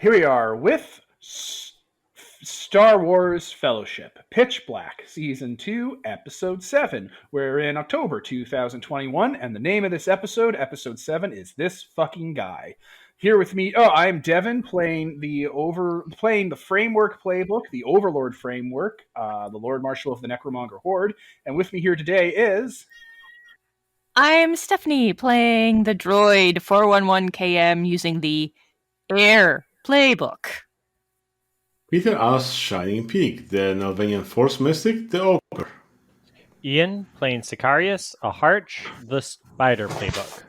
Here we are with Star Wars Fellowship, Pitch Black, Season 2, Episode 7. We're in October 2021, and the name of this episode, Episode 7, is This Fucking Guy. Here with me, I'm Devin, playing the Framework playbook, the Overlord Framework, the Lord Marshal of the Necromonger Horde, and with me here today is... I'm Stephanie, playing the droid 411KM using the Air playbook. Peter as Shining Peak, the Nalvanian Force Mystic, the Ogre. Ian, playing Sicarius, a Harch, the Spider playbook.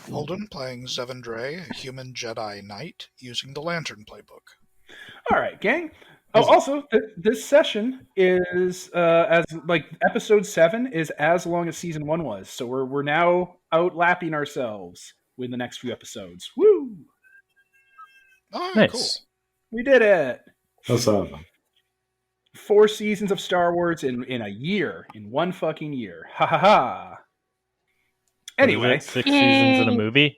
Holden, playing Zevendray, a human Jedi Knight, using the Lantern playbook. All right, gang. Also, this session is Episode 7 is as long as Season 1 was, so we're now outlapping ourselves with the next few episodes. Woo! Oh, Nice. Cool. We did it! That's 4 seasons of Star Wars in a year, in one fucking year. Ha ha ha! Anyway. 6 seasons in a movie?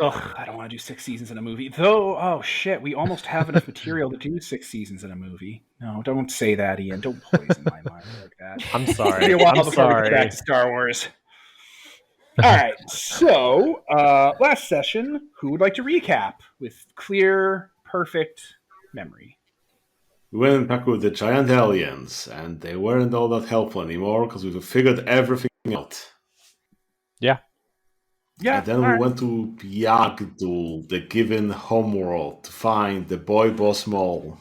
Ugh, I don't want to do 6 seasons in a movie. Though, oh shit, we almost have enough material to do 6 seasons in a movie. No, don't say that, Ian. Don't poison my mind like that. I'm sorry. It'll be a while I'm before we sorry. get back to Star Wars. Alright, so, last session, who would like to recap with clear, perfect memory? We went back with the giant aliens, and they weren't all that helpful anymore because we figured everything out. Yeah. Yeah, And then we went to Yagdul, the given homeworld, to find the boy boss Maul.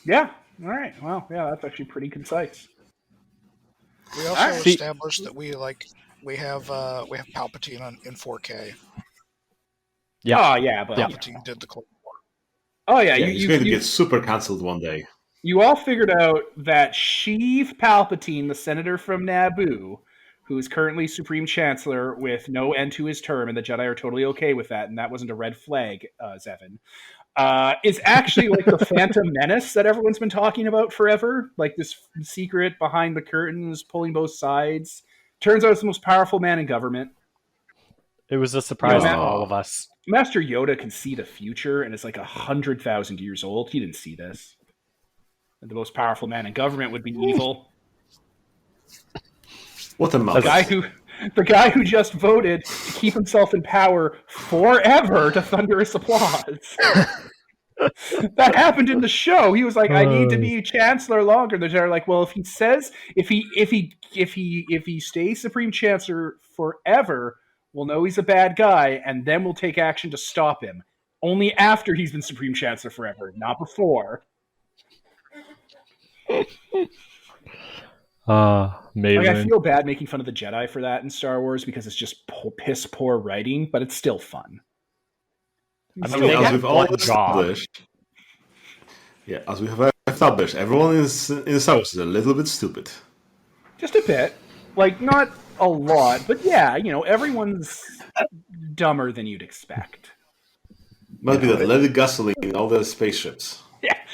Yeah, alright, well, yeah, that's actually pretty concise. We also established that we have Palpatine in 4K. Yeah. Oh, yeah, but... Palpatine did the Clone War. Oh, yeah, He's going to get super cancelled one day. You all figured out that Sheev Palpatine, the senator from Naboo, who is currently Supreme Chancellor with no end to his term, and the Jedi are totally okay with that, and that wasn't a red flag, Zevin, is actually like the Phantom Menace that everyone's been talking about forever, like this secret behind the curtains, pulling both sides. Turns out it's the most powerful man in government. It was a surprise Yeah. to all of us. Master Yoda can see the future, and it's like 100,000 years old. He didn't see this. And the most powerful man in government would be evil. What a mouth. The guy who just voted to keep himself in power forever to thunderous applause. That happened in the show. He was like, "I need to be chancellor longer." They're like, "Well, if he stays Supreme Chancellor forever, we'll know he's a bad guy, and then we'll take action to stop him. Only after he's been Supreme Chancellor forever, not before." Maybe. I feel bad making fun of the Jedi for that in Star Wars because it's just piss poor writing, but it's still fun. I mean, they as had we've all one job. established, as we have established, everyone in the South is a little bit stupid. Just a bit. Like, not a lot, but yeah, everyone's dumber than you'd expect. Must be that leaded gasoline in all the spaceships.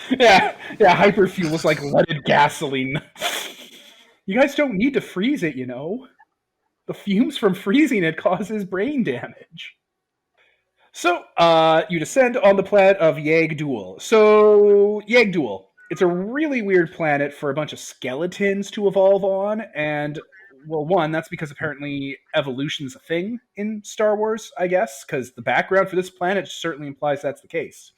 Yeah, hyperfuel is like leaded gasoline. You guys don't need to freeze it, The fumes from freezing it causes brain damage. So, you descend on the planet of Yagdul. So, Yagdul, it's a really weird planet for a bunch of skeletons to evolve on, and, well, one, that's because apparently evolution's a thing in Star Wars, I guess, because the background for this planet certainly implies that's the case.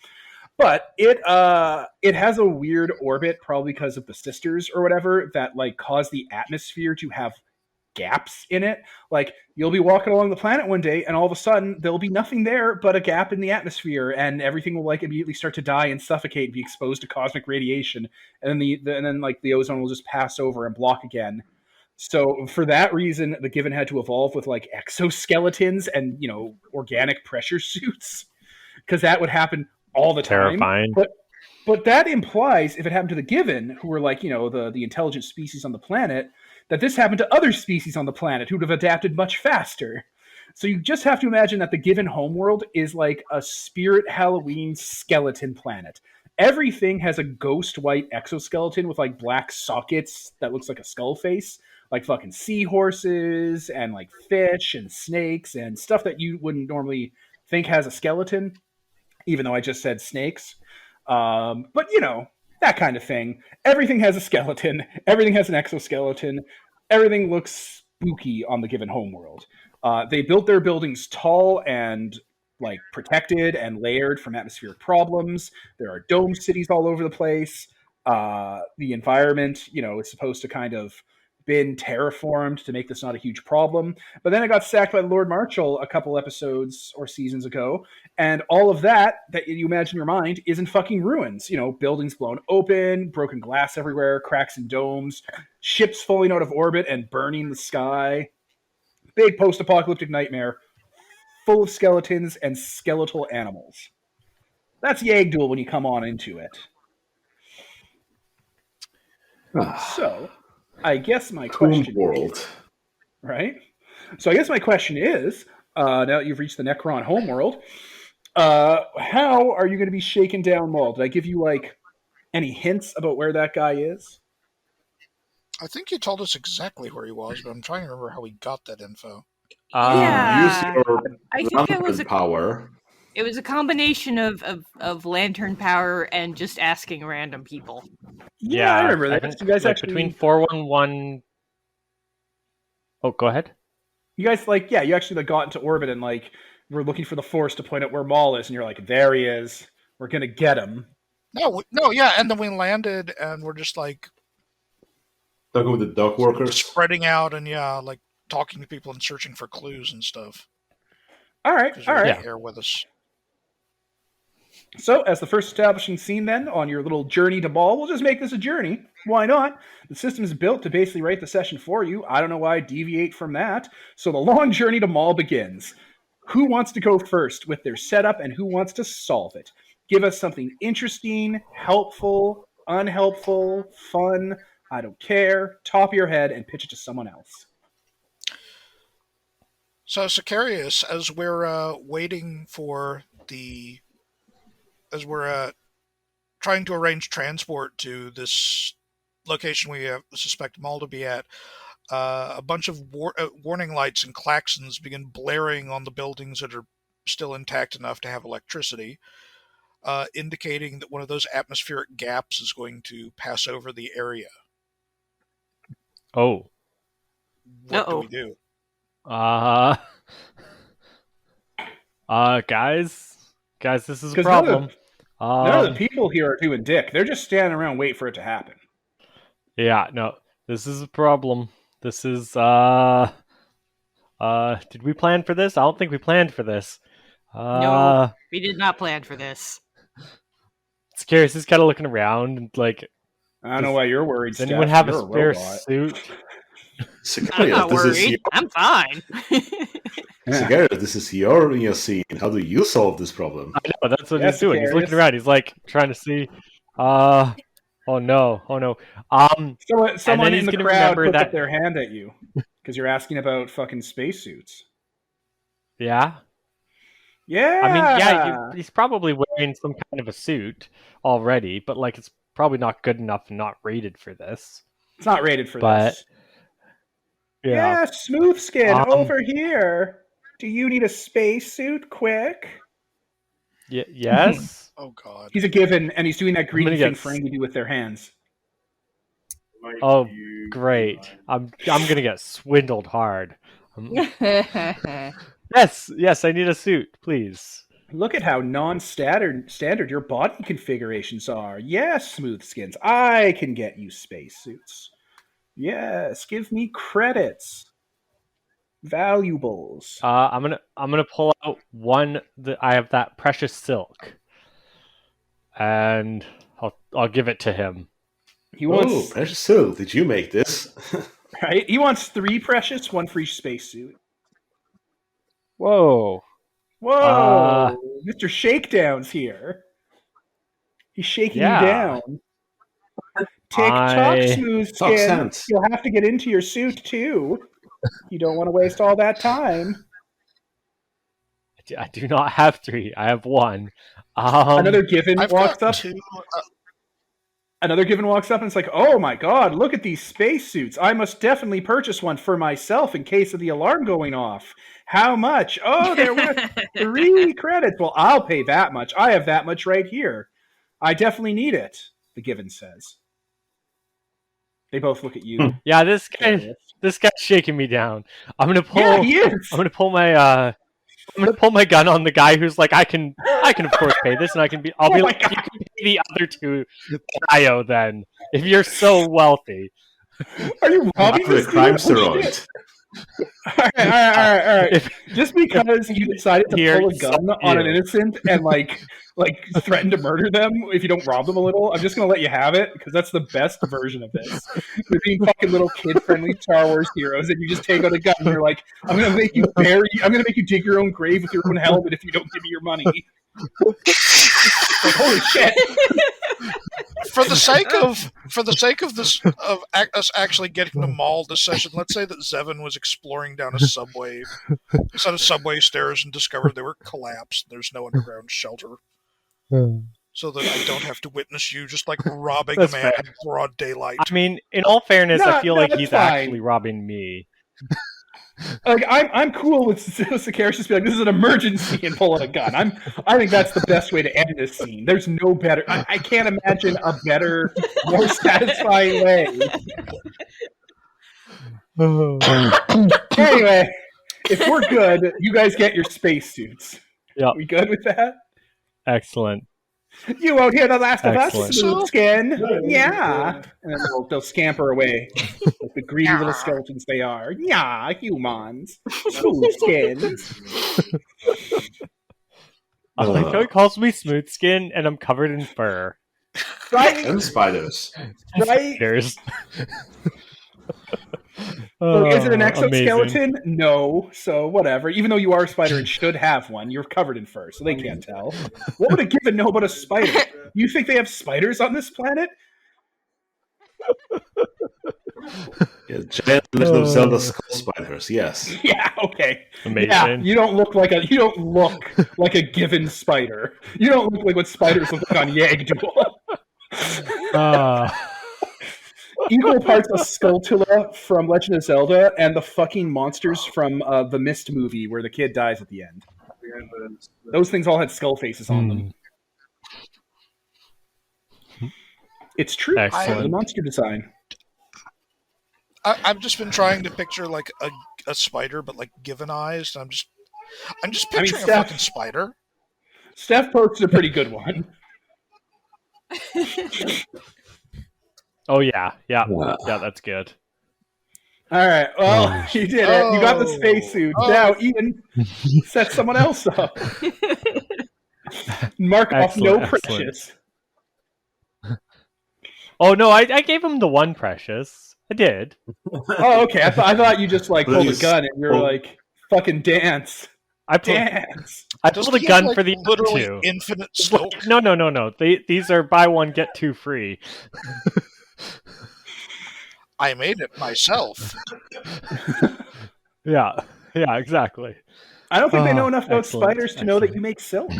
But it has a weird orbit, probably because of the sisters or whatever, that cause the atmosphere to have gaps in it. Like, you'll be walking along the planet one day, and all of a sudden there'll be nothing there but a gap in the atmosphere, and everything will immediately start to die and suffocate and be exposed to cosmic radiation, and then the ozone will just pass over and block again. So for that reason, the Given had to evolve with exoskeletons and organic pressure suits, because that would happen all the time. Terrifying. But that implies, if it happened to the Given, who were the intelligent species on the planet, that this happened to other species on the planet who would have adapted much faster. So you just have to imagine that the Given homeworld is like a Spirit Halloween skeleton planet. Everything has a ghost white exoskeleton with black sockets that looks like a skull face, like fucking seahorses and fish and snakes and stuff that you wouldn't normally think has a skeleton. even though I just said snakes. But that kind of thing. Everything has a skeleton. Everything has an exoskeleton. Everything looks spooky on the given homeworld. They built their buildings tall and protected and layered from atmospheric problems. There are dome cities all over the place. The environment, is supposed to kind of been terraformed to make this not a huge problem. But then it got sacked by Lord Marshal a couple episodes or seasons ago, and all of that you imagine in your mind is in fucking ruins. Buildings blown open, broken glass everywhere, cracks in domes, ships falling out of orbit and burning the sky. Big post-apocalyptic nightmare full of skeletons and skeletal animals. That's Yagdul when you come on into it. So, I guess my question world. Right? So I guess my question is, now that you've reached the Necron homeworld, how are you going to be shaking down Maul? Did I give you, any hints about where that guy is? I think you told us exactly where he was, but I'm trying to remember how we got that info. Use your I think it was power. It was a combination of lantern power and just asking random people. Yeah, I remember that. Think, you guys actually between 411. Oh, go ahead. You guys you actually got into orbit and were looking for the Force to point out where Maul is, and you're like, there he is. We're gonna get him. No, yeah, and then we landed, and we're just talking with the dock workers, spreading out, and talking to people and searching for clues and stuff. All right. Here with us. So, as the first establishing scene then on your little journey to Maul, we'll just make this a journey. Why not? The system is built to basically write the session for you. I don't know why I deviate from that. So the long journey to Maul begins. Who wants to go first with their setup and who wants to solve it? Give us something interesting, helpful, unhelpful, fun, I don't care, top of your head, and pitch it to someone else. So, Sicarius, as we're waiting for as we're trying to arrange transport to this location we suspect Maul to be at, a bunch of warning lights and klaxons begin blaring on the buildings that are still intact enough to have electricity, indicating that one of those atmospheric gaps is going to pass over the area. Oh. What do we do? Guys, this is a problem. None of the people here are doing dick. They're just standing around waiting for it to happen. Yeah, no, this is a problem. This is, did we plan for this? I don't think we planned for this. No, we did not plan for this. Sicarius is kind of looking around and I don't know why you're worried. Does anyone have a spare suit? I'm not worried. I'm fine. Sicarius, this is your scene. How do you solve this problem? I know, that's what he's doing. He's looking around. He's trying to see. Oh no. Someone in the crowd put up their hand at you because you're asking about fucking spacesuits. Yeah? Yeah. I mean, yeah, he's probably wearing some kind of a suit already, but it's probably not good enough and not rated for this. It's not rated for this. Yeah, Smooth Skin, over here. Do you need a spacesuit? Quick. Yes. Oh God. He's a given, and he's doing that greedy thing Ferengi do with their hands. Oh, great! I'm gonna get swindled hard. Yes, I need a suit, please. Look at how non-standard your body configurations are. Yes, Smooth Skins, I can get you spacesuits. Yes, give me credits. Valuables. I'm gonna pull out one that I have, that precious silk, and I'll give it to him. He wants precious silk. Did you make this? Right? He wants 3 precious, 1 for each spacesuit. Whoa, Mr. Shakedown's here. He's shaking you down. Tick-tock, Smooth Skin. You'll have to get into your suit too. You don't want to waste all that time. I do not have 3. I have 1. Another given walks up. Another Given walks up and it's like, oh my god, look at these spacesuits. I must definitely purchase one for myself in case of the alarm going off. How much? Oh, they're worth 3 credits. Well, I'll pay that much. I have that much right here. I definitely need it, the Given says. They both look at you. Yeah, this guy's shaking me down. I'm gonna pull. Yeah, he is. I'm gonna pull my gun on the guy who's like, I can of course pay this, and I'll be like, you can pay the other 2 Bio then, if you're so wealthy. Are you robbing this crime dude? steroid. All right. Just because you decided to pull a gun on an innocent and like threaten to murder them if you don't rob them a little, I'm just gonna let you have it because that's the best version of this. We're being fucking little kid-friendly Star Wars heroes, and you just take out a gun and you're like, I'm gonna make you dig your own grave with your own helmet if you don't give me your money. Like, holy shit! For the sake of this of us actually getting to Maul this session, let's say that Zevon was exploring down a subway, set of subway stairs, and discovered they were collapsed. There's no underground shelter, so that I don't have to witness you just like robbing a man in broad daylight. I mean, in all fairness, I feel like he's fine. actually robbing me. Like I'm cool with Sakaris just be like, this is an emergency and pulling a gun. I think that's the best way to end this scene. There's no better. I can't imagine a better, more satisfying way. Anyway, if we're good, you guys get your spacesuits. Yeah, we good with that? Excellent. You won't hear the last Excellent. of us, smooth skin. Yeah. And then they'll scamper away like the greedy little skeletons they are. Yeah, humans. Smooth skins. I like how he calls me smooth skin and I'm covered in fur. Right? And spiders. Right? Spiders. So is it an Amazing. exoskeleton? No. So whatever. Even though you are a spider and should have one, you're covered in fur, so they can't tell. What would a Given know about a spider? You think they have spiders on this planet? Yeah, giant Legend of Zelda skull spiders. Yes. Yeah. Okay. Amazing. Yeah. You don't look like a Given spider. You don't look like what spiders look like on Yagdul. Equal parts of Skulltula from Legend of Zelda and the fucking monsters from the Mist movie where the kid dies at the end. Those things all had skull faces on them. It's true. Excellent. The monster design. I've just been trying to picture like a spider, but like Given eyes. I'm just picturing a fucking spider. Steph posted a pretty good one. Oh yeah, that's good. All right, well, you did it. You got the spacesuit. Now, Ian, set someone else up. Mark off no precious. Oh no, I gave him the 1 precious. I did. Oh, okay. I thought you just like pulled a gun and you're like, fucking dance. I pulled a gun for the literally 2. infinite scope. No. These are buy 1 get 2 free. I made it myself. Yeah, exactly. I don't think they know enough about excellent, spiders to know that you make silk.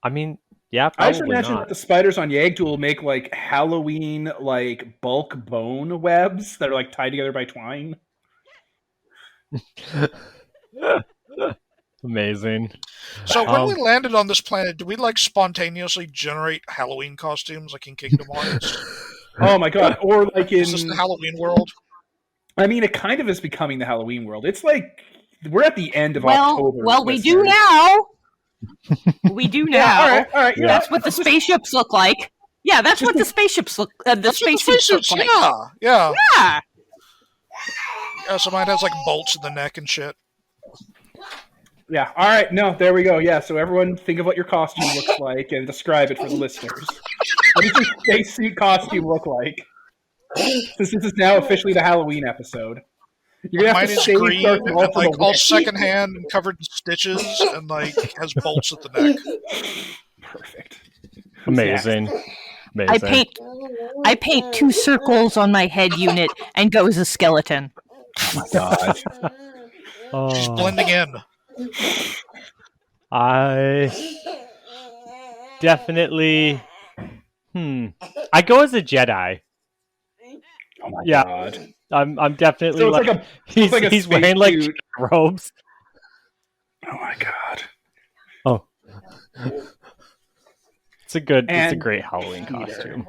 I mean, yeah, I just probably imagine that the spiders on Yagdul make like Halloween like bulk bone webs that are like tied together by twine. Amazing. So when we landed on this planet, did we like spontaneously generate Halloween costumes like in Kingdom Hearts? Oh my god! Or like in Is this the Halloween world? I mean, it kind of is becoming the Halloween world. It's like we're at the end of October. Well, we do now. We do now. Yeah, all right. Yeah. That's what the spaceships look like. Yeah, that's what the spaceships look. Spaceships look like. Yeah. Yeah. Yeah. So mine has like bolts in the neck and shit. Yeah. All right. No, there we go. Yeah. So everyone, think of what your costume looks like and describe it for the listeners. What does your spacesuit costume look like? Since this is now officially the Halloween episode. You're gonna have Mine to is save green Darth Maul and for like the all witch. secondhand and covered in stitches and like has bolts at the neck. Perfect. Amazing. I paint 2 circles on my head unit and go as a skeleton. Oh my god. She's blending in. I definitely I go as a Jedi. Oh my Yeah. god. I'm definitely So it's like, it's like a he's wearing like spacesuit. robes. Oh my god. Oh. It's a And great Halloween Peter. costume.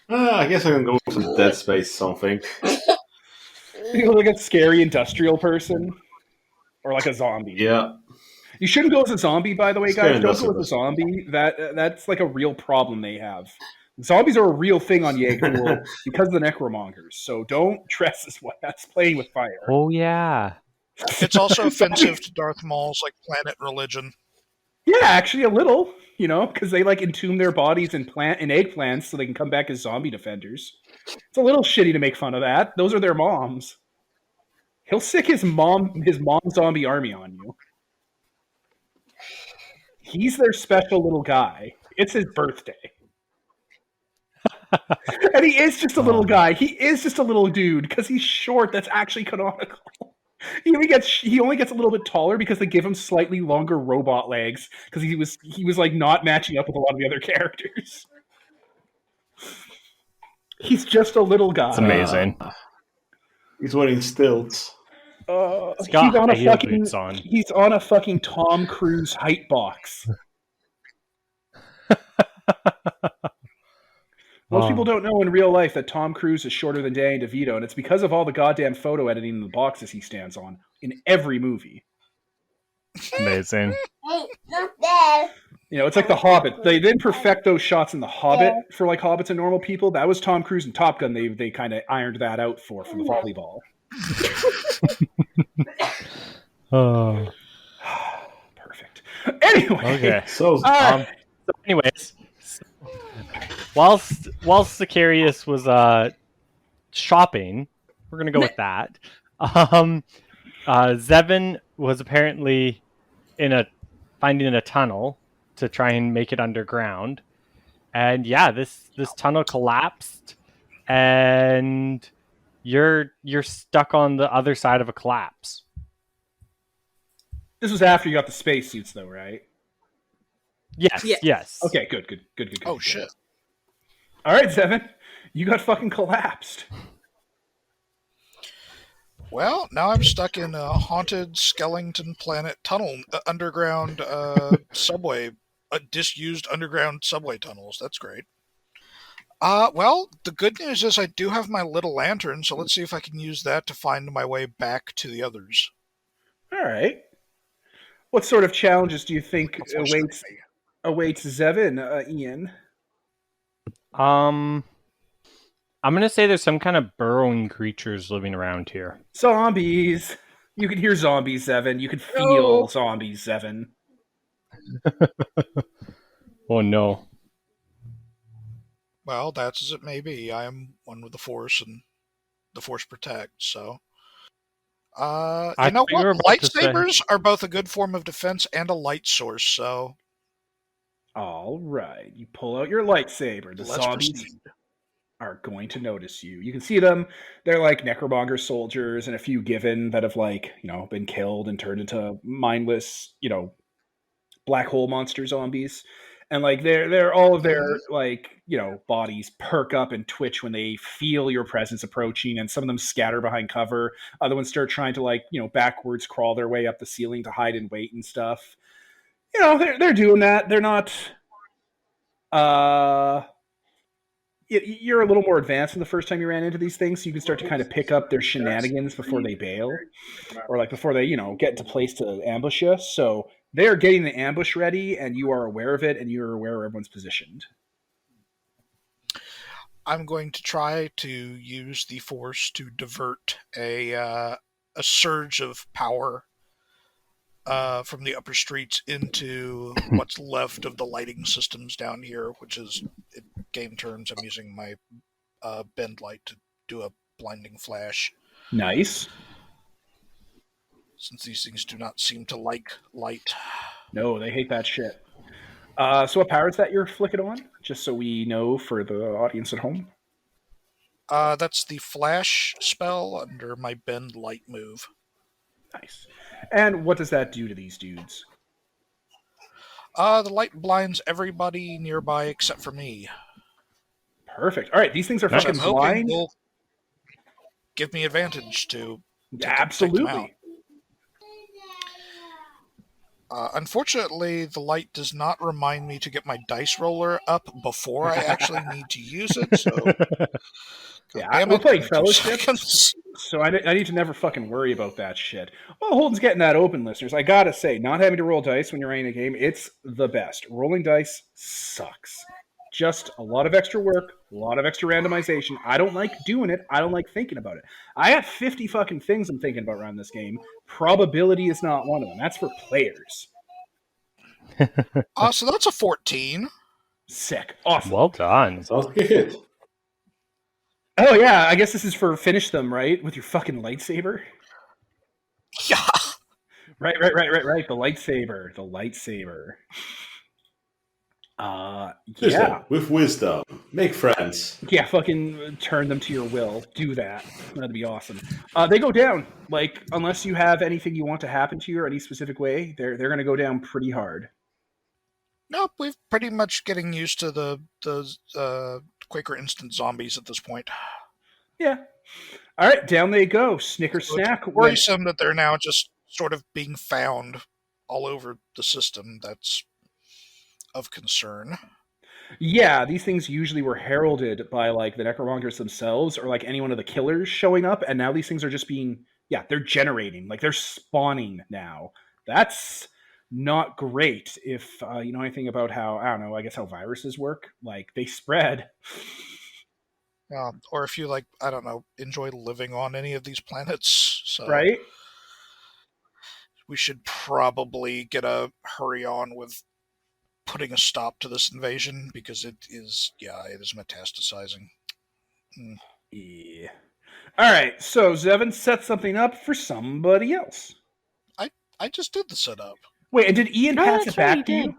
I guess I can go with some Dead Space something. You look like a scary industrial person. Or like a zombie. Yeah. You shouldn't go as a zombie, by the way, Scary guys. Don't go industrial as a zombie. That's like a real problem they have. Zombies are a real thing on Yagdul because of the necromongers. So don't dress as what that's playing with fire. Oh yeah. It's also offensive to Darth Maul's like planet religion. Yeah, actually a little, because they like entomb their bodies in eggplants so they can come back as zombie defenders. It's a little shitty to make fun of that. Those are their moms. He'll sick his mom zombie army on you. He's their special little guy. It's his birthday. And he is just a little guy. He is just a little dude because he's short. That's actually canonical. He only gets a little bit taller because they give him slightly longer robot legs because he was like not matching up with a lot of the other characters. He's just a little guy. It's amazing. He's wearing stilts. He's got high heel boots on. He's on a fucking Tom Cruise height box. Most people don't know in real life that Tom Cruise is shorter than Danny DeVito, and it's because of all the goddamn photo editing in the boxes he stands on in every movie. Amazing. It's like The Hobbit. They didn't perfect those shots in The Hobbit for like hobbits and normal people. That was Tom Cruise and Top Gun. They kind of ironed that out for the volleyball. Oh. Perfect. Anyway. Okay. So, anyways, whilst Sicarius was shopping, we're gonna go with that. Zevin was apparently finding a tunnel to try and make it underground, and yeah, this tunnel collapsed, and you're stuck on the other side of a collapse. This was after you got the spacesuits, though, right? Yes. Okay, good. Oh, good. shit. All right, Zevin, you got fucking collapsed. Well, now I'm stuck in a haunted skeleton planet tunnel, underground subway, disused underground subway tunnels. That's great. Well, the good news is I do have my little lantern, so let's see if I can use that to find my way back to the others. All right. What sort of challenges do you think awaits Zevin, Ian? I'm gonna say there's some kind of burrowing creatures living around here. Zombies. You can hear zombies, Zevin. You can feel zombies, Zevin. Oh no. Well, that's as it may be. I am one with the Force, and the Force protects, so... you know what? Lightsabers are both a good form of defense and a light source, so... All right. You pull out your lightsaber. The Let's zombies proceed. are going to notice you. You can see them. They're like necromonger soldiers and a few given that have been killed and turned into mindless, black hole monster zombies. And they're all of their bodies perk up and twitch when they feel your presence approaching, and some of them scatter behind cover. Other ones start trying to backwards crawl their way up the ceiling to hide and wait and stuff. They're doing that. They're not you're a little more advanced than the first time you ran into these things, so you can start to kind of pick up their shenanigans before they bail, or before they get into place to ambush you. So they're getting the ambush ready, and you are aware of it, and you're aware where everyone's positioned. I'm going to try to use the Force to divert a surge of power from the upper streets into what's left of the lighting systems down here, which is, in game terms, I'm using my bend light to do a blinding flash. Nice. Since these things do not seem to like light. No, they hate that shit. So what power is that you're flicking on? Just so we know for the audience at home. That's the flash spell under my bend light move. Nice. And what does that do to these dudes? The light blinds everybody nearby except for me. Perfect. All right, these things are Nice. fucking I'm hoping blind. will give me advantage to take them out. Absolutely. Unfortunately, the light does not remind me to get my dice roller up before I actually need to use it, so... Yeah, we're playing Fellowship, Seconds. so I need to never fucking worry about that shit. Well, Holden's getting that open, listeners. I gotta say, not having to roll dice when you're running a game, it's the best. Rolling dice sucks. Just a lot of extra work, a lot of extra randomization. I don't like doing it. I don't like thinking about it. I got 50 fucking things I'm thinking about around this game. Probability is not one of them. That's for players. So that's a 14. Sick. Awesome. Well done. Sounds good. Oh, yeah, I guess this is for finish them, right? With your fucking lightsaber? Yeah. Right. The lightsaber. Yeah. With wisdom. Make friends. Yeah, fucking turn them to your will. Do that. That'd be awesome. They go down. Like, unless you have anything you want to happen to you or any specific way, they're going to go down pretty hard. Nope, we're pretty much getting used to the Quaker instant zombies at this point. Yeah. All right, down they go. Snicker So snack. it's worrisome that they're now just sort of being found all over the system. That's of concern. Yeah, these things usually were heralded by like the necromongers themselves or like any one of the killers showing up, and now these things are just being they're generating, like they're spawning now. That's not great if you know anything about how, I don't know, I guess how viruses work. Like they spread. Or if you like, I don't know, enjoy living on any of these planets. So Right? we should probably get a hurry on with putting a stop to this invasion because it is metastasizing. Yeah. All right, so Zevin set something up for somebody else. I just did the setup. Wait, and did Ian Oh, pass that's it back right, to he you? did.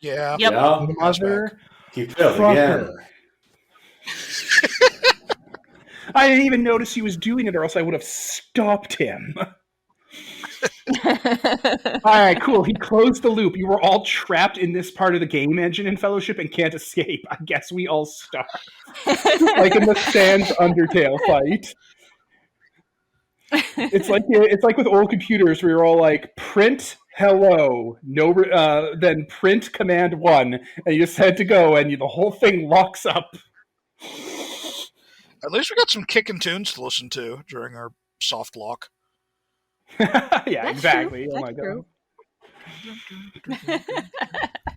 Yeah. Yep. Yeah. Mother. He failed Fucker. again. I didn't even notice he was doing it, or else I would have stopped him. All right, cool. He closed the loop. You were all trapped in this part of the game engine in Fellowship and can't escape. I guess we all starve. Like in the Sans Undertale fight. It's like with old computers where you're all like, print hello, then print command 1, and you just had to go, and the whole thing locks up. At least we got some kicking tunes to listen to during our soft lock. Yeah, That's exactly. true. Oh my That's god.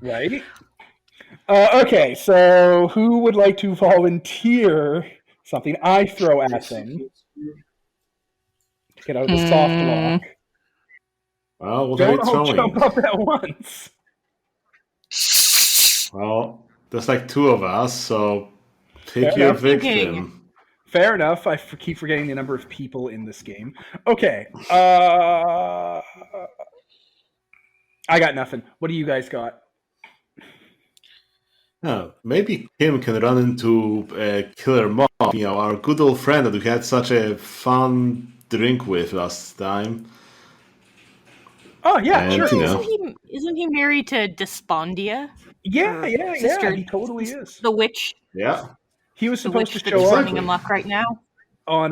Right? Okay, so who would like to volunteer something I throw at them to get out of the soft lock? Well, what are you Don't all throwing? jump up at once. Well, there's like 2 of us, so pick Fair your enough. victim. Fair enough. I keep forgetting the number of people in this game. Okay. I got nothing. What do you guys got? Maybe Kim can run into Killer Moth, our good old friend that we had such a fun drink with last time. Oh, yeah, And, sure. you know. Isn't he married to Dyspondia? Yeah, Sister, he totally is. The witch. Yeah. He was The supposed witch to that's show up running amok right now. on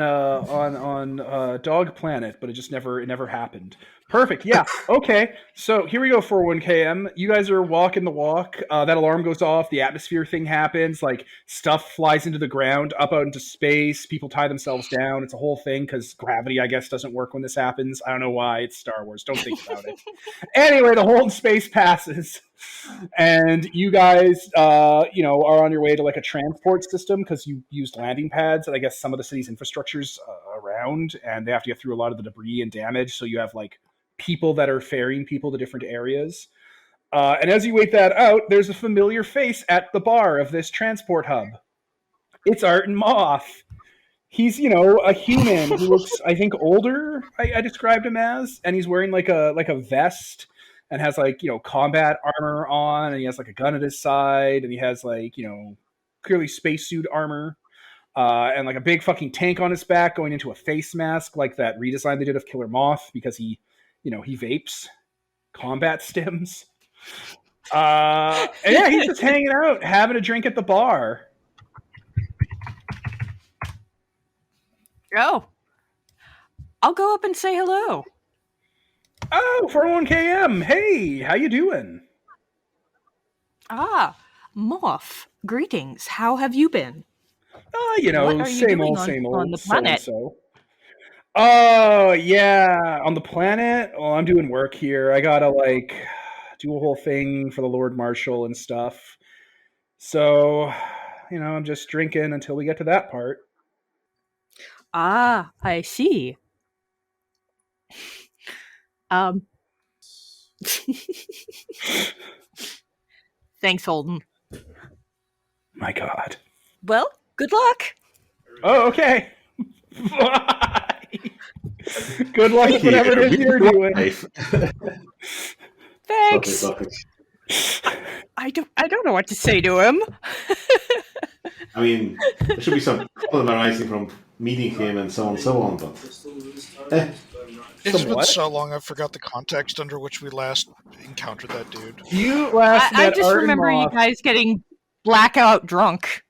Dog Planet, but it never happened. Perfect. Yeah. Okay. So here we go for 1KM. You guys are walking the walk. That alarm goes off. The atmosphere thing happens. Like stuff flies into the ground, up out into space. People tie themselves down. It's a whole thing because gravity, I guess, doesn't work when this happens. I don't know why. It's Star Wars. Don't think about it. Anyway, the whole space passes, and you guys, are on your way to like a transport system because you used landing pads, and I guess some of the city's infrastructure's around, and they have to get through a lot of the debris and damage. So you have like people that are ferrying people to different areas. And as you wait that out, there's a familiar face at the bar of this transport hub. It's Arton Moth. He's, a human who looks, I think, older, I described him as, and he's wearing like a vest and has like, combat armor on, and he has like a gun at his side, and he has like, clearly spacesuit armor. And like a big fucking tank on his back going into a face mask like that redesign they did of Killer Moth because he vapes combat stims. And yeah, he's just hanging out, having a drink at the bar. Oh. I'll go up and say hello. Oh, 401km. Hey, how you doing? Ah, Moff. Greetings. How have you been? You know, What are you same doing old, same on old, the planet? so-and-so. Oh, yeah, on the planet? Well, I'm doing work here. I gotta, like, do a whole thing for the Lord Marshal and stuff. So, you know, I'm just drinking until we get to that part. Ah, I see. Thanks, Holden. My God. Well, good luck. Oh, okay. Bye. Good luck with whatever it is you're doing. Thanks. I don't know what to say to him. I mean, there should be some problem arising from meeting him and so on, but... It's been what? so long I forgot the context under which we last encountered that dude. You last I met just Art remember and you Moth. guys getting blackout drunk.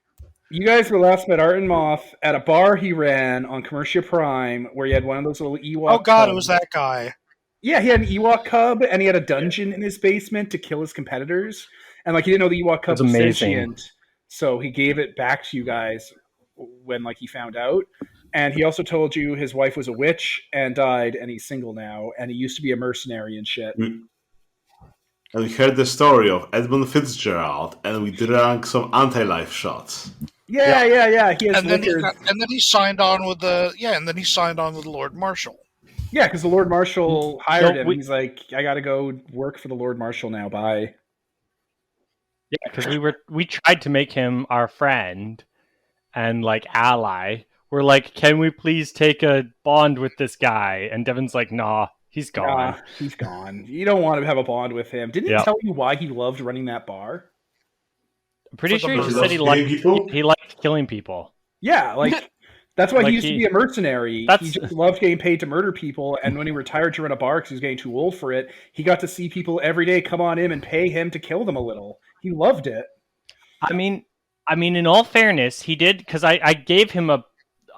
You guys were last met Art and Moth at a bar he ran on Commercia Prime where he had one of those little Ewok Oh god, cubs. it was that guy. Yeah, he had an Ewok cub, and he had a dungeon in his basement to kill his competitors. And, like, he didn't know the Ewok cub That's was amazing. sentient, so he gave it back to you guys when, like, he found out. And he also told you his wife was a witch and died, and he's single now, and he used to be a mercenary and shit. And we heard the story of Edmund Fitzgerald, and we drank some anti-life shots. Yeah. He has And then liquor. he signed on with the Lord Marshal. Yeah, because the Lord Marshal hired him. we- He's like, I gotta go work for the Lord Marshal now. Bye. Yeah, because we tried to make him our friend and like ally. We're like, can we please take a bond with this guy? And Devin's like, nah, he's gone. Nah, he's gone. You don't want to have a bond with him. Didn't he tell you why he loved running that bar? I'm pretty For the sure he murder. said he liked killing people. Yeah, like that's why Like he used to be a mercenary. That's- He just loved getting paid to murder people, and when he retired to run a bar because he was getting too old for it, he got to see people every day come on in and pay him to kill them a little. He loved it. I mean, in all fairness, he did, because I gave him a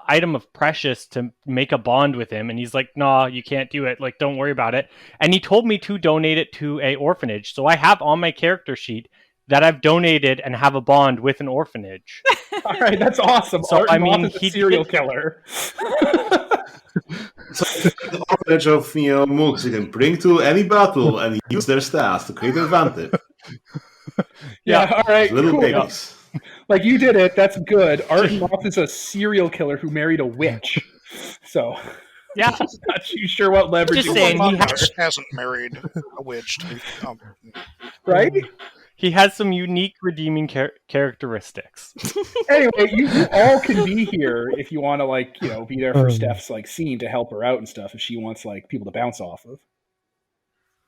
item of precious to make a bond with him, and he's like, nah, you can't do it, like, don't worry about it. And he told me to donate it to a orphanage, so I have on my character sheet that I've donated and have a bond with an orphanage. All right, that's awesome. So, Art I Moth mean, is a he serial did- killer. So the orphanage of mooks you can bring to any battle and use their stats to create advantage. Yeah, all right, Little cool. babies. Like, you did it. That's good. Art Moth is a serial killer who married a witch. So, Yeah, not too sure what leverage Just he saying, was, he Moss hasn't married a witch. right? he has some unique redeeming characteristics. Anyway, you all can be here if you want to, like, you know, be there for Steph's, like, scene to help her out and stuff if she wants, like, people to bounce off of.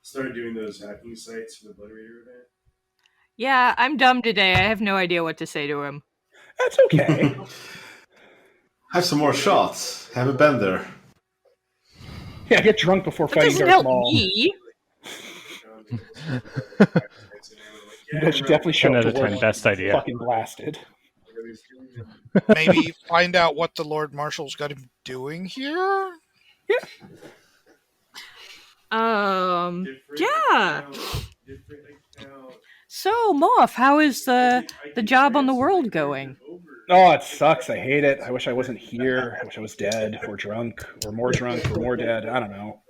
Started doing those hacking sites for the Blood Reader event. Yeah, I'm dumb today. I have no idea what to say to him. That's okay. Have some more shots. Have a bender. Yeah, get drunk before That fighting doesn't Darth help Maul. me. You guys should definitely show 10 up out of to work 10, best idea. fucking blasted. Maybe find out what the Lord Marshal's got him doing here? Yeah. So, Moff, how is the job on the world going? Oh, it sucks. I hate it. I wish I wasn't here. I wish I was dead or drunk or more dead. I don't know.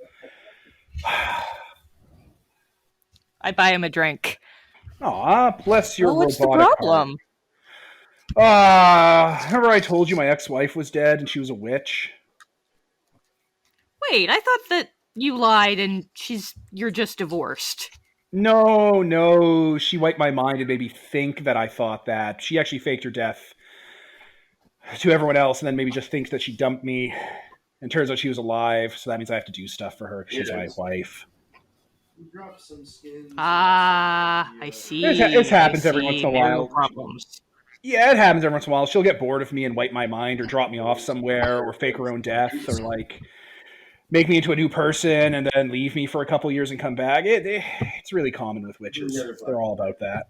I buy him a drink. Aw, bless your Well, what's the robotic problem? heart. Remember I told you my ex-wife was dead and she was a witch? Wait, I thought that you lied and you're just divorced. No. She wiped my mind and made me think that I thought that. She actually faked her death to everyone else and then maybe just thinks that she dumped me. And turns out she was alive, so that means I have to do stuff for her because she's my wife. Ah, I see. It happens every I once see. in a while. No problems. Yeah, it happens every once in a while. She'll get bored of me and wipe my mind or drop me off somewhere or fake her own death or, like, make me into a new person and then leave me for a couple years and come back. It's really common with witches. They're all about that.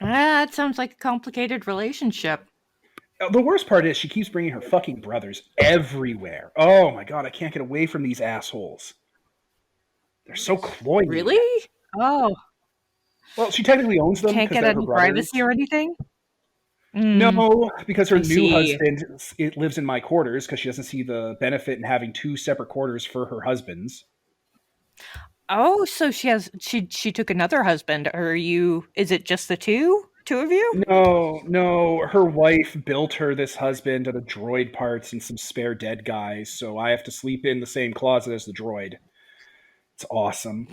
That sounds like a complicated relationship. The worst part is she keeps bringing her fucking brothers everywhere. Oh my god, I can't get away from these assholes. They're so cloying. Really? Oh. Well, she technically owns them. Can't get any privacy or anything? No, because her I new see. husband lives in my quarters because she doesn't see the benefit in having 2 separate quarters for her husbands. Oh, so she took another husband. Is it just the two of you? No, her wife built her this husband out of droid parts and some spare dead guys, so I have to sleep in the same closet as the droid. It's awesome.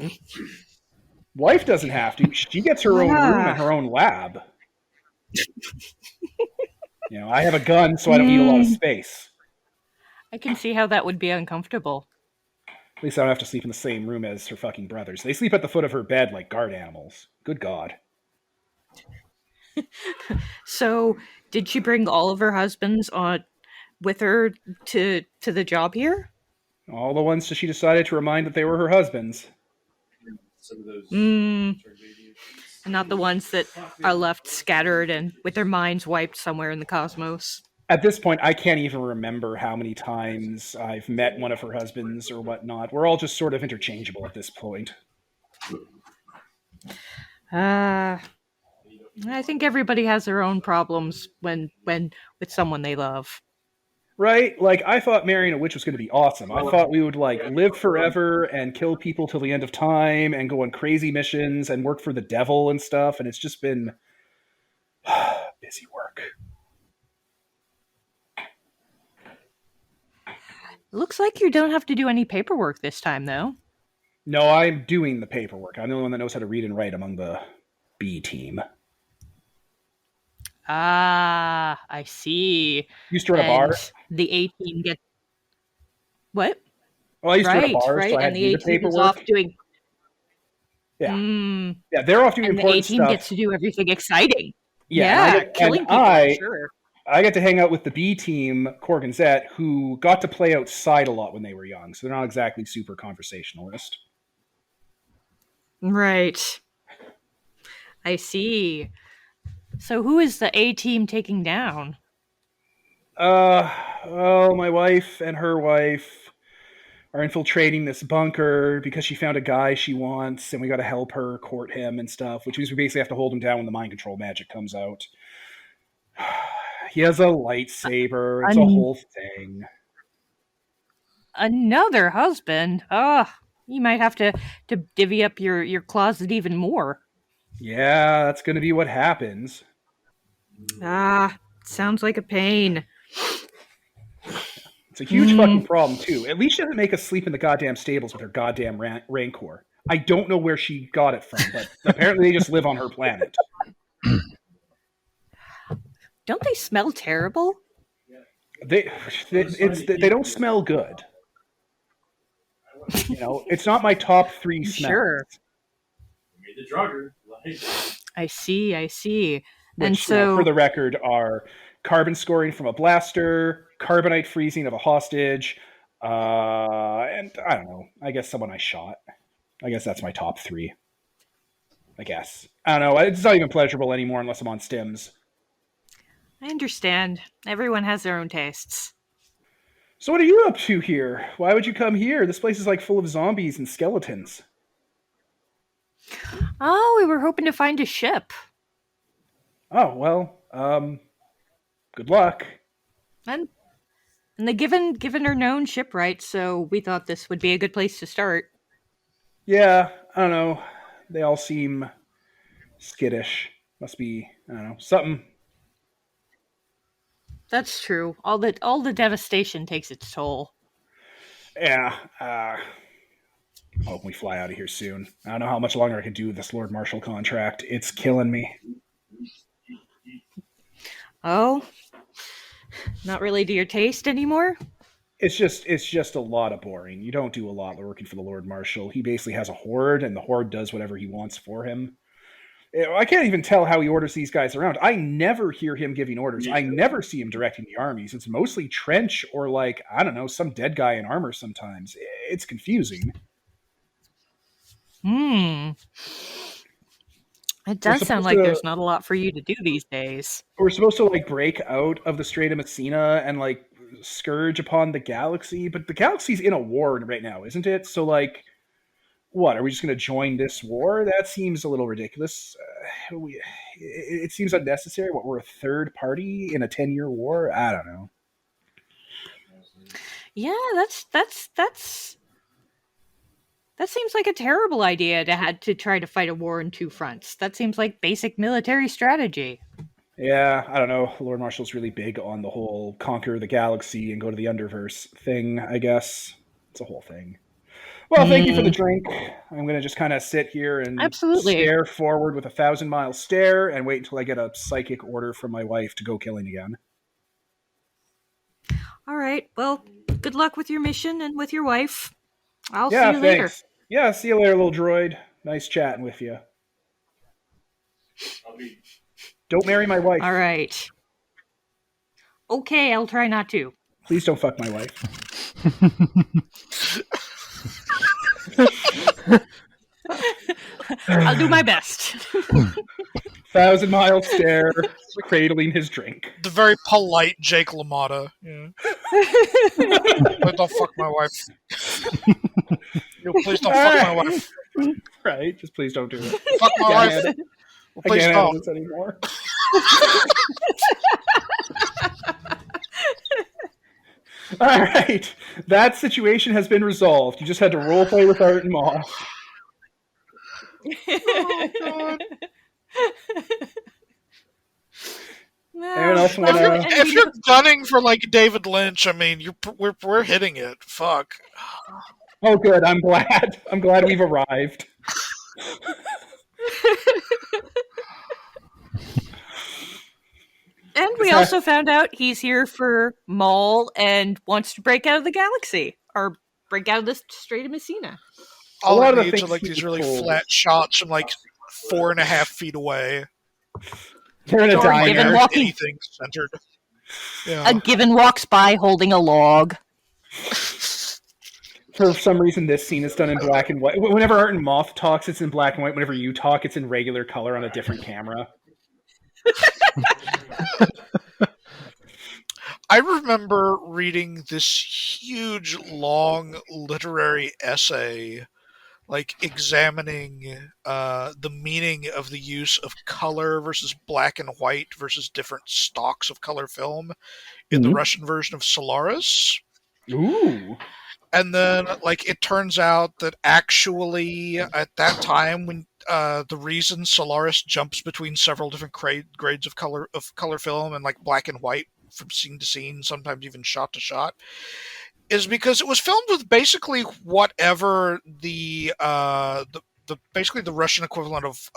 Wife doesn't have to. She gets her own room and her own lab. I have a gun, so I don't need a lot of space. I can see how that would be uncomfortable. At least I don't have to sleep in the same room as her fucking brothers. They sleep at the foot of her bed like guard animals. Good God. So, did she bring all of her husbands with her to the job here? All the ones that she decided to remind that they were her husbands. Some of those Not the ones that are left scattered and with their minds wiped somewhere in the cosmos. At this point, I can't even remember how many times I've met one of her husbands or whatnot. We're all just sort of interchangeable at this point. I think everybody has their own problems when with someone they love. Right? Like, I thought marrying a witch was going to be awesome. I thought we would, live forever and kill people till the end of time and go on crazy missions and work for the devil and stuff, and it's just been busy work. Looks like you don't have to do any paperwork this time, though. No, I'm doing the paperwork. I'm the only one that knows how to read and write among the B team. Ah, I see. Used to run a bar. The A team gets what? Well, I used to run a bar, right. so I had And to the do A the team is paperwork. off doing. Yeah, they're off doing And the A important team stuff. gets to do everything exciting. Yeah, killing people. For sure. I get to hang out with the B team, Korg and Zet, who got to play outside a lot when they were young, so they're not exactly super conversationalist. Right. I see. So who is the A team taking down? My wife and her wife are infiltrating this bunker because she found a guy she wants, and we got to help her court him and stuff, which means we basically have to hold him down when the mind control magic comes out. He has a lightsaber. It's a whole thing. Another husband? Oh, you might have to divvy up your closet even more. Yeah, that's going to be what happens. Sounds like a pain. It's a huge fucking problem, too. At least she doesn't make us sleep in the goddamn stables with her goddamn Rancor. I don't know where she got it from, but apparently they just live on her planet. Don't they smell terrible? They don't smell good. It's not my top 3 smells. Sure. made the drugger. I see. Which, And so, for the record, are carbon scoring from a blaster, carbonite freezing of a hostage, and I don't know. I guess someone I shot. I guess that's my top 3. I guess. I don't know. It's not even pleasurable anymore unless I'm on stims. I understand. Everyone has their own tastes. So what are you up to here? Why would you come here? This place is full of zombies and skeletons. Oh, we were hoping to find a ship. Oh, well, good luck. And they given her known shipwright, so we thought this would be a good place to start. Yeah, I don't know. They all seem skittish. Must be, I don't know, something. That's true. All the devastation takes its toll. Yeah, hope we fly out of here soon. I don't know how much longer I can do this Lord Marshal contract. It's killing me. Oh? Not really to your taste anymore? It's just a lot of boring. You don't do a lot working for the Lord Marshal. He basically has a horde, and the horde does whatever he wants for him. I can't even tell how he orders these guys around. I never hear him giving orders. I never see him directing the armies. It's mostly Trench or, like, I don't know, some dead guy in armor sometimes. It's confusing. It does sound like there's not a lot for you to do these days. We're supposed to, like, break out of the Strait of Messina and, like, scourge upon the galaxy, but the galaxy's in a war right now, isn't it? So, like, what, are we just going to join this war? That seems a little ridiculous. It seems unnecessary. What, we're a third party in a 10-year war? I don't know. Yeah, that seems like a terrible idea to try to fight a war in two fronts. That seems like basic military strategy. Yeah, I don't know. Lord Marshal's really big on the whole conquer the galaxy and go to the Underverse thing, I guess. It's a whole thing. Well, thank you for the drink. I'm going to just kind of sit here and stare forward with a 1,000-mile stare and wait until I get a psychic order from my wife to go killing again. All right. Well, good luck with your mission and with your wife. I'll see you later. Yeah, see you later, little droid. Nice chatting with you. Don't marry my wife. All right. Okay, I'll try not to. Please don't fuck my wife. I'll do my best. 1,000-mile stare, cradling his drink. The very polite Jake LaMotta. Yeah. But don't fuck my wife. Please don't fuck my wife. Right, just please don't do it. Fuck my wife. Well, please I can't don't. handle this anymore. All right, that situation has been resolved. You just had to roleplay with Art and Maul. Oh, God. Anyone else want to? If you're gunning for like David Lynch, I mean, we're hitting it. Fuck. Oh, good. I'm glad. I'm glad we've arrived. And we also found out he's here for Maul and wants to break out of the galaxy or break out of the Strait of Messina. All it needs are like these really flat shots from like 4.5 feet away. They're in a diner. Anything centered. Yeah. A given walks by holding a log. For some reason, this scene is done in black and white. Whenever Art and Moth talks, it's in black and white. Whenever you talk, it's in regular color on a different camera. I remember reading this huge, long literary essay, like examining the meaning of the use of color versus black and white versus different stocks of color film in the Russian version of Solaris. Ooh. And then, like, it turns out that actually, at that time, when the reason Solaris jumps between several different grades of color film and like black and white from scene to scene, sometimes even shot to shot, is because it was filmed with basically whatever the basically the Russian equivalent of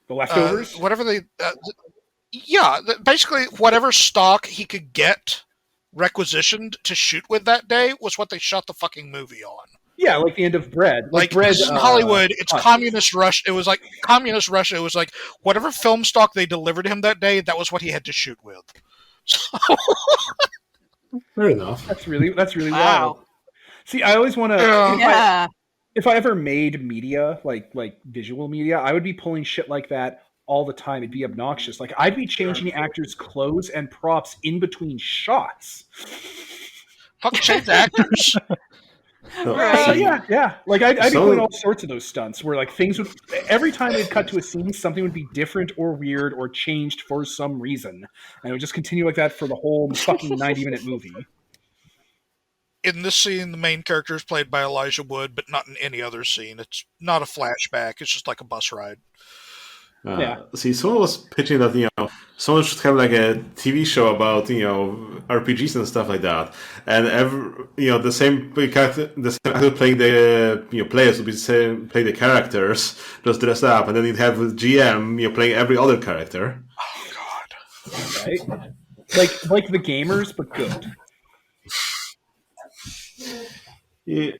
the leftovers, whatever they, basically whatever stock he could get requisitioned to shoot with that day was what they shot the fucking movie on. Yeah, like the end of Bread. Like Bread, this is in Hollywood, it's communist Russia. It was like communist Russia. It was like whatever film stock they delivered him that day, that was what he had to shoot with. So... Fair enough. That's really wild. See, I always want to. If I ever made media, like visual media, I would be pulling shit like that all the time. It'd be obnoxious. Like, I'd be changing actors' clothes and props in between shots. Fuck, change actors. Yeah. Like, I'd be doing all sorts of those stunts where, like, things would... Every time they'd cut to a scene, something would be different or weird or changed for some reason. And it would just continue like that for the whole fucking 90-minute movie. In this scene, the main character is played by Elijah Wood, but not in any other scene. It's not a flashback. It's just like a bus ride. See, someone was pitching that, someone should have like a TV show about, RPGs and stuff like that. And the same character, playing the, players would be playing the characters, just dressed up. And then you'd have the GM, playing every other character. Oh, God. Right? Like the gamers, but good. Yeah.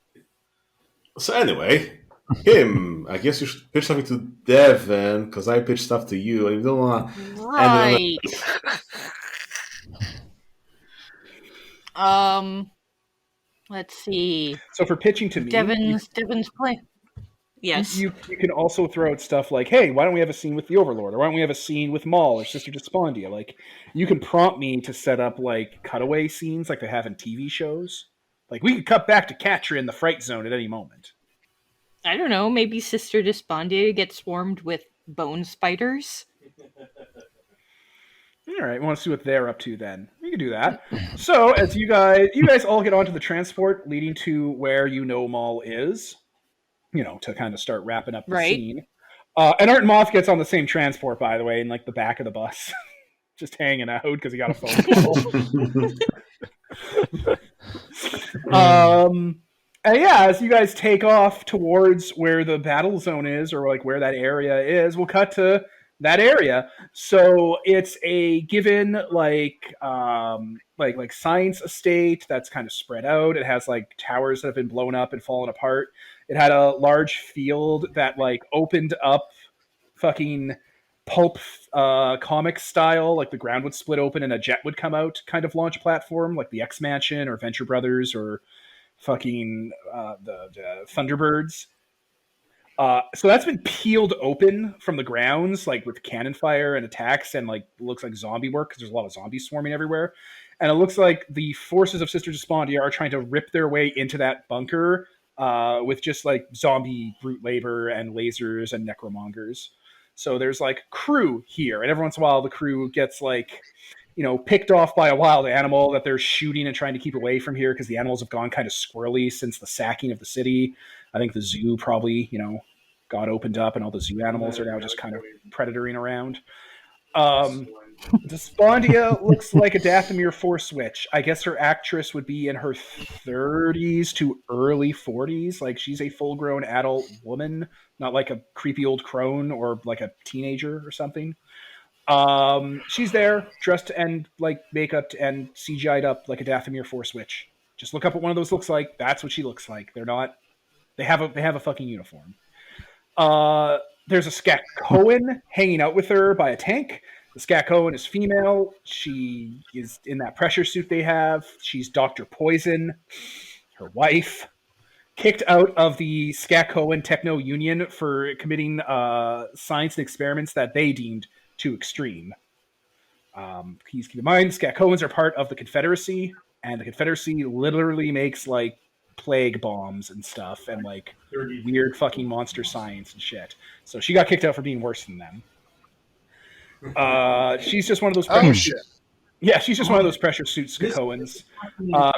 So anyway, Kim, I guess you should pitch something to Devin, because I pitched stuff to you, and you don't want to... Right. Let's see. So for pitching to me, Devin's play. Yes. You can also throw out stuff like, hey, why don't we have a scene with the Overlord? Or why don't we have a scene with Maul or Sister Dyspondia? Like, you can prompt me to set up, like, cutaway scenes like they have in TV shows. Like, we could cut back to Catra in the Fright Zone at any moment. I don't know, maybe Sister Dyspondia gets swarmed with bone spiders? All right, we want to see what they're up to then. We can do that. So, as you guys all get onto the transport leading to where you know Maul is, to kind of start wrapping up the scene. And Art Moth gets on the same transport, by the way, in like the back of the bus, just hanging out because he got a phone call. And yeah, as you guys take off towards where the battle zone is, or like where that area is, we'll cut to that area. So it's a given like science estate that's kind of spread out. It has like towers that have been blown up and fallen apart. It had a large field that like opened up fucking pulp comic style, like the ground would split open and a jet would come out kind of launch platform, like the X Mansion or Venture Brothers or fucking the Thunderbirds. So that's been peeled open from the grounds, like with cannon fire and attacks, and like looks like zombie work because there's a lot of zombies swarming everywhere. And it looks like the forces of Sister Dyspondia are trying to rip their way into that bunker with just like zombie brute labor and lasers and necromongers. So there's like crew here, and every once in a while the crew gets like, picked off by a wild animal that they're shooting and trying to keep away from here because the animals have gone kind of squirrely since the sacking of the city. I think the zoo probably, got opened up and all the zoo animals are now just kind of predatoring around. Dyspondia looks like a Dathomir Force Witch. I guess her actress would be in her 30s to early 40s. Like, she's a full-grown adult woman, not like a creepy old crone or like a teenager or something. She's there, dressed and like makeup and CGI'd up like a Dathomir Force Witch. Just look up what one of those looks like. That's what she looks like. They have a fucking uniform. There's a Scat Cohen hanging out with her by a tank. The Scat Cohen is female. She is in that pressure suit they have. She's Dr. Poison, her wife. Kicked out of the Scat Cohen Techno Union for committing science and experiments that they deemed too extreme. Please keep in mind, Scat Cohens are part of the Confederacy, and the Confederacy literally makes like plague bombs and stuff and like weird fucking monster science and shit. So she got kicked out for being worse than them. She's just one of those pressure suits. Yeah, she's just one of those pressure suits Cohens.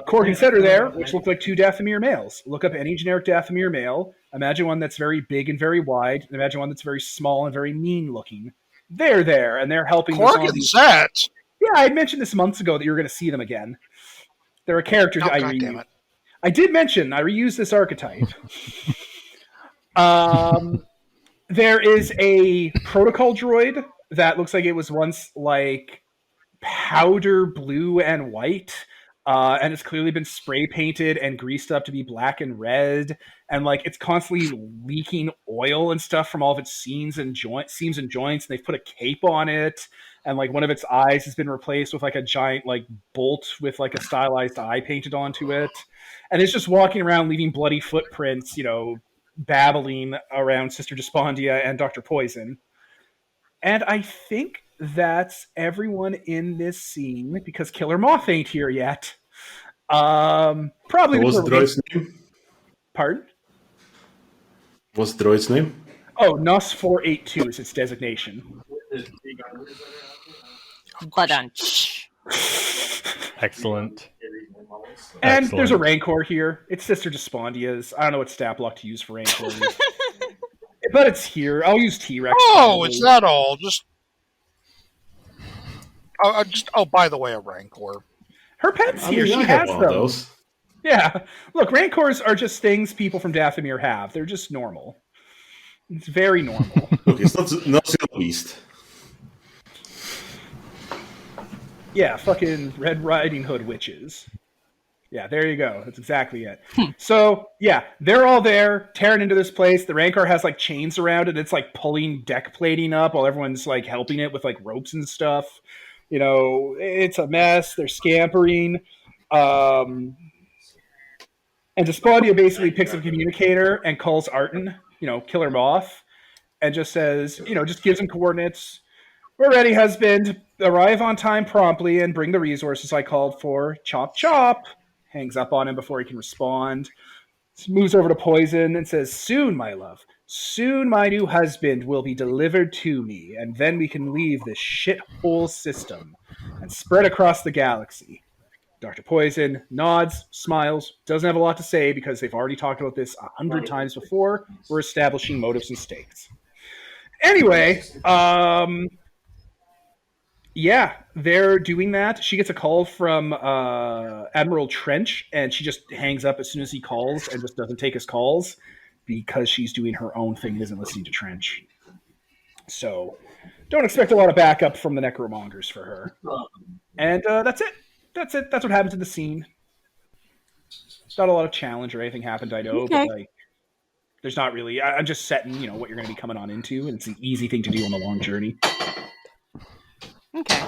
Korg and Set are there, which look like two Dathomir males. Look up any generic Dathomir male. Imagine one that's very big and very wide. And imagine one that's very small and very mean looking. They're there, and they're helping Korg and Set? Yeah, I mentioned this months ago that you were going to see them again. They're a character I reused. I did mention I reused this archetype. There is a protocol droid that looks like it was once like powder blue and white, and it's clearly been spray painted and greased up to be black and red, and like it's constantly leaking oil and stuff from all of its seams and joints, and they've put a cape on it, and like one of its eyes has been replaced with like a giant like bolt with like a stylized eye painted onto it, and it's just walking around leaving bloody footprints, babbling around Sister Dyspondia and Dr. Poison. And I think that's everyone in this scene because Killer Moth ain't here yet. Probably. What was the droid's name? Pardon? What's the droid's name? Oh, NOS 482 is its designation. Badunch. Excellent. And there's a Rancor here. It's Sister Dyspondia's. I don't know what stat block to use for Rancor. But it's here. I'll use T-Rex. Oh, it's not all. By the way, a Rancor. Her pet's here. She has those. Yeah. Look, Rancors are just things people from Dathomir have. They're just normal. It's very normal. Look, it's not the least. Yeah, fucking Red Riding Hood witches. Yeah, there you go. That's exactly it. So, yeah, they're all there, tearing into this place. The Rancor has, like, chains around it. It's, like, pulling deck plating up while everyone's, like, helping it with, like, ropes and stuff. You know, it's a mess. They're scampering. And Dyspondia basically picks up a communicator and calls Arton, Killer Moth, and just says, just gives him coordinates. We're ready, husband. Arrive on time promptly and bring the resources I called for. Chop, chop. Hangs up on him before he can respond. Moves over to Poison and says, soon, my love. Soon my new husband will be delivered to me, and then we can leave this shithole system and spread across the galaxy. Dr. Poison nods, smiles, doesn't have a lot to say because they've already talked about this 100 times before. We're establishing motives and stakes. Anyway, yeah, they're doing that. She gets a call from Admiral Trench, and she just hangs up as soon as he calls and just doesn't take his calls because she's doing her own thing and isn't listening to Trench. So don't expect a lot of backup from the Necromongers for her. And that's it. That's it. That's what happens in the scene. Not a lot of challenge or anything happened, I know, Okay. but like, there's not really. I'm just setting, what you're going to be coming on into, and it's an easy thing to do on the long journey. Okay.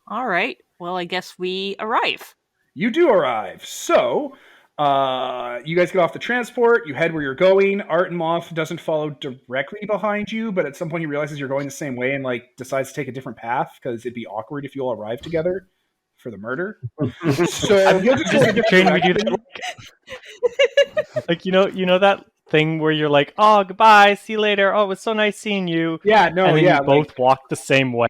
All right. Well, I guess we arrive. You do arrive. So, you guys get off the transport. You head where you're going. Art and Moth doesn't follow directly behind you, but at some point he realizes you're going the same way and like decides to take a different path because it'd be awkward if you all arrived together for the murder. So you'll just go in a different Shane, we do direction. that. Like you know that thing where you're like, oh, goodbye, see you later. Oh, it was so nice seeing you. Yeah, no, and then yeah, you both walk the same way.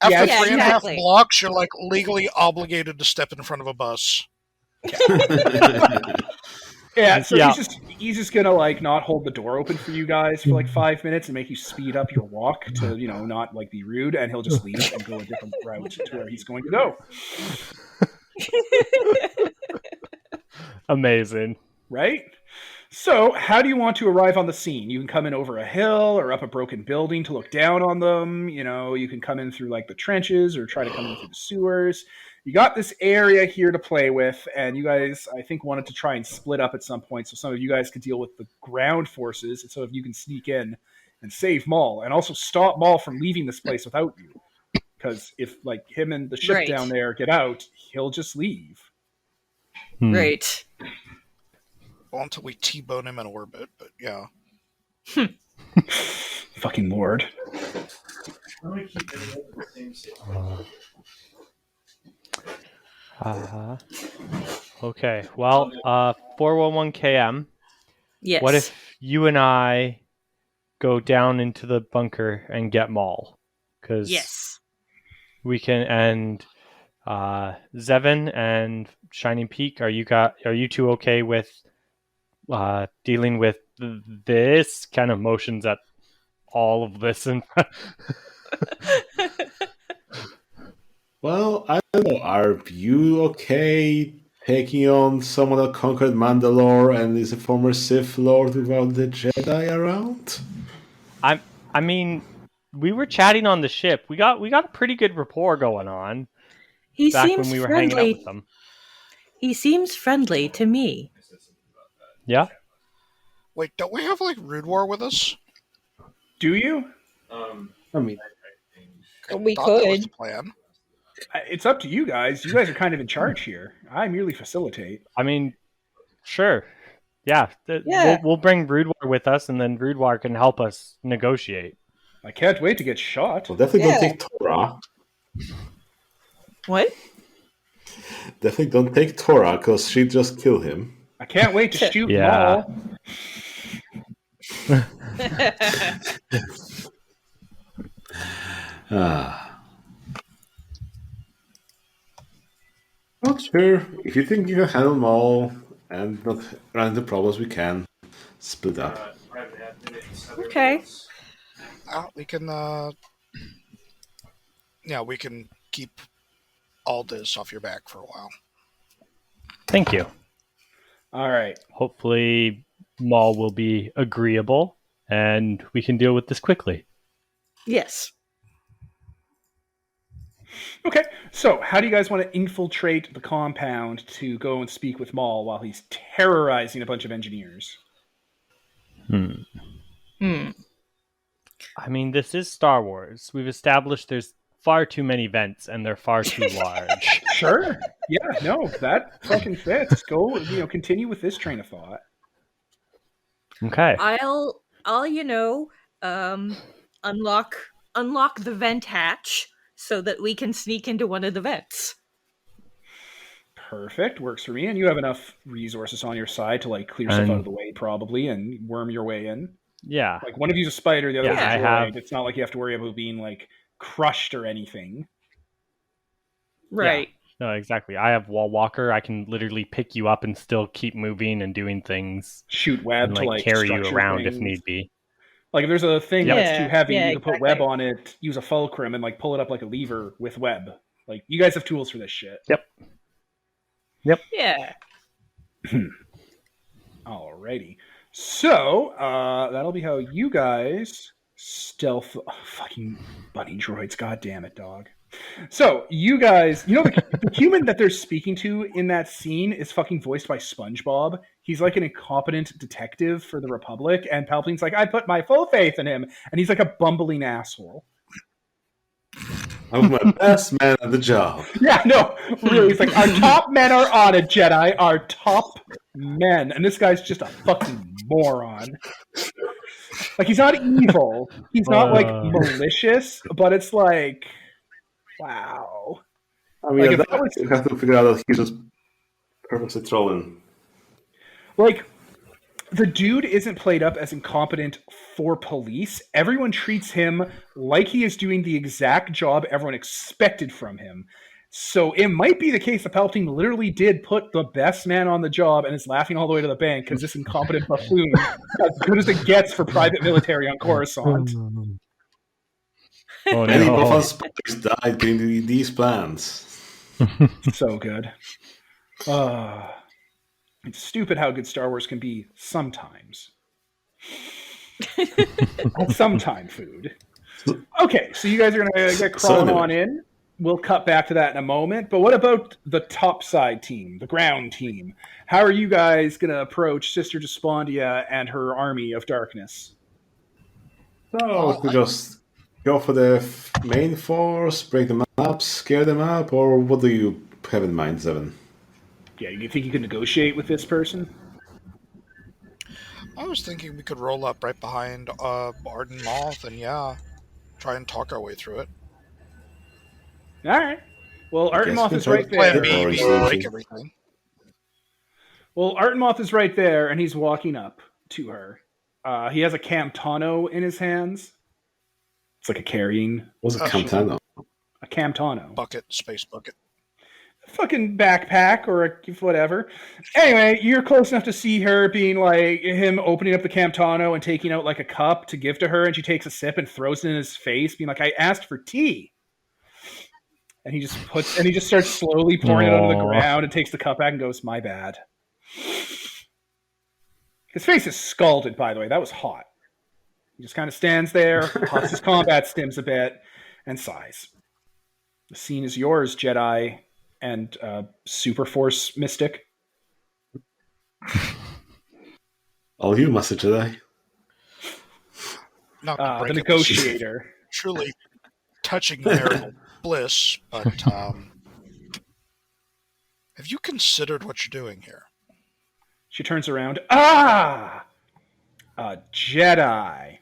After Yeah, 3.5 exactly. blocks, you're like legally obligated to step in front of a bus. Yeah, so Yeah. he's just gonna like not hold the door open for you guys for like 5 minutes and make you speed up your walk to not like be rude, and he'll just leave and go a different route to where he's going to go. Amazing. Right? So, how do you want to arrive on the scene? You can come in over a hill or up a broken building to look down on them. You can come in through like the trenches or try to come in through the sewers. You got this area here to play with, and you guys, I think, wanted to try and split up at some point so some of you guys could deal with the ground forces, and so if you can sneak in and save Maul, and also stop Maul from leaving this place without you. Because if like him and the ship Right. down there get out, he'll just leave. Right. Well, until we T-bone him in orbit, but yeah. Fucking Lord. Why do we keep ending up with the same shit? Okay. Well, 411 KM. Yes. What if you and I go down into the bunker and get Maul? Because Yes. we can. And Zevin and Shining Peak, are you two okay with dealing with this kind of motions at all of this? And Well, I don't know. Are you okay taking on someone that conquered Mandalore and is a former Sith Lord without the Jedi around? I mean, we were chatting on the ship. We got a pretty good rapport going on He back seems when we were hanging out friendly. with them. He seems friendly to me. Yeah. Wait, don't we have like Rude War with us? Do you? I mean, I We thought that was could. the plan. It's up to you guys. You guys are kind of in charge here. I merely facilitate. I mean, sure. Yeah. Yeah. We'll bring Broodwar with us, and then Broodwar can help us negotiate. I can't wait to get shot. well, definitely Yeah. don't take Torah. What? Definitely don't take Torah, because she'd just kill him. I can't wait to shoot Yeah. Maul. Not sure. If you think you can handle them all and not run into problems, we can split up. Private admin and Southern Okay. Woods. We can, we can keep all this off your back for a while. Thank you. All right. Hopefully, Maul will be agreeable, and we can deal with this quickly. Yes. Okay, so how do you guys want to infiltrate the compound to go and speak with Maul while he's terrorizing a bunch of engineers? I mean, this is Star Wars. We've established there's far too many vents and they're far too large. Sure. Yeah, no, that fucking fits. Go, continue with this train of thought. Okay. I'll unlock the vent hatch so that we can sneak into one of the vents. Perfect. Works for me. And you have enough resources on your side to clear stuff out of the way probably and worm your way in. Yeah. One of you's a spider, the other Yeah, is a I droid. have- It's not like you have to worry about being crushed or anything. Right. No, exactly. I have Wall Walker. I can literally pick you up and still keep moving and doing things. Shoot web And to carry you structure around things. if need be. If there's a thing that's too heavy, Yeah, you can put exactly. web on it, use a fulcrum, and pull it up like a lever with web. You guys have tools for this shit. Yep. Yeah. Alrighty. So, that'll be how you guys stealth... fucking bunny droids, god damn it, dog. So, you guys... the human that they're speaking to in that scene is fucking voiced by SpongeBob. He's an incompetent detective for the Republic, and Palpatine's I put my full faith in him, and he's a bumbling asshole. I'm my best man at the job. Yeah, no, really. It's our top men are on it, Jedi. Our top men. And this guy's just a fucking moron. He's not evil. He's not, malicious, but it's wow. I mean, if that was... you have to figure out that he's just purposely trolling. The dude isn't played up as incompetent for police. Everyone treats him like he is doing the exact job everyone expected from him. So it might be the case that Palpatine literally did put the best man on the job and is laughing all the way to the bank because this incompetent buffoon is as good as it gets for private military on Coruscant. Oh, Many no. of us died getting these plans. So good. It's stupid how good Star Wars can be sometimes. That's sometime food. Okay, so you guys are going to get crawling on in. We'll cut back to that in a moment. But what about the top side team, the ground team? How are you guys going to approach Sister Dyspondia and her army of darkness? So we just go for the main force, break them up, scare them up, or what do you have in mind, Seven? Yeah, you think you can negotiate with this person? I was thinking we could roll up right behind Arden Moth and try and talk our way through it. All right. Well, Artenmoth is right Plan there. B, we break everything. Well, Artenmoth is right there, and he's walking up to her. He has a Camtano in his hands. It's a carrying... What's a Camtano? A Camtano. Bucket, space bucket. Fucking backpack or whatever. Anyway, you're close enough to see her being him opening up the Camtano and taking out a cup to give to her, and she takes a sip and throws it in his face, being I asked for tea. And he just starts slowly pouring it onto the ground and takes the cup back and goes, my bad. His face is scalded, by the way. That was hot. He just kind of stands there, pops his combat stims a bit, and sighs. The scene is yours, Jedi and Super Force Mystic. All you, Master Jedi. Not to break the up negotiator. Truly touching marital bliss, but have you considered what you're doing here? She turns around. A Jedi.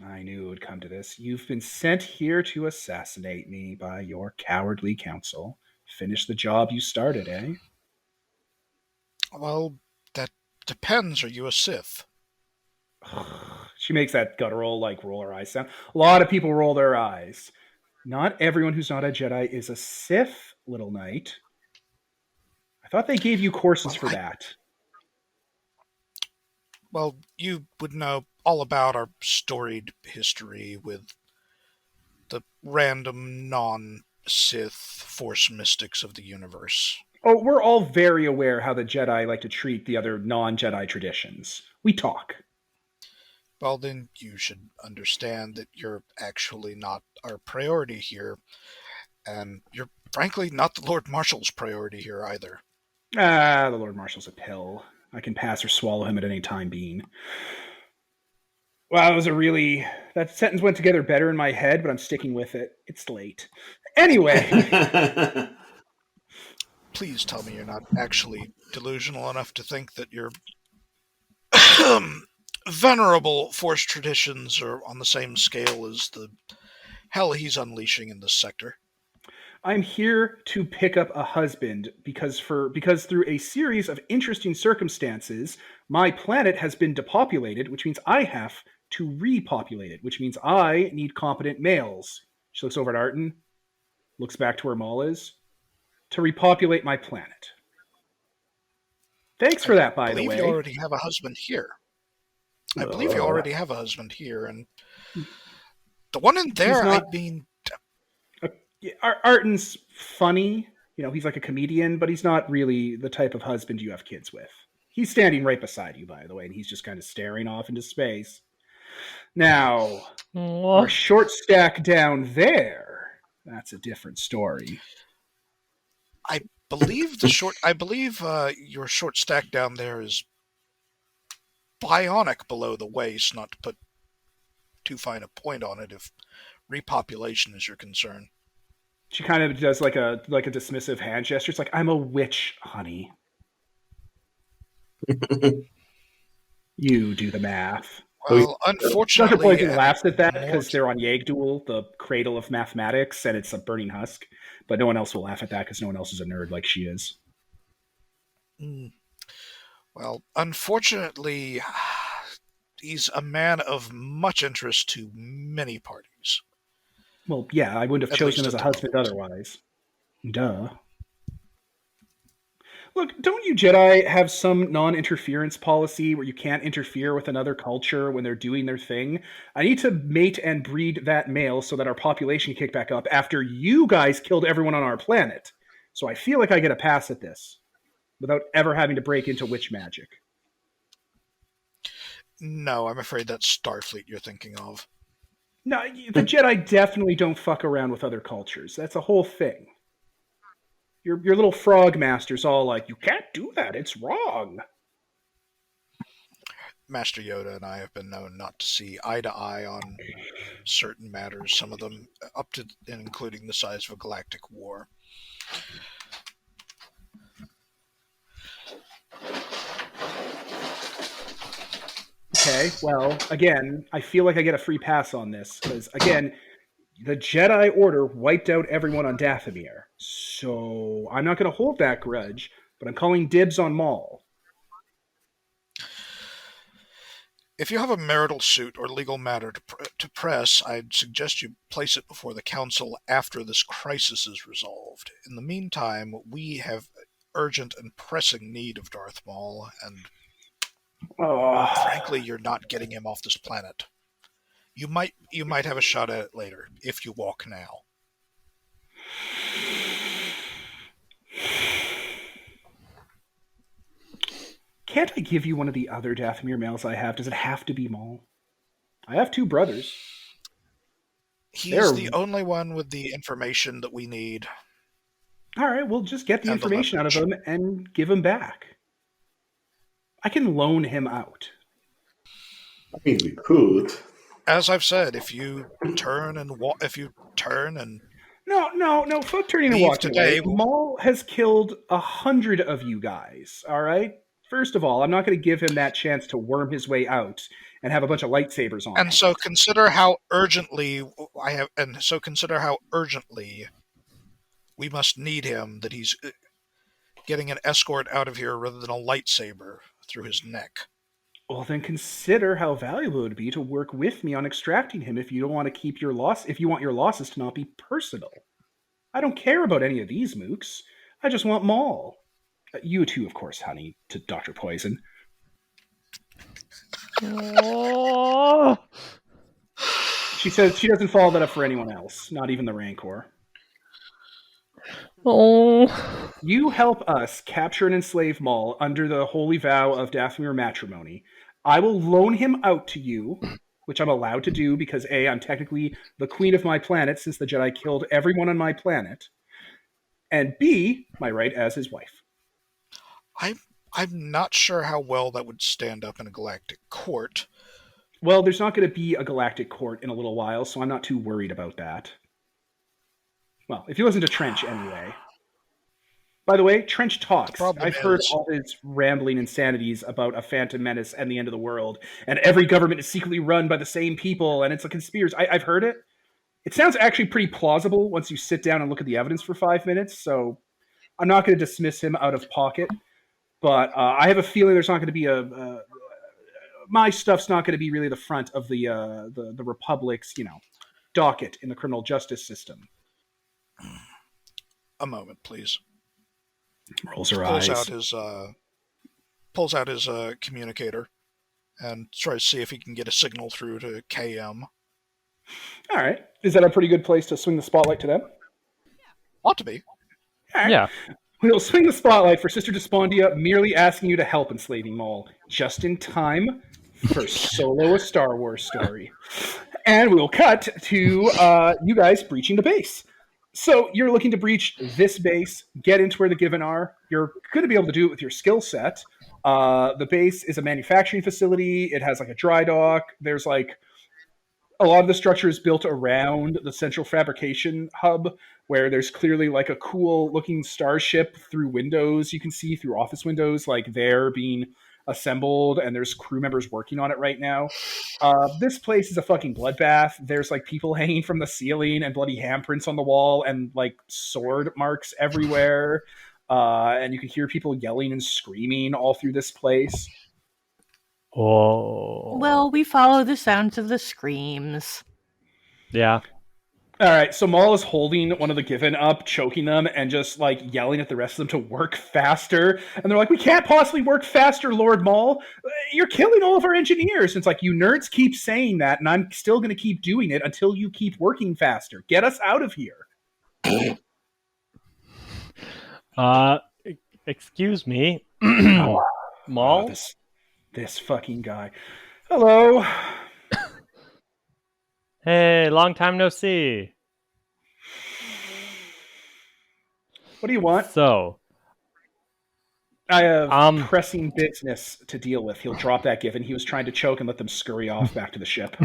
I knew it would come to this. You've been sent here to assassinate me by your cowardly council. Finish the job you started, eh? Well, that depends. Are you a Sith? She makes that guttural, roll her eyes sound. A lot of people roll their eyes. Not everyone who's not a Jedi is a Sith, little knight. I thought they gave you courses for that. Well, you would know all about our storied history with the random non-Sith Force mystics of the universe. Oh, we're all very aware how the Jedi like to treat the other non-Jedi traditions. We talk. Well, then you should understand that you're actually not our priority here. And you're frankly not the Lord Marshal's priority here either. The Lord Marshal's a pill. I can pass or swallow him at any time being. Wow, that sentence went together better in my head, but I'm sticking with it. It's late. Anyway. Please tell me you're not actually delusional enough to think that your venerable Force traditions are on the same scale as the hell he's unleashing in this sector. I'm here to pick up a husband because through a series of interesting circumstances, my planet has been depopulated, which means I have to repopulate it, which means I need competent males. She looks over at Arton, looks back to where Maul is, to repopulate my planet. Thanks for that, by the way. I believe you already have a husband here. And the one in there, Arton's funny. He's like a comedian, but he's not really the type of husband you have kids with. He's standing right beside you, by the way, and he's just kind of staring off into space. Now, our short stack down there, that's a different story. I believe your short stack down there is bionic below the waist, not to put too fine a point on it if repopulation is your concern. She kind of does like a dismissive hand gesture. It's like, I'm a witch, honey. You do the math. Well, unfortunately... Dr. Poison laughs at that because they're on Yagdul, the cradle of mathematics, and it's a burning husk. But no one else will laugh at that because no one else is a nerd like she is. Well, unfortunately, he's a man of much interest to many parties. Well, yeah, I wouldn't have chosen him as a husband otherwise. Duh. Look, don't you Jedi have some non-interference policy where you can't interfere with another culture when they're doing their thing? I need to mate and breed that male so that our population can kick back up after you guys killed everyone on our planet. So I feel like I get a pass at this without ever having to break into witch magic. No, I'm afraid that's Starfleet you're thinking of. No, the Jedi definitely don't fuck around with other cultures. That's a whole thing. Your little frog master's all like, you can't do that. It's wrong. Master Yoda and I have been known not to see eye to eye on certain matters, some of them up to and including the size of a galactic war. Okay, well, again, I feel like I get a free pass on this, because, again, the Jedi Order wiped out everyone on Dathomir, so I'm not going to hold that grudge, but I'm calling dibs on Maul. If you have a marital suit or legal matter to press, I'd suggest you place it before the Council after this crisis is resolved. In the meantime, we have urgent and pressing need of Darth Maul, and frankly, you're not getting him off this planet. You might have a shot at it later, if you walk now. Can't I give you one of the other Dathomir males I have? Does it have to be Maul? I have two brothers. He's the only one with the information that we need. All right, we'll just get the information out of him and give him back. I can loan him out. I mean, we could. As I've said, if you turn and No, fuck turning and walking today. Maul has killed 100 of you guys, all right? First of all, I'm not going to give him that chance to worm his way out and have a bunch of lightsabers on him. And so consider how urgently we must need him, that he's getting an escort out of here rather than a lightsaber through his neck. Well, then consider how valuable it would be to work with me on extracting him if you don't want to keep your loss, if you want your losses to not be personal. I don't care about any of these mooks. I just want Maul. You too, of course, honey, to Dr. Poison. Oh. She says she doesn't follow that up for anyone else, not even the Rancor. Oh. You help us capture and enslave Maul under the holy vow of Dathomir matrimony. I will loan him out to you, which I'm allowed to do because A, I'm technically the queen of my planet since the Jedi killed everyone on my planet, and B, my right as his wife. I'm not sure how well that would stand up in a galactic court. Well, there's not going to be a galactic court in a little while, so I'm not too worried about that. Well, if you listen to Trench anyway. By the way, Trench talks. I've heard all his rambling insanities about a Phantom Menace and the end of the world, and every government is secretly run by the same people, and it's a conspiracy. I've heard it. It sounds actually pretty plausible once you sit down and look at the evidence for 5 minutes, so I'm not going to dismiss him out of pocket, but I have a feeling there's not going to be my stuff's not going to be really the front of the Republic's, docket in the criminal justice system. A moment, please. Rolls her eyes. Pulls out his communicator and tries to see if he can get a signal through to KM. All right. Is that a pretty good place to swing the spotlight to them? Ought to be. All right. Yeah. We'll swing the spotlight for Sister Dyspondia merely asking you to help enslaving Maul, just in time for Solo: A Star Wars Story. And we'll cut to you guys breaching the base. So you're looking to breach this base, get into where the Given are. You're going to be able to do it with your skill set. The base is a manufacturing facility. It has like a dry dock. There's like a lot of the structure is built around the central fabrication hub, where there's clearly like a cool looking starship through windows. You can see through office windows, like they're being assembled, and there's crew members working on it right now. This place is a fucking bloodbath. There's like people hanging from the ceiling and bloody handprints on the wall and like sword marks everywhere. And you can hear people yelling and screaming all through this place. Oh. Well, we follow the sounds of the screams. Yeah. All right, so Maul is holding one of the Given up, choking them, and just like yelling at the rest of them to work faster. And they're like, "We can't possibly work faster, Lord Maul. You're killing all of our engineers." And it's like, you nerds keep saying that, and I'm still going to keep doing it until you keep working faster. Get us out of here. Excuse me. Maul? This fucking guy. Hello. Hey, long time no see. What do you want? So, I have pressing business to deal with. He'll drop that Given. He was trying to choke and let them scurry off back to the ship.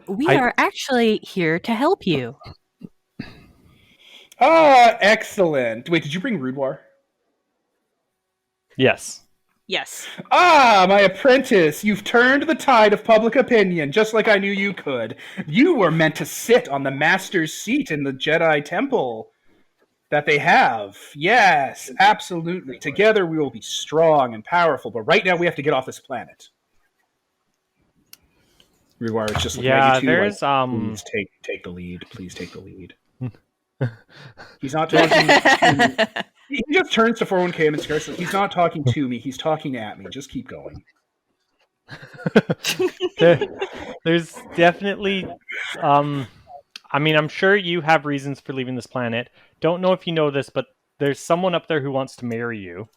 We are actually here to help you. Ah, excellent. Wait, did you bring Rude War? yes. Yes. Ah, my apprentice, you've turned the tide of public opinion, just like I knew you could. You were meant to sit on the master's seat in the Jedi Temple that they have. Yes, absolutely. Together we will be strong and powerful, but right now we have to get off this planet. Rewire is just looking at you two, there's please take the lead. Please take the lead. He's not talking to me. He just turns to 401k and scares him. He's not talking to me. He's talking at me. Just keep going. There's definitely I'm sure you have reasons for leaving this planet. Don't know if you know this, but there's someone up there who wants to marry you.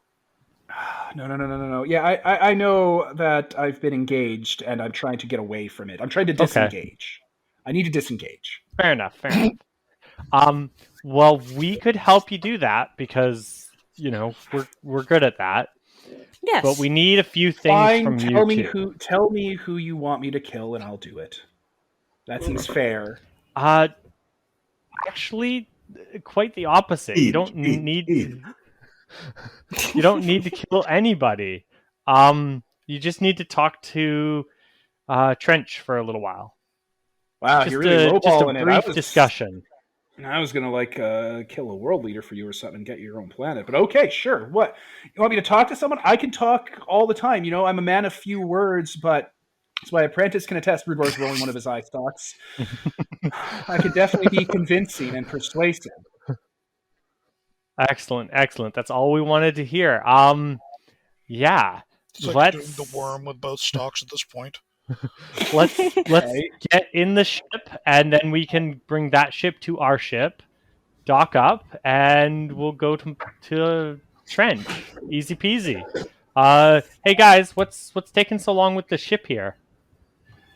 No. Yeah, I know that I've been engaged and I'm trying to get away from it. I'm trying to disengage. Okay. I need to disengage. Fair enough. Well, we could help you do that because, we're good at that. Yes. But we need a few things from you. Tell me who you want me to kill and I'll do it. That seems fair. Actually, quite the opposite. You don't need to kill anybody. You just need to talk to Trench for a little while. Wow, you're really lowballing it. Just a brief discussion. I was gonna kill a world leader for you or something and get your own planet, but okay, sure. What, you want me to talk to someone? I can talk all the time. I'm a man of few words, but as my apprentice can attest, Broodwar's rolling one of his eye stalks. I could definitely be convincing and persuasive. Excellent. That's all we wanted to hear. Yeah. It's like doing the worm with both stalks at this point. Let's get in the ship, and then we can bring that ship to our ship, dock up, and we'll go to Trench. Easy peasy. Hey guys, what's taking so long with the ship here?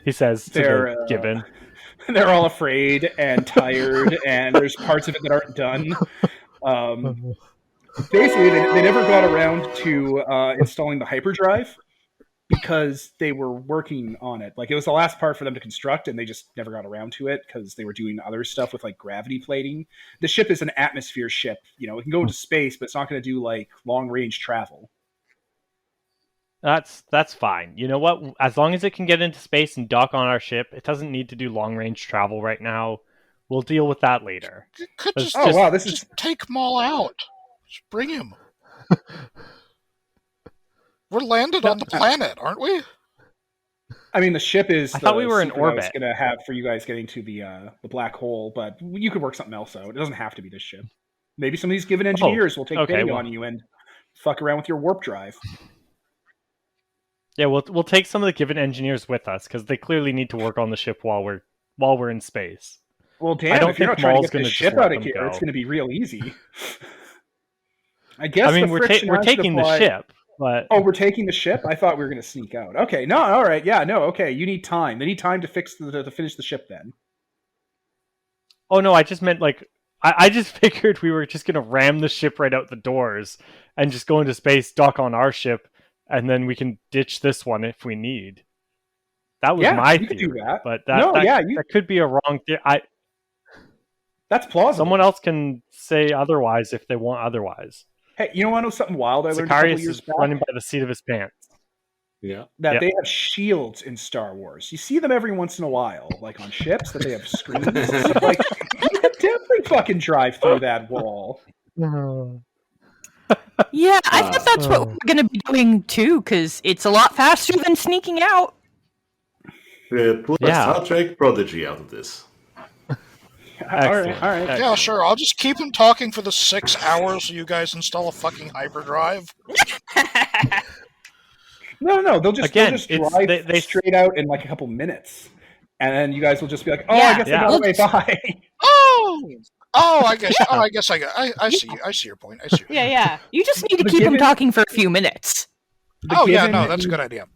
He says to They're, the Gibbon. They're all afraid and tired, and there's parts of it that aren't done. Basically, they never got around to installing the hyperdrive because they were working on it. Like, it was the last part for them to construct, and they just never got around to it because they were doing other stuff with, like, gravity plating. The ship is an atmosphere ship. You know, it can go into space, but it's not going to do, like, long-range travel. That's fine. You know what? As long as it can get into space and dock on our ship, it doesn't need to do long-range travel right now. We'll deal with that later. You could This just is take Maul out. Just bring him. We're landed on the planet, aren't we? I mean, the ship is. I thought we were in secret I was orbit. going to have for you guys getting to the black hole, but you could work something else out. It doesn't have to be this ship. Maybe some of these given engineers will take pity on you and fuck around with your warp drive. Yeah, we'll take some of the given engineers with us because they clearly need to work on the ship while we're in space. Well, damn, I don't if you're not think trying Maul's to get the gonna ship just let out of them here, go. it's going to be real easy. I guess. I mean, the we're friction has to taking the apply- ship, but Oh, we're taking the ship? I thought we were going to sneak out. Okay, no, all right, yeah, no, okay. You need time. They need time to to finish the ship. Then. oh no, I just meant like I just figured we were just gonna ram the ship right out the doors and just go into space, dock on our ship, and then we can ditch this one if we need. That was my you could theory, do that. but that could be a wrong theory. That's plausible. Someone else can say otherwise if they want otherwise. Hey, you know what? I know something wild I learned a couple Sicarius years is back. running by the seat of his pants. Yeah. That Yep. they have shields in Star Wars. You see them every once in a while, like on ships, that they have screens. Like, you could definitely fucking drive through that wall. Yeah, I thought that's what we're going to be doing too, because it's a lot faster than sneaking out. Pull a Star Trek prodigy out of this. Excellent. All right. Yeah, Excellent. sure. I'll just keep him talking for the 6 hours so you guys install a fucking hyperdrive. No. They'll just drive they straight out in like a couple minutes, and then you guys will just be like, "Oh, Yeah, I guess I got away. Bye." I see your point. I see. Yeah. You just need to The keep him given- talking for a few minutes. Given That's a good idea.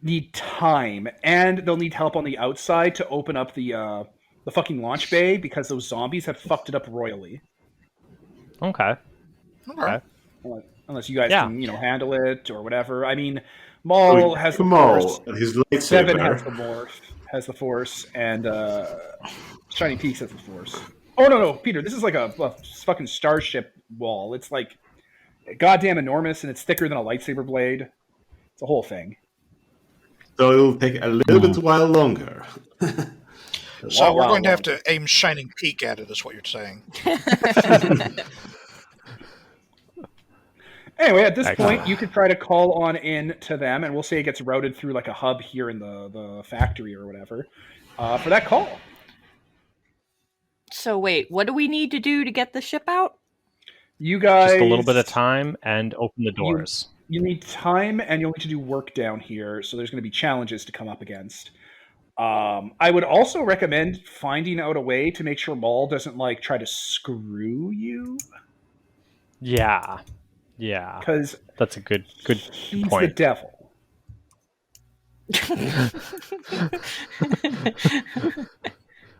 Need time, and they'll need help on the outside to open up the fucking launch bay because those zombies have fucked it up royally. Okay. Unless you guys Yeah. can, handle it or whatever. I mean, Maul has the Maul, Force. his Seven has lightsaber. the Force, and Shining Peaks has the Force. Oh no, Peter, this is like a fucking starship wall. It's like goddamn enormous, and it's thicker than a lightsaber blade. It's a whole thing. So it'll take a little bit while longer. So we're going to have to aim Shining Peak at it, is what you're saying. Anyway, at this Excellent. point, you could try to call on in to them, and we'll say it gets routed through like a hub here in the factory or whatever for that call. So wait, what do we need to do to get the ship out? You guys... Just a little bit of time and open the doors. You need time, and you'll need to do work down here, so there's going to be challenges to come up against. I would also recommend finding out a way to make sure Maul doesn't like try to screw you. Yeah. Because That's a good he's the point. devil.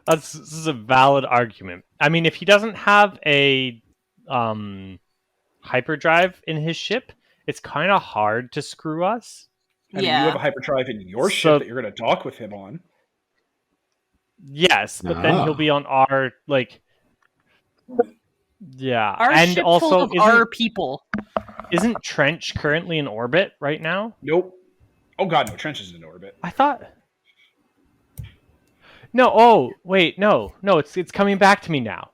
This is a valid argument. I mean, if he doesn't have a hyperdrive in his ship, it's kind of hard to screw us. I mean, you have a hyperdrive in your ship that you're going to dock with him on. Yes, but then he'll be on our Yeah, Our and ship also full of our people. Isn't Trench currently in orbit right now? Nope. Oh god, no, Trench isn't in orbit. I thought. No. Oh wait, no. It's coming back to me now.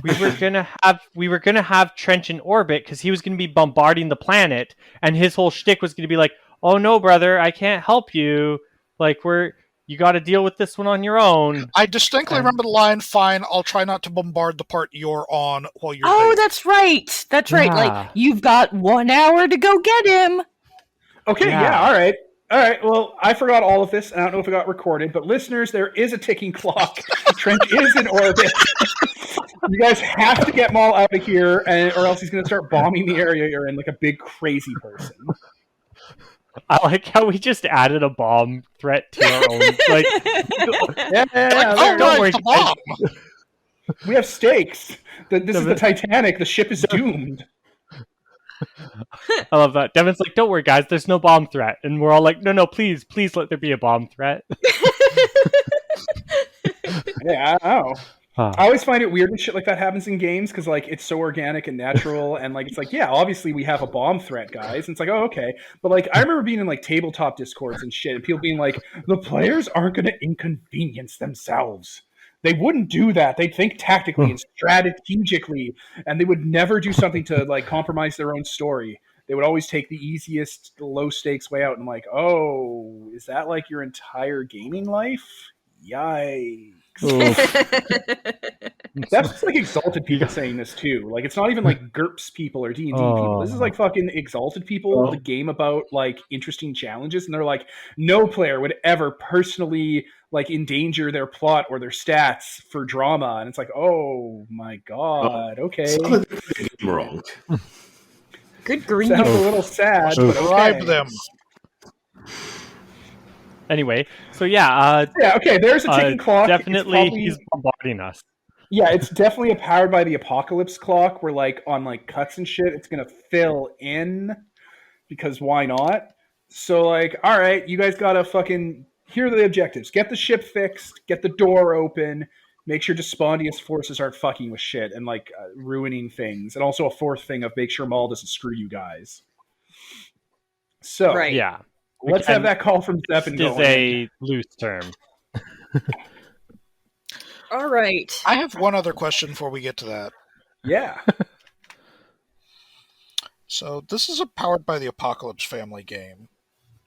We were gonna have Trench in orbit because he was gonna be bombarding the planet, and his whole shtick was gonna be like, "Oh no, brother, I can't help you. Like you got to deal with this one on your own." I distinctly remember the line, "Fine, I'll try not to bombard the part you're on while you're Oh, there." that's right. That's right. Yeah. Like, you've got 1 hour to go get him. Okay, yeah, all right. Well, I forgot all of this. I don't know if it got recorded, but listeners, there is a ticking clock. Trench is in orbit. You guys have to get Maul out of here, or else he's going to start bombing the area you're in like a big crazy person. I like how we just added a bomb threat to our own. Like, Oh, don't right, worry, the bomb. We have stakes. This is the Titanic. The ship is doomed. I love that. Devin's like, don't worry, guys, there's no bomb threat. And we're all like, no, please let there be a bomb threat. Yeah, I don't know. I always find it weird when shit like that happens in games because, like, it's so organic and natural, and, like, it's like, yeah, obviously we have a bomb threat, guys. And it's like, oh, okay. But, like, I remember being in, like, tabletop discords and shit, and people being like, the players aren't going to inconvenience themselves. They wouldn't do that. They'd think tactically and strategically, and they would never do something to, like, compromise their own story. They would always take the easiest, low-stakes way out. And I'm like, oh, is that, like, your entire gaming life? Yikes. That's just like exalted people saying this too. Like, it's not even like GURPS people or D&D people. This is like fucking exalted people. The game about like interesting challenges, and they're like, no player would ever personally like endanger their plot or their stats for drama. And it's like, oh my god, okay. Wrong. Good grief. Sounds a little sad, but okay. Bribe them. Anyway, so yeah. Yeah, okay, there's a ticking clock. Definitely, he's bombarding us. Yeah, it's definitely a powered by the apocalypse clock where, like, on, like, cuts and shit, it's going to fill in because why not? So, like, all right, you guys got to fucking... Here are the objectives. Get the ship fixed, get the door open, make sure Dyspondia's forces aren't fucking with shit and, like, ruining things. And also a fourth thing of make sure Maul doesn't screw you guys. So, right. Yeah. Let's have that call from Zeppin going. Is a loose term. All right. I have one other question before we get to that. Yeah. So this is a powered by the Apocalypse family game.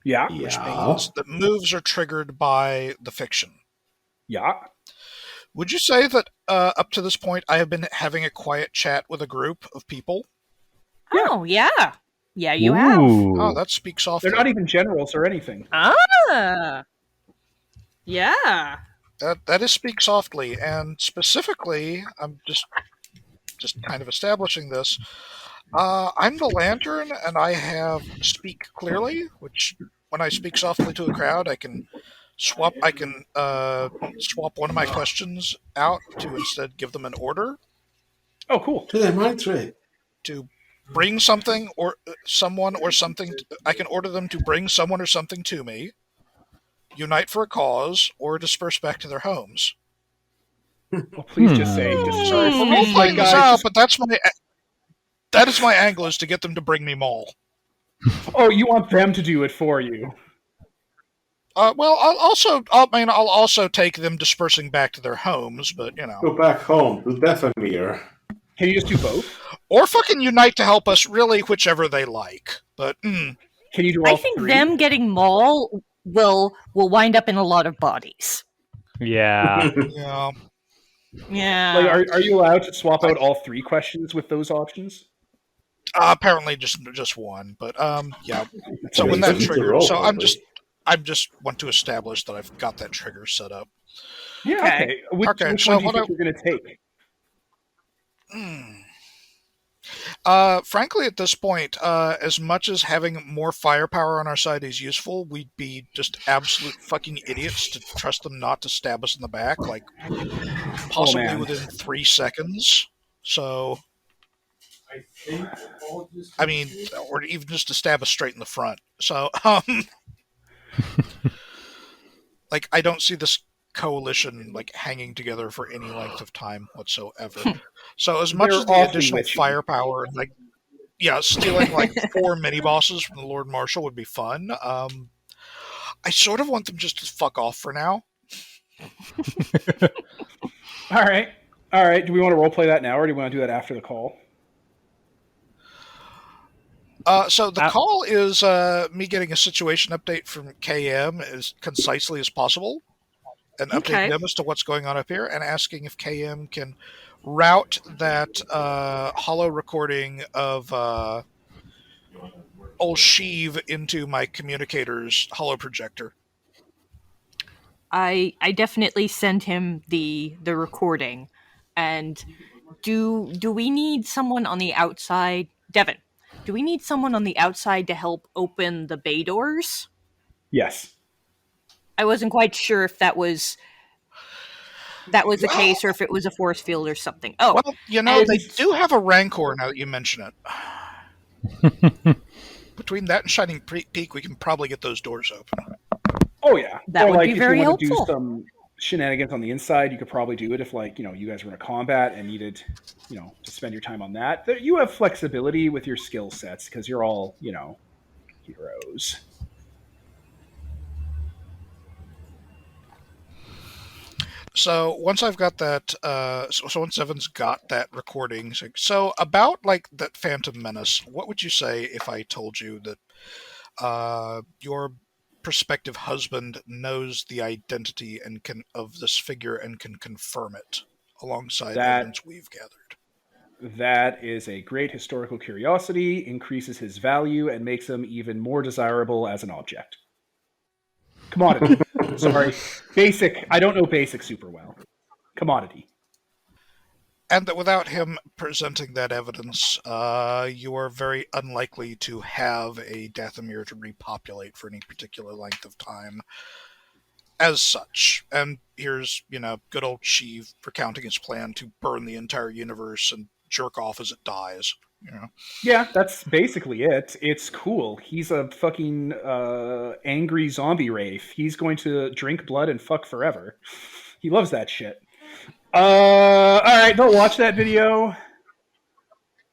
Yeah. Which means that moves are triggered by the fiction. Yeah. Would you say that up to this point I have been having a quiet chat with a group of people? Oh, yeah. Yeah, you have. Oh, that speaks softly. They're not even generals or anything. Ah. Yeah. That is speak softly, and specifically, I'm just kind of establishing this. I'm the lantern, and I have speak clearly, which when I speak softly to a crowd, I can swap one of my questions out to instead give them an order. Oh, cool. To that mind trick. To bring something or someone or something. I can order them to bring someone or something to me, unite for a cause, or disperse back to their homes. Well, please just say. Sorry for role playing this out, but that is my angle, is to get them to bring me Maul. Oh, you want them to do it for you? Well, I'll also take them dispersing back to their homes, but you know. Go back home to Dathomir. Can you just do both? Or fucking unite to help us, really, whichever they like. But can you do all I think three? them getting Maul will wind up in a lot of bodies. Yeah. yeah. Yeah. Like, are you allowed to swap out all three questions with those options? Apparently just one, but yeah. So when that triggers, so I just want to establish that I've got that trigger set up. Yeah. Okay. Which one do you think you're going to take? Frankly, at this point, as much as having more firepower on our side is useful, we'd be just absolute fucking idiots to trust them not to stab us in the back, like possibly within 3 seconds. So, I mean, or even just to stab us straight in the front. So, like, I don't see this coalition like hanging together for any length of time whatsoever. So as much as the additional firepower, like stealing like 4 mini bosses from the Lord Marshal would be fun. I sort of want them just to fuck off for now. All right. Do we want to roleplay that now, or do we want to do that after the call? So the call is me getting a situation update from KM as concisely as possible, and update them as to what's going on up here, and asking if KM can route that hollow recording of old Sheev into my communicator's hollow projector. I definitely send him the recording. And do we need someone on the outside? Devin, do we need someone on the outside to help open the bay doors? Yes. I wasn't quite sure if that was the case or if it was a force field or something. Oh, well, they do have a Rancor now that you mention it. Between that and Shining Peak, we can probably get those doors open. Oh yeah, that would be very if you want helpful. to do some shenanigans on the inside, you could probably do it if, you guys were in a combat and needed, to spend your time on that. You have flexibility with your skill sets because you're all, heroes. So once I've got that, so once Evan's got that recording, so about that Phantom Menace, what would you say if I told you that your prospective husband knows the identity of this figure and can confirm it alongside evidence we've gathered? That is a great historical curiosity, increases his value, and makes him even more desirable as an object. Commodity. Sorry. Basic. I don't know basic super well. Commodity. And that without him presenting that evidence, you are very unlikely to have a Dathomir to repopulate for any particular length of time as such. And here's, good old Sheev recounting his plan to burn the entire universe and jerk off as it dies. Yeah, that's basically it. It's cool. He's a fucking angry zombie wraith. He's going to drink blood and fuck forever. He loves that shit. All right, they'll watch that video,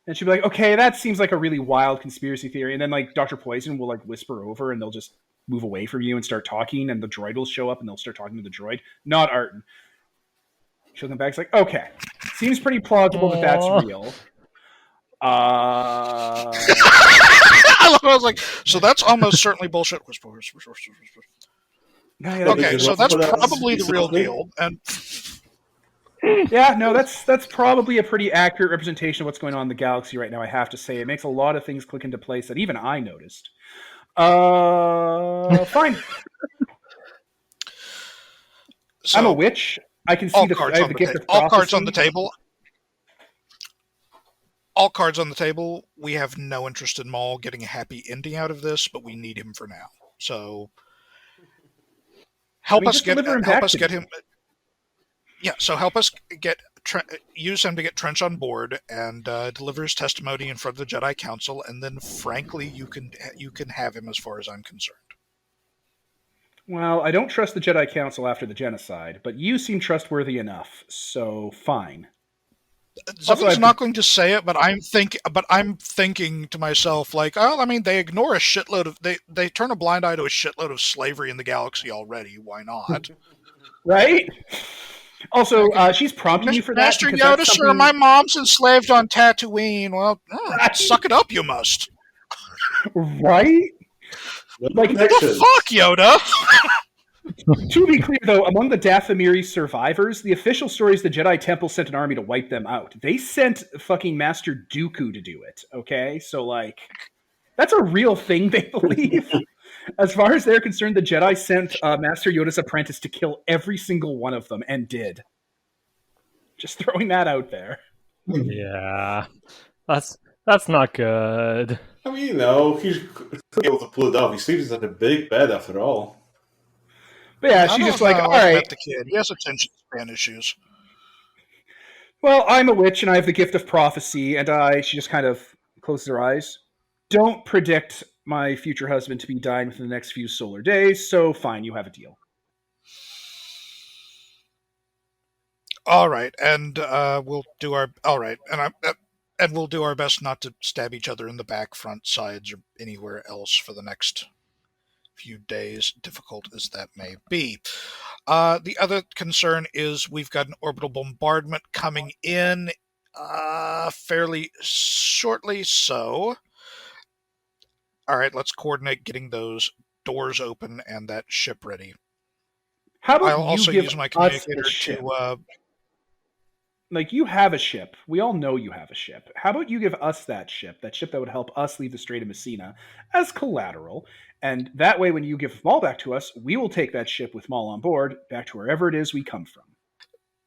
and she'll be like, "Okay, that seems like a really wild conspiracy theory." And then Dr. Poison will whisper over, and they'll just move away from you and start talking, and the droid will show up, and they'll start talking to the droid. Not Arton. She'll come back. It's like, okay, seems pretty plausible that that's real. I was like, so that's almost certainly bullshit. Whisper. Okay, so that's probably the real deal. And yeah, no, that's probably a pretty accurate representation of what's going on in the galaxy right now, I have to say. It makes a lot of things click into place that even I noticed. Fine. So, I'm a witch. I can see I have the gift of prophecy. All cards on the table. All cards on the table. We have no interest in Maul getting a happy ending out of this, but we need him for now. So help us get him. Yeah, so help us use him to get Trench on board and deliver his testimony in front of the Jedi Council, and then, frankly, you can have him as far as I'm concerned. Well, I don't trust the Jedi Council after the genocide, but you seem trustworthy enough, so fine. Somebody's not going to say it, but I'm thinking to myself, they ignore a shitload of they turn a blind eye to a shitload of slavery in the galaxy already. Why not? Right? Also, she's prompting you for that. Master Yoda, sir, my mom's enslaved on Tatooine. Well, suck it up, you must. Right? What the fuck, Yoda? To be clear, though, among the Dathomiri survivors, the official story is the Jedi Temple sent an army to wipe them out. They sent fucking Master Dooku to do it, okay? So, that's a real thing they believe. As far as they're concerned, the Jedi sent Master Yoda's apprentice to kill every single one of them, and did. Just throwing that out there. Yeah. That's not good. I mean, he's able to pull it off. He sleeps at a big bed after all. But yeah, she's just all right. The kid. He has attention span issues. Well, I'm a witch, and I have the gift of prophecy, and she just kind of closes her eyes. Don't predict my future husband to be dying within the next few solar days, so fine, you have a deal. All right, and we'll do our we'll do our best not to stab each other in the back, front, sides, or anywhere else for the next few days, difficult as that may be. The other concern is we've got an orbital bombardment coming in fairly shortly, so all right, let's coordinate getting those doors open and that ship ready. How about I'll also use my communicator to you have a ship. We all know you have a ship. How about you give us that ship that would help us leave the Strait of Messina as collateral, and that way when you give Maul back to us, we will take that ship with Maul on board back to wherever it is we come from.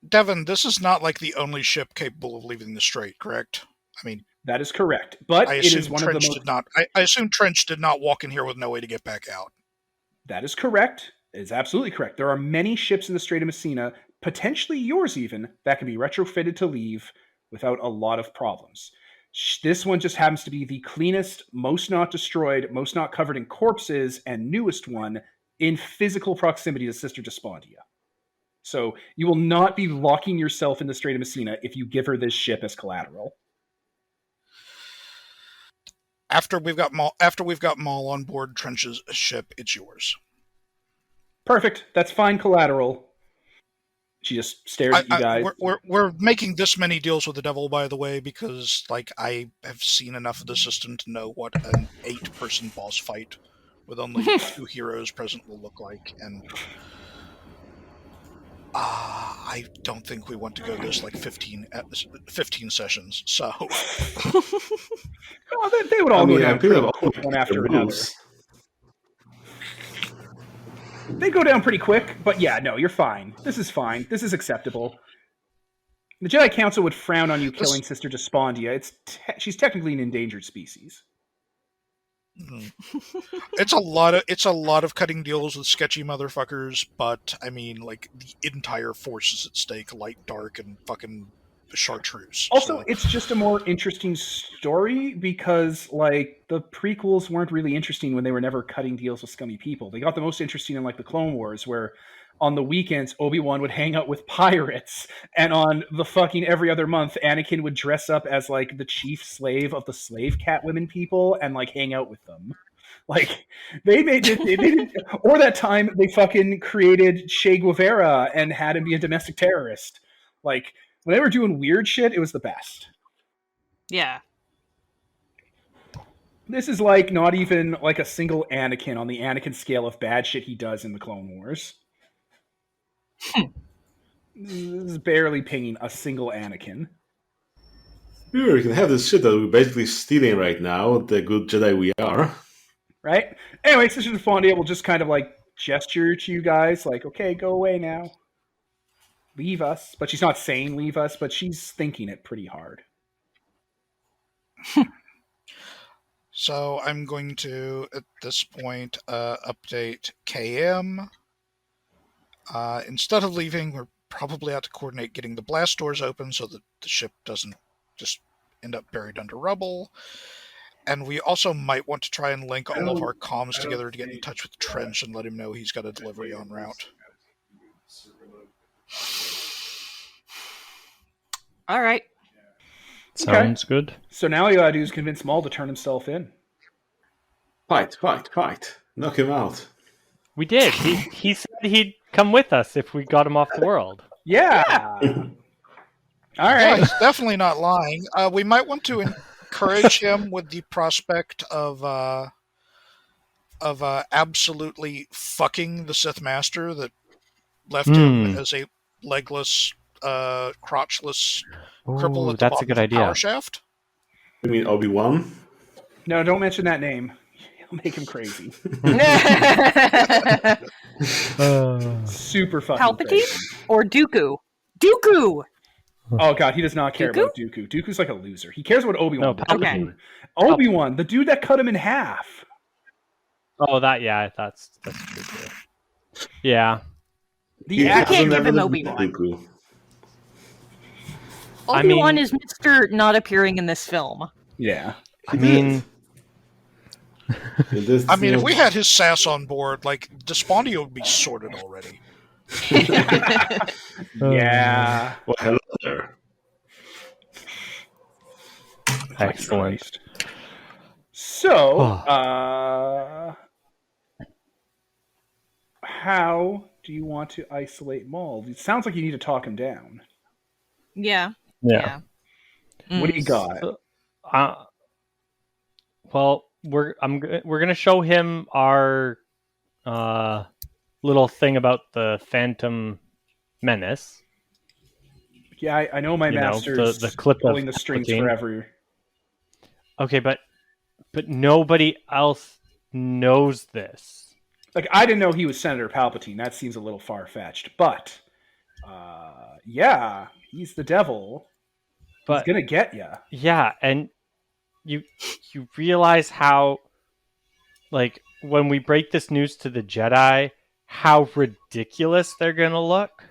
Devin, this is not the only ship capable of leaving the Strait, correct? I mean, That is correct. But I it is assume one of the Trench most... did not. I assume Trench did not walk in here with no way to get back out. That is correct. It is absolutely correct. There are many ships in the Strait of Messina, potentially yours even, that can be retrofitted to leave without a lot of problems. This one just happens to be the cleanest, most not destroyed, most not covered in corpses, and newest one in physical proximity to Sister Dyspondia. So you will not be locking yourself in the Strait of Messina if you give her this ship as collateral. After we've got Maul on board Trench's ship, it's yours. Perfect. That's fine collateral. She just stares at you guys. We're making this many deals with the devil, by the way, because I have seen enough of the system to know what an 8-person boss fight with only 2 heroes present will look like, and I don't think we want to go this 15 sessions. So they would all go down pretty quick, one after another. They go down pretty quick, but yeah, no, you're fine. This is fine. This is acceptable. The Jedi Council would frown on you killing Sister Dyspondia. She's technically an endangered species. It's a lot of cutting deals with sketchy motherfuckers, but I mean, the entire force is at stake, light, dark, and fucking chartreuse. Also, it's just a more interesting story because, the prequels weren't really interesting when they were never cutting deals with scummy people. They got the most interesting in, the Clone Wars, where on the weekends, Obi-Wan would hang out with pirates, and on the fucking every other month, Anakin would dress up as, the chief slave of the slave Catwomen people and, hang out with them. They made it, they didn't, or that time they fucking created Che Guevara and had him be a domestic terrorist. When they were doing weird shit, it was the best. Yeah. This is not even a single Anakin on the Anakin scale of bad shit he does in the Clone Wars. This is barely pinging a single Anakin. Sure, you can have this shit that we're basically stealing right now, the good Jedi we are. Right? Anyway, Sister Dyspondia will just kind of gesture to you guys, okay, go away now. Leave us. But she's not saying leave us, but she's thinking it pretty hard. So I'm going to, at this point, update KM. Instead of leaving, we're probably out to coordinate getting the blast doors open so that the ship doesn't just end up buried under rubble. And we also might want to try and link all of our comms together to get in touch with Trench and let him know he's got a delivery en route. All right. Sounds good. So now all you gotta do is convince Maul to turn himself in. Fight. Knock him out. We did. He said he'd come with us if we got him off the world. Yeah. All right. Yeah, he's definitely not lying. We might want to encourage him with the prospect of absolutely fucking the Sith Master that left him as a legless, crotchless cripple at the that's bottom a good of the idea. power shaft. You mean Obi-Wan? No, don't mention that name. He'll make him crazy. Super fucking Palpatine crazy. or Dooku? Dooku! Oh god, he does not care Dooku? about Dooku. Dooku's like a loser. He cares about Obi-Wan. No, Palpatine. Okay. Obi-Wan, the dude that cut him in half. Oh, that's true too. Yeah. The I actor can't Never give him did Obi-Wan. Dooku. Obi-Wan is Mr. not appearing in this film. Yeah. I mean, If we had his sass on board, Dyspondia would be sorted already. Yeah. Well, hello there. excellent. So, how do you want to isolate Maul? It sounds like you need to talk him down. Yeah. Yeah. What do you got? Well, we're gonna show him our little thing about the Phantom Menace. Yeah, I know my master's the clip pulling of the strings Palpatine. forever. Okay, but nobody else knows this. I didn't know he was Senator Palpatine. That seems a little far-fetched. But, yeah, he's the devil. But He's gonna get you. yeah, and you realize how, like, when we break this news to the Jedi, how ridiculous they're gonna look.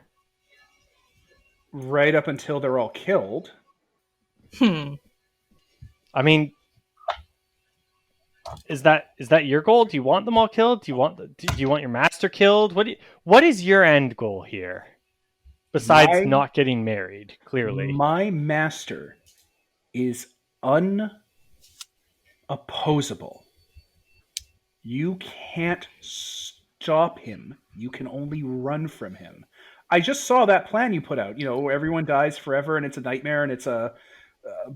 Right up until they're all killed. I mean, is that your goal? Do you want them all killed? Do you want your master killed? What is your end goal here? Besides not getting married, clearly. My master is unopposable. You can't stop him. You can only run from him. I just saw that plan you put out, where everyone dies forever and it's a nightmare and it's a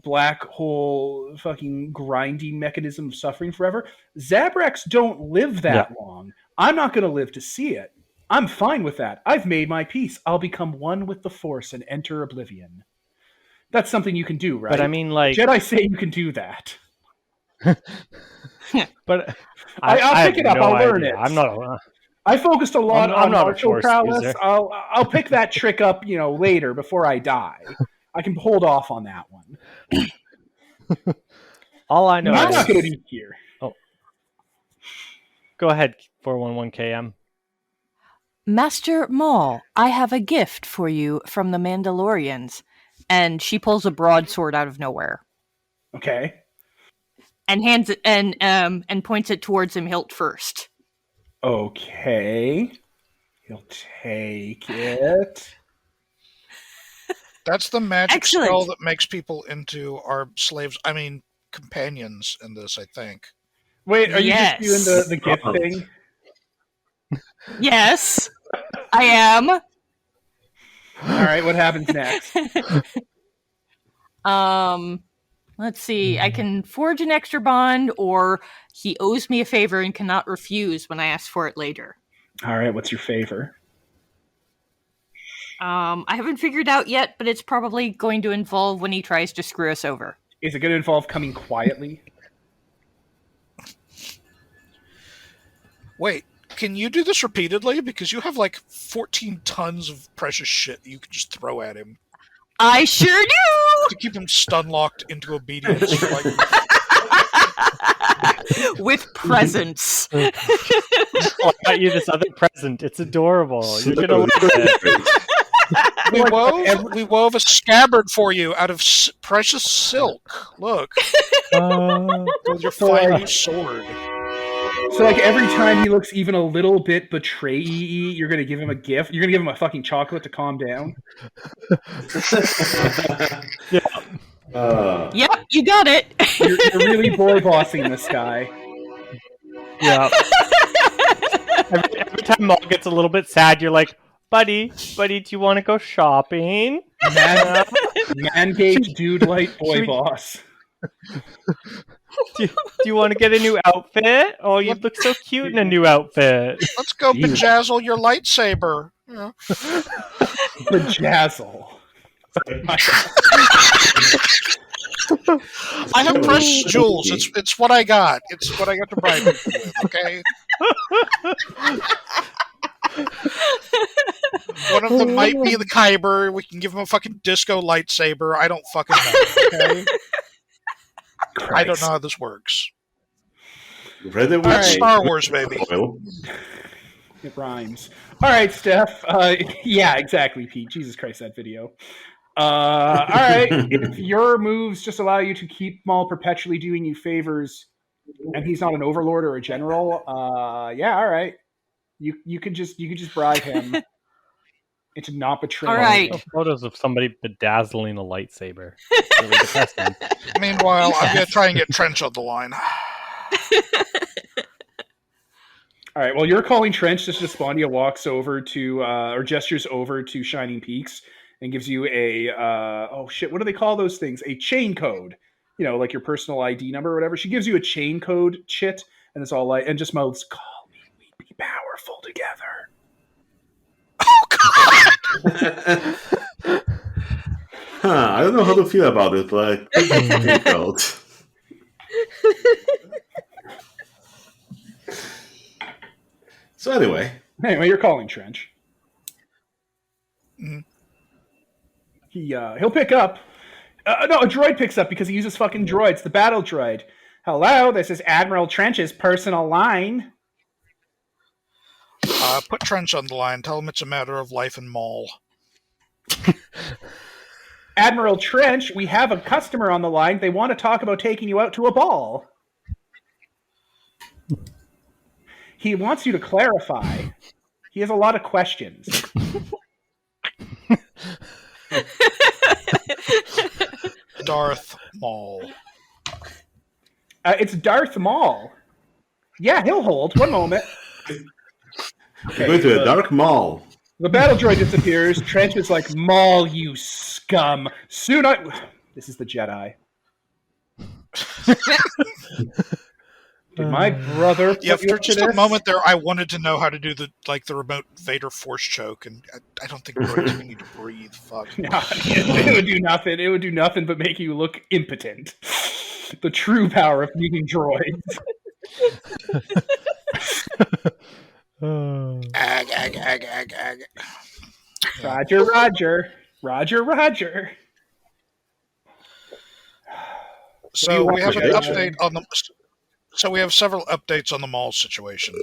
black hole fucking grinding mechanism of suffering forever. Zabraks don't live that long. I'm not going to live to see it. I'm fine with that. I've made my peace. I'll become one with the Force and enter oblivion. That's something you can do, right? But I mean, like... Jedi say you can do that. But I'll pick it up. I'll learn it. I'm not... I focused a lot on martial prowess. User. I'll pick that trick up, later before I die. I can hold off on that one. All I know I'm not going to be here. Oh. Go ahead, 411KM. Master Maul, I have a gift for you from the Mandalorians. And she pulls a broadsword out of nowhere. Okay. And hands it and points it towards him hilt first. Okay. He'll take it. That's the magic spell that makes people into our slaves. I mean, companions in this, I think. Wait, are you just doing the gift thing? Yes, I am. All right, what happens next? Let's see. I can forge an extra bond, or he owes me a favor and cannot refuse when I ask for it later. All right, what's your favor? I haven't figured out yet, but it's probably going to involve when he tries to screw us over. Is it going to involve coming quietly? Wait, can you do this repeatedly? Because you have like 14 tons of precious shit that you can just throw at him. I sure do! To keep him stun-locked into obedience. With presents. Oh, I got you this other present. It's adorable. You're going to love it. We wove a scabbard for you out of precious silk. Look. With your fine new sword. So, every time he looks even a little bit betray-y, you're going to give him a gift? You're going to give him a fucking chocolate to calm down? Yep, you got it. You're really boy-bossing this guy. Yeah. Every time Maul gets a little bit sad, you're like, buddy, do you want to go shopping? Man-gauge dude light boy boss. Do you want to get a new outfit? Oh, you look so cute in a new outfit. Let's go bejazzle your lightsaber. Yeah. Bejazzle. I have precious jewels. It's what I got. It's what I got to bribe people with, okay? One of them might be the Kyber. We can give him a fucking disco lightsaber. I don't fucking know, okay? I don't know how this works. That's Star Wars, baby. It rhymes. All right, Steph. Yeah, exactly, Pete. Jesus Christ, that video. All right. If your moves just allow you to keep Maul perpetually doing you favors, and he's not an overlord or a general, yeah, all right. You could just bribe him into not betraying. All right. Photos of somebody bedazzling a lightsaber. Really depressing. Meanwhile, I'm going to try and get Trench on the line. All right. Well, you're calling Trench. Sister Dyspondia walks over to, or gestures over to Shining Peaks and gives you a, oh shit, what do they call those things? A chain code. Like your personal ID number or whatever. She gives you a chain code, chit, and it's all like, and just mouths, call me, we'd be powerful together. I don't know how to feel about it, but I felt. So anyway, you're calling Trench. Mm-hmm. He'll pick up. No, a droid picks up because he uses fucking droids. The battle droid. Hello, this is Admiral Trench's personal line. Put Trench on the line. Tell him it's a matter of life and Maul. Admiral Trench, we have a customer on the line. They want to talk about taking you out to a ball. He wants you to clarify. He has a lot of questions. Darth Maul. It's Darth Maul. Yeah, he'll hold. One moment. We're going to a dark mall. The battle droid disappears. Trench is like, Maul, you scum. Soon This is the Jedi. Did my brother put you For up to just a this? moment there, I wanted to know how to do the remote Vader force choke, and I don't think droids even need to breathe. Fuck. No, it would do nothing. It would do nothing but make you look impotent. The true power of using droids. Ag, ag, ag, ag, ag. Roger, Roger. Roger, Roger. So we have an Okay. update on the. So we have several updates on the Maul situation.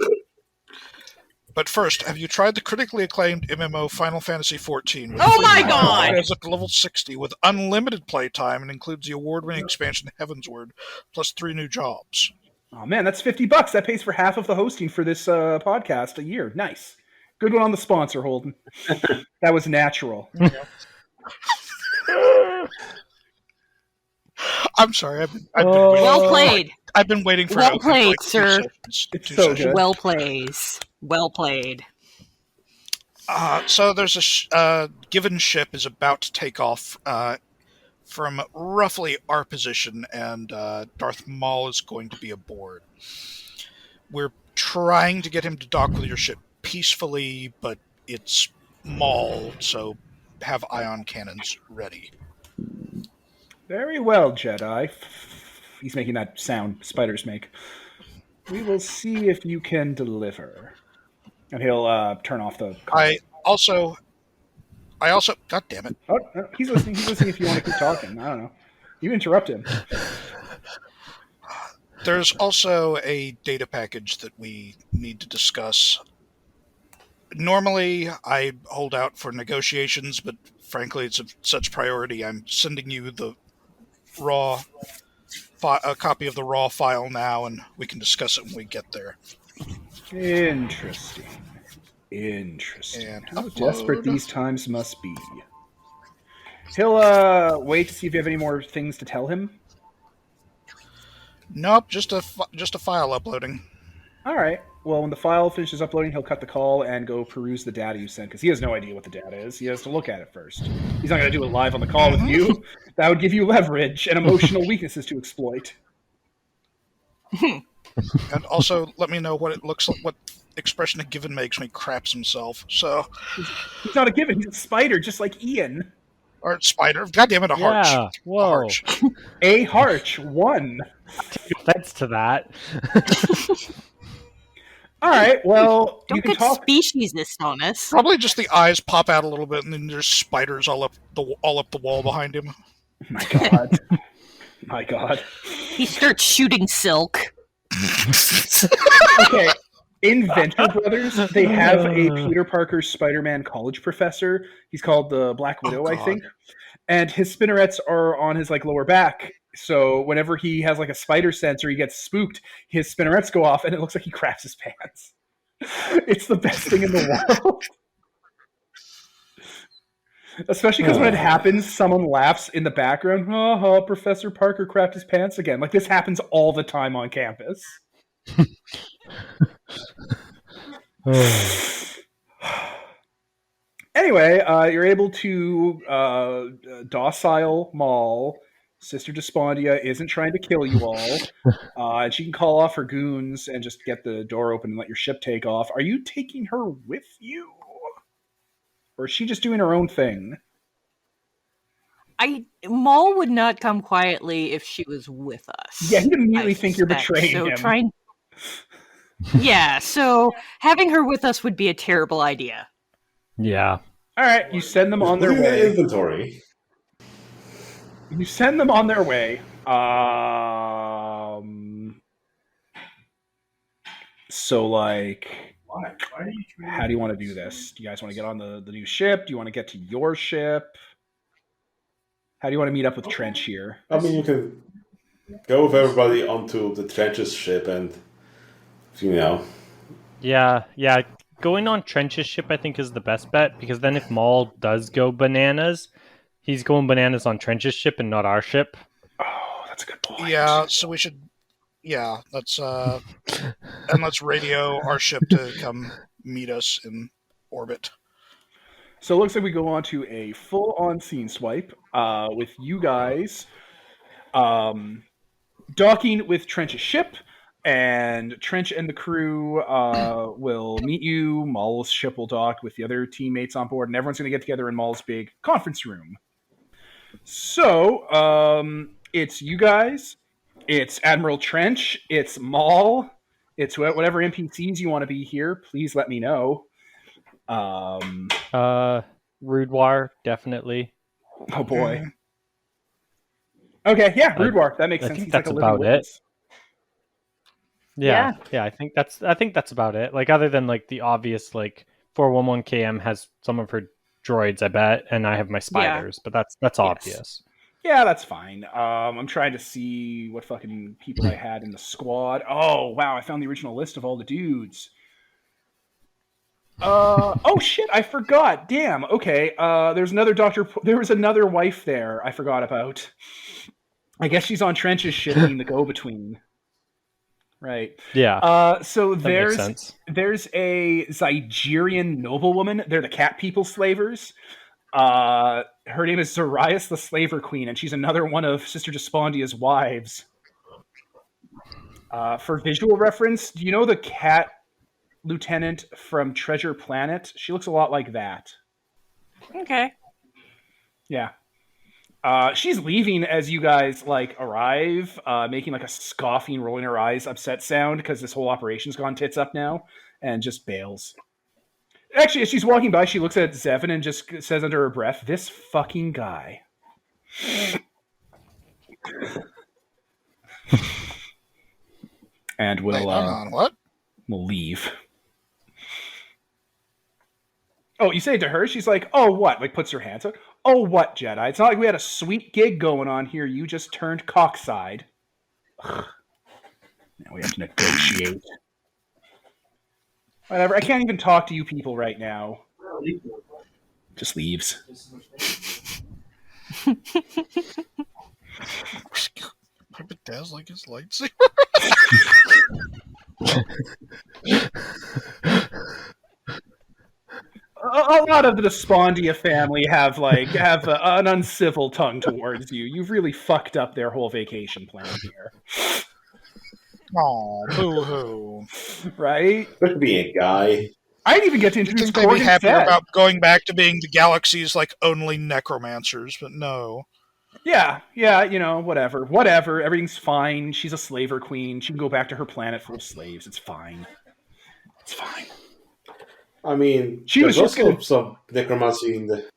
But first, have you tried the critically acclaimed MMO Final Fantasy XIV? Oh my God! It's up to level 60 with unlimited playtime and includes the award-winning expansion Heavensward, plus 3 new jobs. Oh man, that's $50. That pays for half of the hosting for this podcast a year. Nice. Good one on the sponsor, Holden. That was natural. I'm sorry. I've been Well played. I've been waiting for Well played, sir. It's two so sessions. good. Well plays. Well played. So there's a given ship is about to take off from roughly our position, and Darth Maul is going to be aboard. We're trying to get him to dock with your ship peacefully, but it's Maul, so have ion cannons ready. Very well, Jedi. He's making that sound spiders make. We will see if you can deliver. And he'll turn off the... I also... God damn it. Oh, no, he's listening. He's listening if you want to keep talking. I don't know. You interrupt him. There's also a data package that we need to discuss. Normally, I hold out for negotiations, but frankly, it's of such priority. I'm sending you the raw... a copy of the raw file now, and we can discuss it when we get there. Interesting. And How upload. desperate these times must be. He'll wait to see if you have any more things to tell him. Nope, just a file uploading. All right. Well, when the file finishes uploading, he'll cut the call and go peruse the data you sent, because he has no idea what the data is. He has to look at it first. He's not going to do it live on the call with you. That would give you leverage and emotional weaknesses to exploit. And also, let me know what it looks like, what expression a given makes when he craps himself. So, He's not a given. He's a spider, just like Ian. or spider. God damn it, a harch. Yeah. Whoa. A harch. A harch, 1. Take offense to that. All right. Well, you Don't can get talk. speciesist on us. Probably just the eyes pop out a little bit, and then there's spiders all up the wall behind him. My God. My God. He starts shooting silk. Okay. In Venture Brothers, they have a Peter Parker Spider-Man college professor. He's called the Black Widow, I God. think. And his spinnerets are on his lower back. So whenever he has a spider sense or he gets spooked, his spinnerets go off and it looks like he craps his pants. It's the best thing in the world. Especially because when it happens, someone laughs in the background. Oh, Professor Parker crapped his pants again. This happens all the time on campus. Anyway, you're able to docile Maul. Sister Dyspondia isn't trying to kill you all. And she can call off her goons and just get the door open and let your ship take off. Are you taking her with you? Or is she just doing her own thing? Maul would not come quietly if she was with us. Yeah, he'd immediately I think you're suspect. betraying him. Yeah, so having her with us would be a terrible idea. Yeah. All right, you send them on their Look at the way. inventory. You send them on their way. So, like, how do you want to do this? Do you guys want to get on the new ship? Do you want to get to your ship? How do you want to meet up with Trench here? I mean, you can go with everybody onto the Trench's ship and, Yeah. Going on Trench's ship, I think, is the best bet, because then if Maul does go bananas, he's going bananas on Trench's ship and not our ship. Oh, that's a good point. Yeah, so we should... Yeah, let's radio our ship to come meet us in orbit. So it looks like we go on to a full-on scene swipe with you guys docking with Trench's ship, and Trench and the crew will meet you. Maul's ship will dock with the other teammates on board, and everyone's going to get together in Maul's big conference room. So it's you guys, it's Admiral Trench, it's Maul, it's whatever NPCs you want to be here. Please let me know. Rudewar, definitely. Oh boy. Okay, yeah, Rudewar. That makes I sense. think He's that's like a living about witness. Yeah, I think that's about it. Like, other than like the obvious, like 411 KM has some of her droids, I bet, and I have my spiders, but that's obvious. Yeah, that's fine. I'm trying to see what fucking people I had in the squad. Oh wow, I found the original list of all the dudes. Oh shit, I forgot. Damn. Okay. There was another wife there I forgot about. I guess she's on Trench's ship being the go-between. Right. Yeah. So that makes sense. There's a Zygerian noblewoman. They're the cat people slavers. Her name is Zarias the Slaver Queen, and she's another one of Sister Dyspondia's wives. For visual reference, do you know the cat lieutenant from Treasure Planet? She looks a lot like that. Okay. Yeah. She's leaving as you guys like arrive, making like a scoffing, rolling her eyes, upset sound because this whole operation's gone tits up now, and just bails. Actually, as she's walking by, she looks at Zevin and just says under her breath, "This fucking guy." And we'll leave. Oh, you say it to her? She's like, "Oh, what?" Like, puts her hands up. "Oh, what, Jedi? It's not like we had a sweet gig going on here. You just turned cockside." Ugh. Now we have to negotiate. Whatever. I can't even talk to you people right now. Just leaves. I bedazzling his lightsaber. A lot of the Dyspondia family have an uncivil tongue towards you. You've really fucked up their whole vacation plan here. Oh, boo-hoo. Right? Could be a guy. I didn't even get to introduce They'd be happier Corgan about going back to being the galaxy's like only necromancers, but no. Yeah, whatever. Everything's fine. She's a slaver queen. She can go back to her planet full of slaves. It's fine. I mean, she was just also some necromancy in the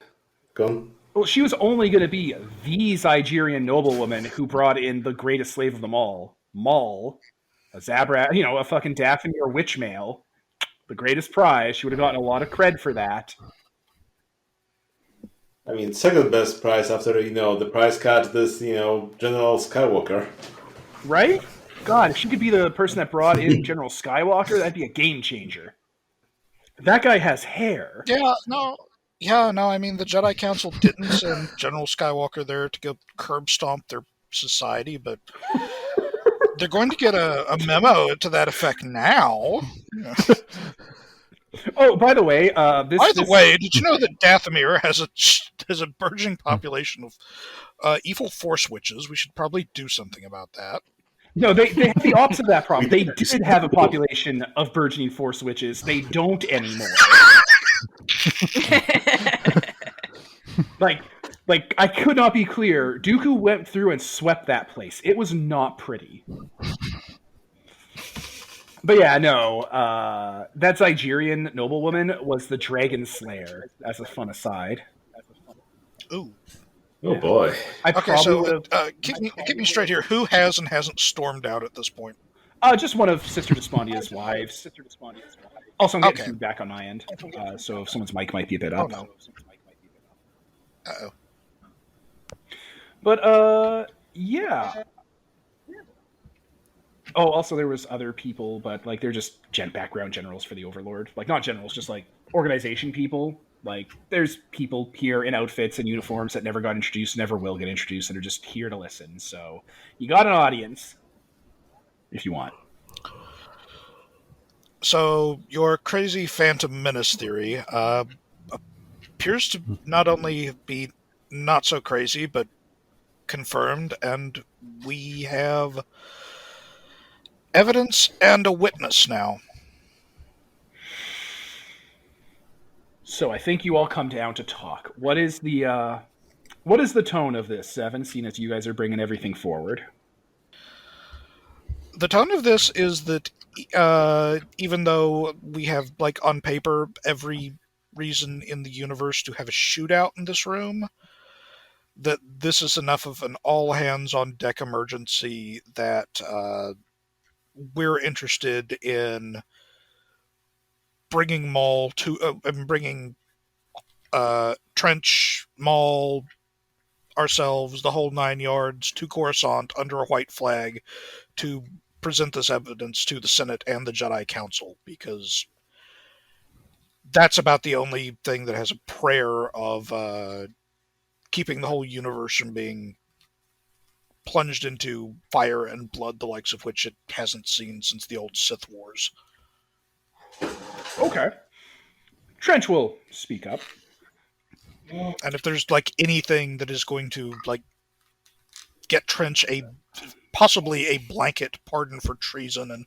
gun. Well, she was only going to be the Zygerian noblewoman who brought in the greatest slave of them all, Maul, a Zabrak, a fucking Daphne or witch male, the greatest prize. She would have gotten a lot of cred for that. I mean, second best prize after, the prize cut this, General Skywalker. Right? God, if she could be the person that brought in General Skywalker, that'd be a game changer. That guy has hair. Yeah, no, I mean, the Jedi Council didn't send General Skywalker there to go curb stomp their society, but they're going to get a memo to that effect now. Yeah. Oh, by the way, did you know that Dathomir has a burgeoning population of evil Force witches? We should probably do something about that. No, they have the opposite of that problem. They did have a population of burgeoning Force witches. They don't anymore. Like I could not be clear. Dooku went through and swept that place. It was not pretty. But yeah, no. That Zygerian noblewoman was the Dragon Slayer. As a fun aside. Ooh. Oh boy. I Okay, probably so would have. keep me straight here. Who has and hasn't stormed out at this point? Just one of Sister Dyspondia's wives. Also, I'm getting Okay. feedback on my end, so if someone's mic might be a bit Oh up. no. Uh-oh. But yeah. Oh, also there was other people, but like they're just background generals for the Overlord. Like not generals, just like organization people. Like there's people here in outfits and uniforms that never got introduced, never will get introduced, and are just here to listen. So you got an audience if you want. So your crazy Phantom Menace theory appears to not only be not so crazy, but confirmed, and we have evidence and a witness now. So I think you all come down to talk. What is the tone of this, Seven? Seeing as you guys are bringing everything forward. The tone of this is that even though we have, like, on paper, every reason in the universe to have a shootout in this room, that this is enough of an all-hands-on-deck emergency that we're interested in bringing Maul to, bringing Trench, Maul, ourselves, the whole 9 yards, to Coruscant under a white flag to present this evidence to the Senate and the Jedi Council, because that's about the only thing that has a prayer of keeping the whole universe from being plunged into fire and blood, the likes of which it hasn't seen since the old Sith Wars. Okay. Trench will speak up. And if there's, like, anything that is going to, like, get Trench possibly a blanket pardon for treason and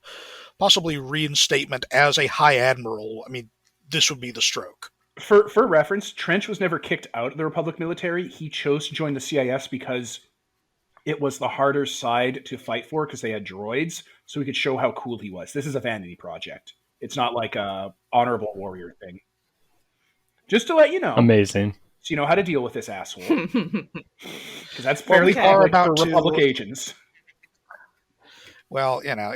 possibly reinstatement as a High Admiral, I mean, this would be the stroke. For reference, Trench was never kicked out of the Republic military. He chose to join the CIS because it was the harder side to fight for because they had droids, so he could show how cool he was. This is a vanity project. It's not like a honorable warrior thing. Just to let you know. Amazing. So you know how to deal with this asshole. Because that's fairly public for Republic agents. Well, you know,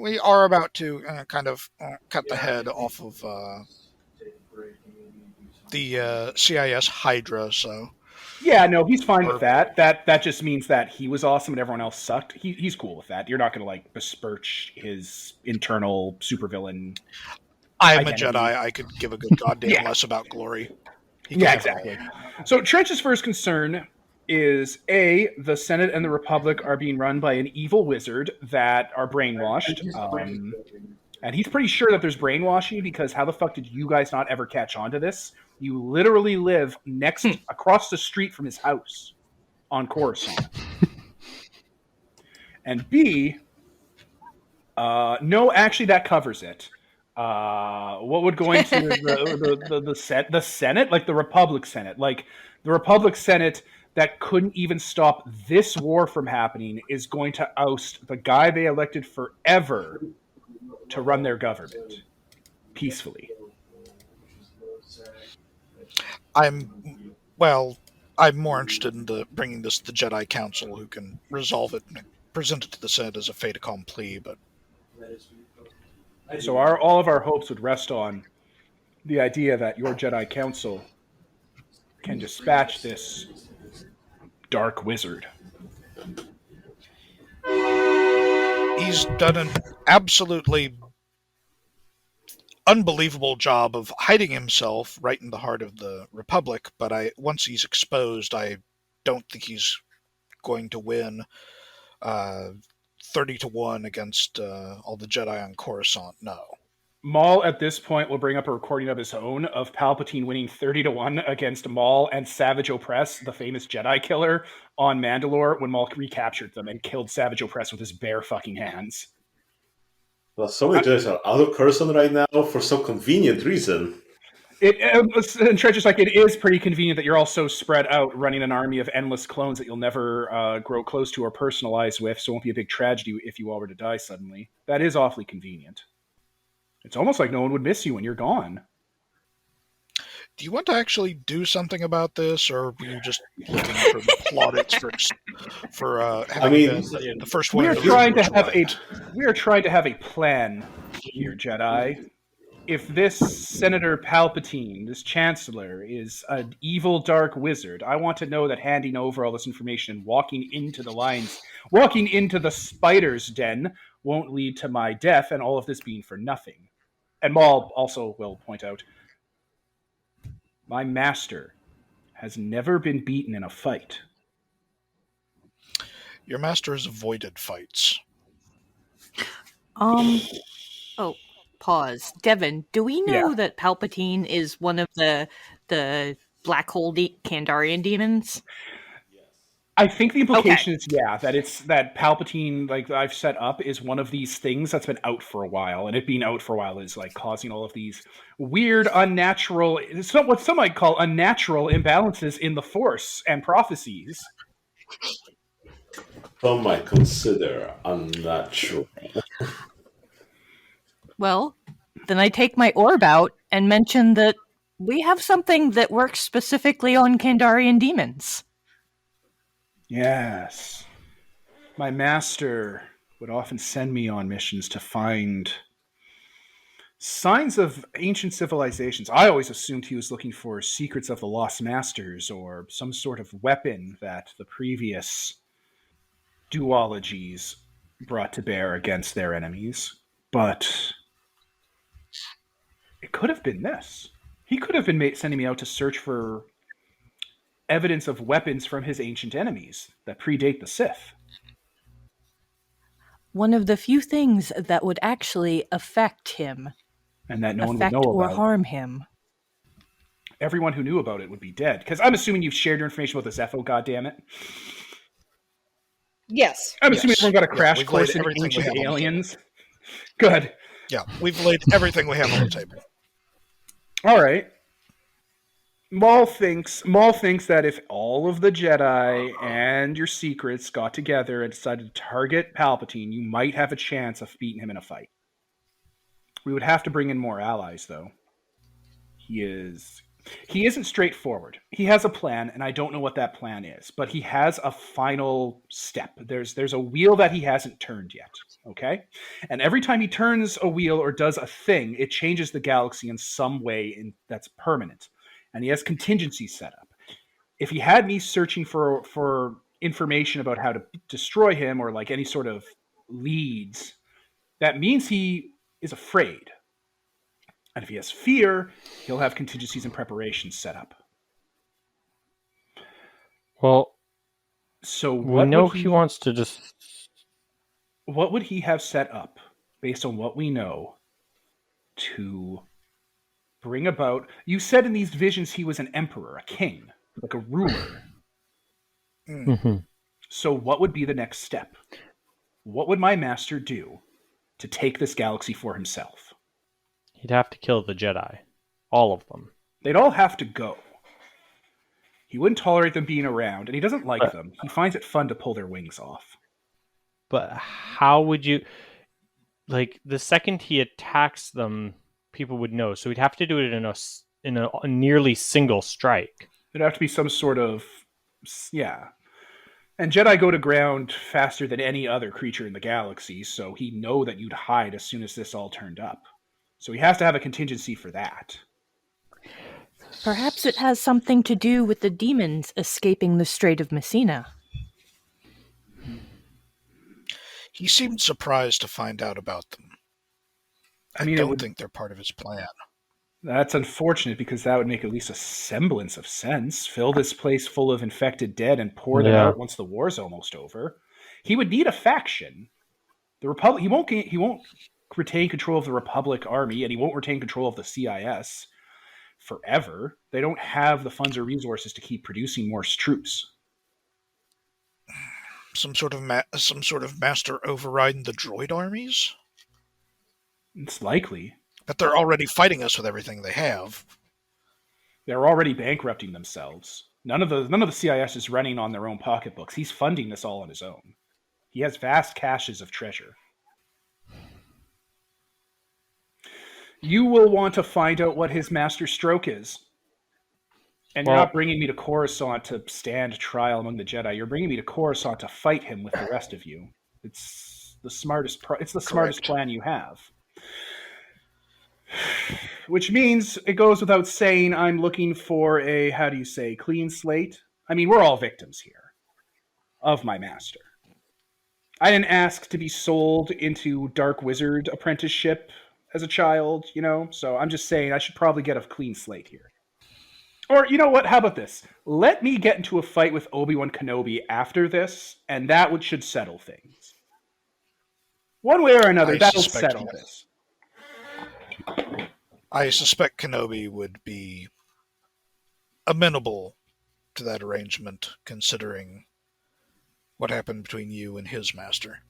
we are about to kind of cut the head off of the CIS Hydra, so... Yeah, no, he's fine with that. That just means that he was awesome and everyone else sucked. He's cool with that. You're not going to, like, besmirch his internal supervillain. I'm identity. a Jedi. I could give a good goddamn less about glory. Yeah, exactly. So Trench's first concern is, A, the Senate and the Republic are being run by an evil wizard that are brainwashed. And he's pretty sure that there's brainwashing because how the fuck did you guys not ever catch on to this? You literally live across the street from his house on Coruscant. And B, no, actually that covers it. What would go into the Senate? Like the Republic Senate. Like the Republic Senate that couldn't even stop this war from happening is going to oust the guy they elected forever to run their government peacefully. I'm more interested in bringing this to the Jedi Council, who can resolve it and present it to the Senate as a fait accompli. But so all of our hopes would rest on the idea that your Jedi Council can dispatch this dark wizard. He's done an absolutely unbelievable job of hiding himself right in the heart of the Republic, but once he's exposed, I don't think he's going to win 30-1 against all the Jedi on Coruscant. No. Maul at this point will bring up a recording of his own of Palpatine winning 30-1 against Maul and Savage Opress, the famous Jedi killer, on Mandalore when Maul recaptured them and killed Savage Opress with his bare fucking hands. Well, so many Jedi are out of Coruscant right now for some convenient reason. And Trench is like, it is pretty convenient that you're all so spread out, running an army of endless clones that you'll never grow close to or personalize with, so it won't be a big tragedy if you all were to die suddenly. That is awfully convenient. It's almost like no one would miss you when you're gone. Do you want to actually do something about this, or are you just looking for plaudits for having been the first one We are to trying to what's have right? we are trying to have a plan here, Jedi. If this Senator Palpatine, this Chancellor, is an evil dark wizard, I want to know that handing over all this information and walking into the spider's den won't lead to my death and all of this being for nothing. And Maul also will point out, my master has never been beaten in a fight. Your master has avoided fights. Oh, pause. Devin, do we know Yeah. that Palpatine is one of the black hole Kandarian demons? I think the implication is, that Palpatine, like I've set up, is one of these things that's been out for a while, and it being out for a while is like causing all of these weird, unnatural, what some might call unnatural imbalances in the Force and prophecies. Some might consider unnatural. Well, then I take my orb out and mention that we have something that works specifically on Kandarian demons. Yes. My master would often send me on missions to find signs of ancient civilizations. I always assumed he was looking for secrets of the Lost Masters or some sort of weapon that the previous duologies brought to bear against their enemies. But it could have been this. He could have been sending me out to search for evidence of weapons from his ancient enemies that predate the Sith. One of the few things that would actually affect him. And that no one would affect know or about. harm him. Everyone who knew about it would be dead. Because I'm assuming you've shared your information with the Zepho, goddammit. Yes. I'm assuming everyone got a crash we've course laid in everything we ancient have on the aliens. Good. Yeah, we've laid everything we have on the table. All right. Maul thinks that if all of the Jedi and your secrets got together and decided to target Palpatine, you might have a chance of beating him in a fight. We would have to bring in more allies, though. He isn't straightforward. He has a plan, and I don't know what that plan is, but he has a final step. There's a wheel that he hasn't turned yet, okay? And every time he turns a wheel or does a thing, it changes the galaxy in some way that's permanent. And he has contingencies set up. If he had me searching for information about how to destroy him or like any sort of leads, that means he is afraid. And if he has fear, he'll have contingencies and preparations set up. Well, so we know he wants to just... What would he have set up, based on what we know, to bring about... You said in these visions he was an emperor, a king, like a ruler. Mm-hmm. So what would be the next step? What would my master do to take this galaxy for himself? He'd have to kill the Jedi. All of them. They'd all have to go. He wouldn't tolerate them being around, and he doesn't like them. He finds it fun to pull their wings off. But how would you... Like, the second he attacks them, people would know. So he'd have to do it in a nearly single strike. There'd have to be some sort of... Yeah. And Jedi go to ground faster than any other creature in the galaxy, so he'd know that you'd hide as soon as this all turned up. So he has to have a contingency for that. Perhaps it has something to do with the demons escaping the Strait of Messina. He seemed surprised to find out about them. I don't think they're part of his plan. That's unfortunate, because that would make at least a semblance of sense. Fill this place full of infected dead and pour them out once the war's almost over. He would need a faction. The Republic. He won't retain control of the Republic Army, and he won't retain control of the CIS forever. They don't have the funds or resources to keep producing more troops. Some sort of master overriding the droid armies? It's likely. But they're already fighting us with everything they have. They're already bankrupting themselves. None of the CIS is running on their own pocketbooks. He's funding this all on his own. He has vast caches of treasure. You will want to find out what his master stroke is. And you're not bringing me to Coruscant to stand trial among the Jedi. You're bringing me to Coruscant to fight him with the rest of you. It's the smartest. It's the smartest plan you have. Which means it goes without saying I'm looking for a, how do you say, clean slate? I mean, we're all victims here of my master. I didn't ask to be sold into Dark Wizard apprenticeship as a child, so I'm just saying I should probably get a clean slate here. Or, you know what? How about this? Let me get into a fight with Obi-Wan Kenobi after this, and that should settle things. One way or another, that'll settle this. I suspect Kenobi would be amenable to that arrangement, considering what happened between you and his master.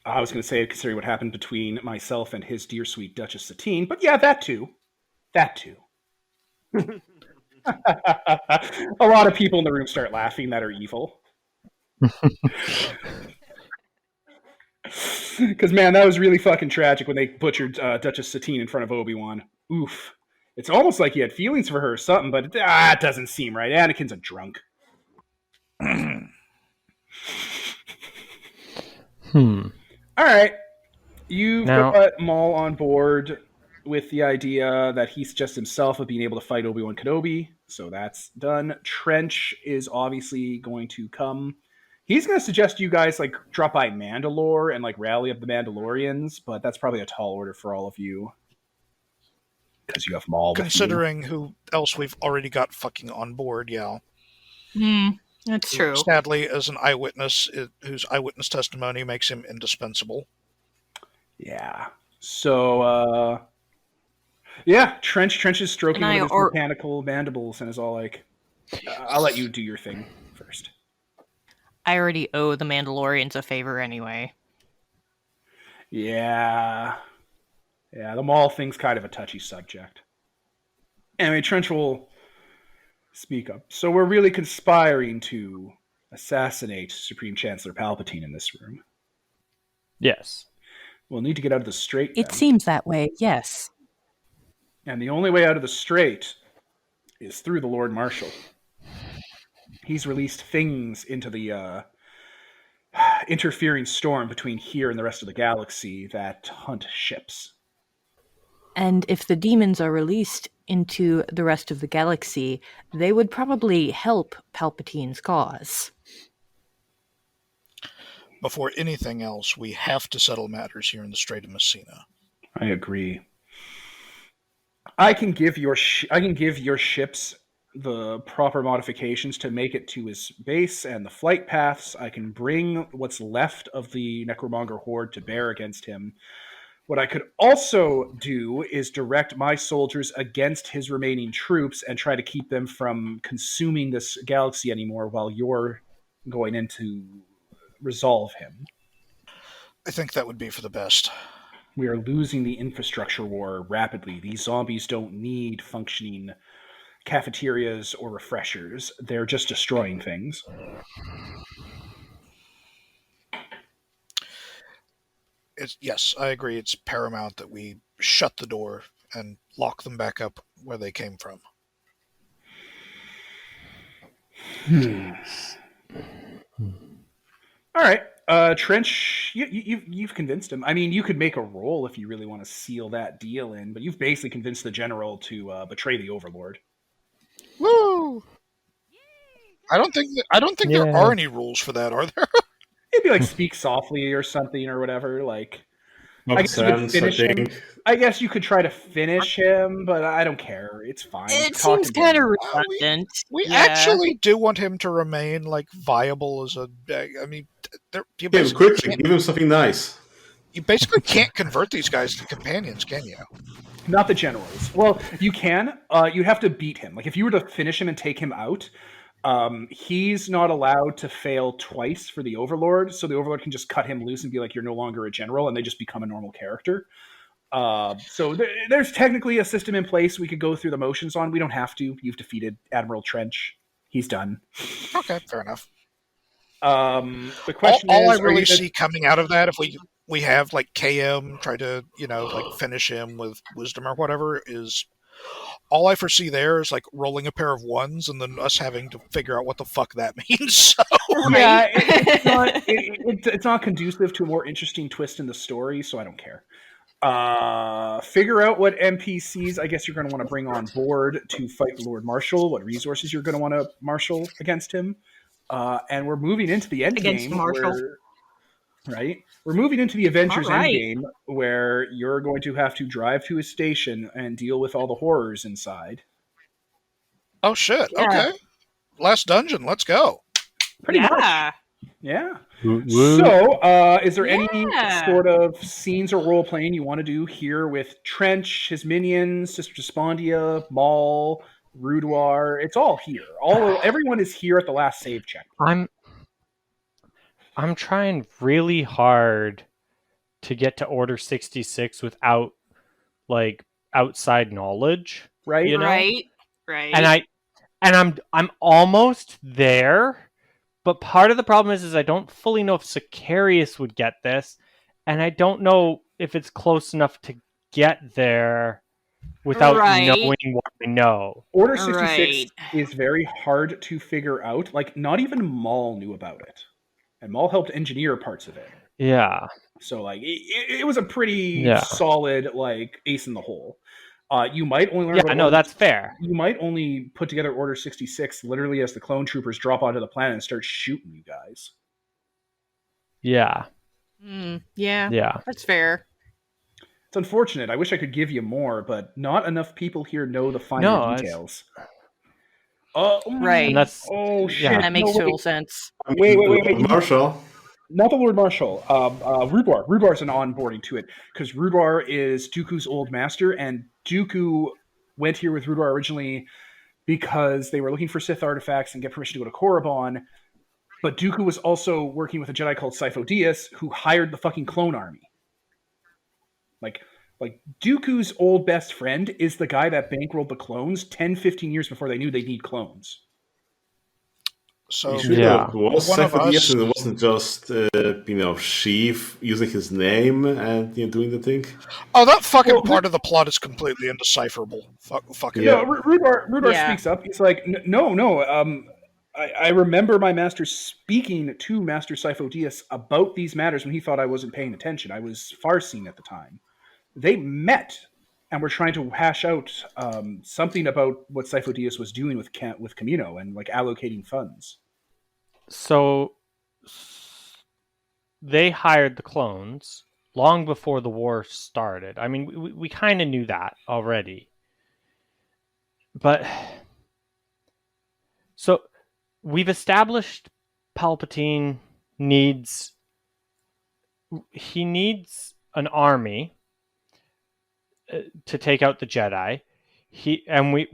I was going to say, considering what happened between myself and his dear sweet Duchess Satine, but yeah, that too. That too. A lot of people in the room start laughing that are evil. Because, man, that was really fucking tragic when they butchered Duchess Satine in front of Obi-Wan. Oof. It's almost like he had feelings for her or something, but it doesn't seem right. Anakin's a drunk. All right. You've got Maul on board with the idea that he's just himself of being able to fight Obi-Wan Kenobi. So that's done. Trench is obviously going to come. He's going to suggest you guys drop by Mandalore and rally up the Mandalorians, but that's probably a tall order for all of you. Because you have Maul. Considering who else we've already got fucking on board, yeah. That's true. Sadly, as an eyewitness, whose eyewitness testimony makes him indispensable. Yeah. So, Trench is stroking with his mechanical mandibles and is all like, I'll let you do your thing first. I already owe the Mandalorians a favor anyway. Yeah. Yeah, the Maul thing's kind of a touchy subject. Anyway, Trench will speak up. So we're really conspiring to assassinate Supreme Chancellor Palpatine in this room. Yes. We'll need to get out of the strait. It seems that way, yes. And the only way out of the strait is through the Lord Marshal. He's released things into the interfering storm between here and the rest of the galaxy that hunt ships. And if the demons are released into the rest of the galaxy, they would probably help Palpatine's cause. Before anything else, we have to settle matters here in the Strait of Messina. I agree. I can give your ships the proper modifications to make it to his base and the flight paths. I can bring what's left of the Necromonger horde to bear against him. What I could also do is direct my soldiers against his remaining troops and try to keep them from consuming this galaxy anymore while you're going in to resolve him. I think that would be for the best. We are losing the infrastructure war rapidly. These zombies don't need functioning cafeterias or refreshers. They're just destroying things. Yes, I agree. It's paramount that we shut the door and lock them back up where they came from. All right. Trench, you've convinced him. I mean, you could make a roll if you really want to seal that deal in, but you've basically convinced the general to betray the Overlord. Woo! I don't think there are any rules for that, are there? It'd be like speak softly or something or whatever. I guess you could try to finish him, but I don't care. It's fine. It seems kind of redundant. We actually do want him to remain viable as a. I mean, quickly give him something nice. You basically can't convert these guys to companions, can you? Not the generals. Well, you can. You have to beat him. If you were to finish him and take him out, he's not allowed to fail twice for the Overlord, so the Overlord can just cut him loose and be like, you're no longer a general, and they just become a normal character. So there's technically a system in place we could go through the motions on. We don't have to. You've defeated Admiral Trench. He's done. Okay, fair enough. The question all is, I really see coming out of that, if we have KM try to finish him with wisdom or whatever, is All I foresee there is like rolling a pair of ones and then us having to figure out what the fuck that means. So, Yeah, it's not conducive to a more interesting twist in the story, so I don't care. Figure out what NPCs I guess you're going to want to bring on board to fight the Lord Marshal, what resources you're going to want to marshal against him. And we're moving into the end Against game Marshal. we're moving into the Avengers All right. Endgame, where you're going to have to drive to a station and deal with all the horrors inside. oh shit. Yeah. Okay. Last dungeon. Let's go. Pretty much. Yeah. So, is there any sort of scenes or role playing you want to do here with Trench, his minions, Sister Dyspondia, Maul, Rudoir? It's all here. Everyone is here at the last save check. I'm trying really hard to get to Order 66 without like outside knowledge, Right? You know? Right. And I'm almost there, but part of the problem is I don't fully know if Sicarius would get this, and I don't know if it's close enough to get there without knowing what I know. Order 66 is very hard to figure out. Like, not even Maul knew about it. And Maul helped engineer parts of it. Yeah. So, like, it was a pretty solid, like, ace in the hole. You might only learn about that's fair. You might only put together Order 66 literally as the clone troopers drop onto the planet and start shooting you guys. Yeah. Yeah. That's fair. It's unfortunate. I wish I could give you more, but not enough people here know the finer details. Right. And that's, shit. That makes total sense. Wait. Marshal. Not the Lord Marshal. Rudoir. Rudoir's an onboarding to it, because Rudoir is Dooku's old master, and Dooku went here with Rudoir originally because they were looking for Sith artifacts and get permission to go to Korriban. But Dooku was also working with a Jedi called Sifo-Dyas, who hired the fucking clone army. Like Dooku's old best friend is the guy that bankrolled the clones 10, 15 years before they knew they need clones. So it was Sifo-Dyas, and it wasn't just Sheev using his name and doing the thing. Oh, that fucking part of the plot is completely indecipherable. Fucking Rudoir speaks up. He's like, no. I remember my master speaking to Master Sifo-Dyas about these matters when he thought I wasn't paying attention. I was Farseeing at the time. They met and were trying to hash out something about what Sifo-Dyas was doing with Camino and like allocating funds. So they hired the clones long before the war started. I mean, we kind of knew that already. But so we've established Palpatine needs an army to take out the Jedi.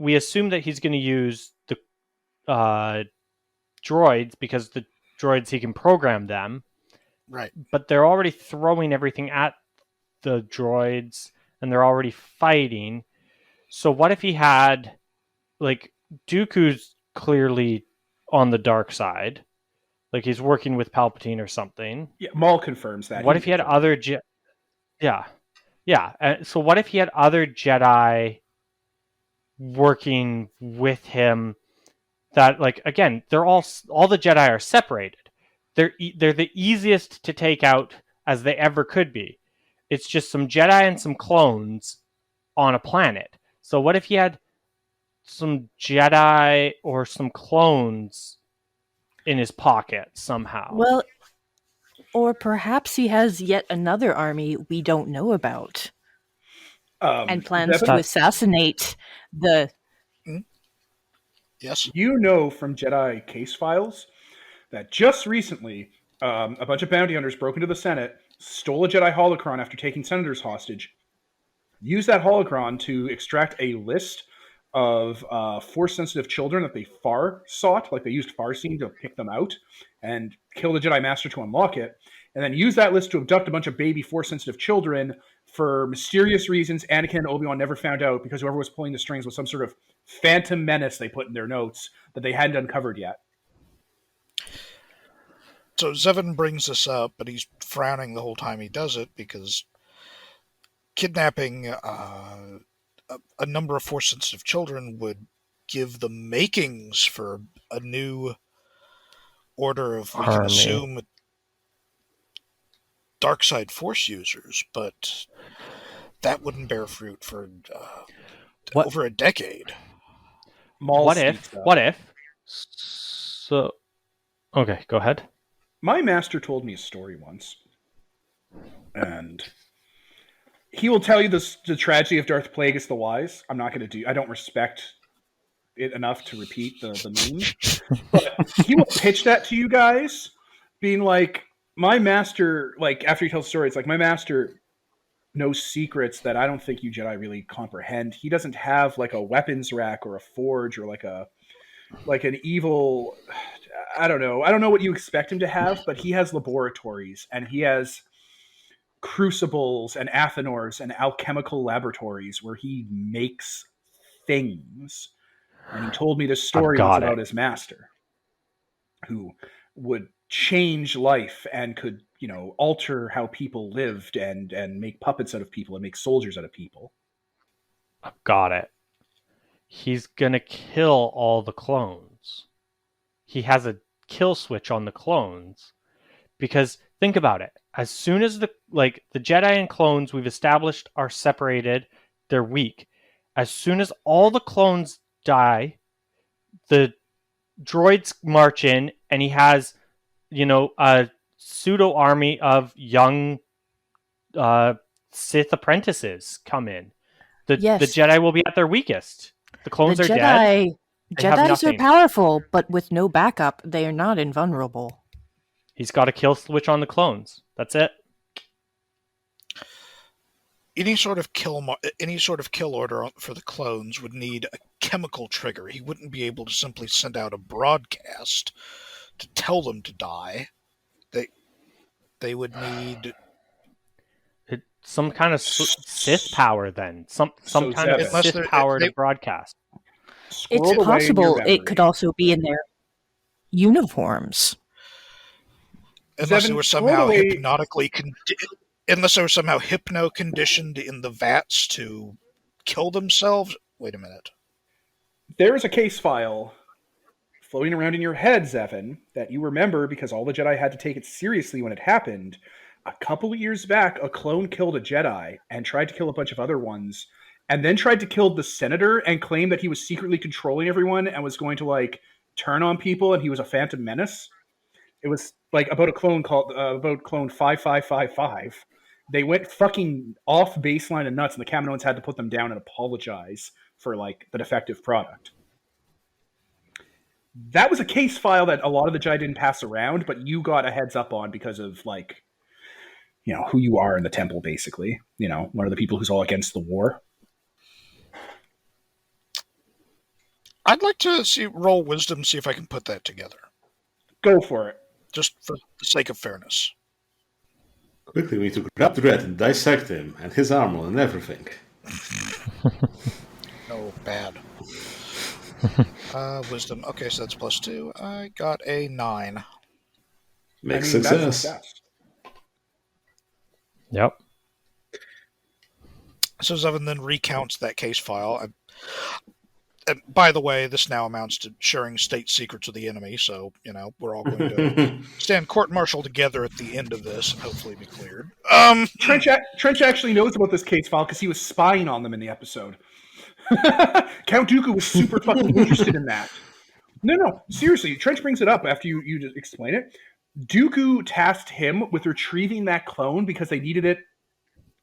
We assume that he's going to use the droids, because the droids, he can program them. Right. But they're already throwing everything at the droids, and they're already fighting. So what if he had, like, Dooku's clearly on the dark side, like he's working with Palpatine or something. Yeah, Maul confirms that. What if he had other so what if he had other Jedi working with him that, like, again, they're all the Jedi are separated. They're the easiest to take out as they ever could be. It's just some Jedi and some clones on a planet. So what if he had some Jedi or some clones in his pocket somehow? Well, or perhaps he has yet another army we don't know about. And plans to assassinate the... Yes. You know from Jedi case files that just recently a bunch of bounty hunters broke into the Senate, stole a Jedi holocron after taking senators hostage, used that holocron to extract a list of Force-sensitive children that they far sought, like they used Farseeing to pick them out, and kill the Jedi Master to unlock it, and then use that list to abduct a bunch of baby Force-sensitive children for mysterious reasons Anakin and Obi-Wan never found out, because whoever was pulling the strings was some sort of phantom menace they put in their notes that they hadn't uncovered yet. So Zevin brings this up, but he's frowning the whole time he does it, because kidnapping a number of Force-sensitive children would give the makings for a new order of, we can Army. assume, dark side Force users, but that wouldn't bear fruit for What- over a decade. Maul What if? speaks up. What if? So, okay, go ahead. My master told me a story once, and he will tell you the tragedy of Darth Plagueis the Wise. I'm not going to do. I don't respect it enough to repeat the meme, but he will pitch that to you guys, being like, my master. Like after he tells the story, it's like my master knows secrets that I don't think you Jedi really comprehend. He doesn't have like a weapons rack or a forge or like an evil. I don't know what you expect him to have, but he has laboratories and he has crucibles and athanors and alchemical laboratories where he makes things. And he told me this story once about his master, who would change life and could, alter how people lived and make puppets out of people and make soldiers out of people. I've got it. He's gonna kill all the clones. He has a kill switch on the clones. Because think about it. As soon as the Jedi and clones we've established are separated, they're weak. As soon as all the clones die, the droids march in, and he has, a pseudo army of young Sith apprentices come in. The Jedi will be at their weakest. The clones are dead. Jedis are powerful, but with no backup, they are not invulnerable. He's got a kill switch on the clones. That's it. Any sort of kill order for the clones would need a chemical trigger. He wouldn't be able to simply send out a broadcast to tell them to die. They would need some kind of Sith power. Then some kind of Sith power to broadcast. It's possible it could also be in their uniforms. Unless they were somehow hypno-conditioned in the vats to kill themselves. Wait a minute. There is a case file floating around in your head, Zevin, that you remember because all the Jedi had to take it seriously when it happened. A couple of years back, a clone killed a Jedi and tried to kill a bunch of other ones, and then tried to kill the senator and claimed that he was secretly controlling everyone and was going to turn on people, and he was a phantom menace. It was about a clone called about clone 5555. They went fucking off baseline and nuts, and the Kaminoans had to put them down and apologize for the defective product. That was a case file that a lot of the Jedi didn't pass around, but you got a heads up on because of who you are in the temple, basically. One of the people who's all against the war. I'd like to roll wisdom, see if I can put that together. Go for it. Just for the sake of fairness. Quickly, we need to grab the red and dissect him and his armor and everything. No, bad. Wisdom. Okay, so that's +2. I got a 9. Makes success. Yep. So Zevin then recounts that case file. And by the way, this now amounts to sharing state secrets with the enemy, so, we're all going to stand court-martial together at the end of this and hopefully be cleared. Trench actually knows about this case file because he was spying on them in the episode. Count Dooku was super fucking interested in that. No, seriously, Trench brings it up after you just explain it. Dooku tasked him with retrieving that clone because they needed it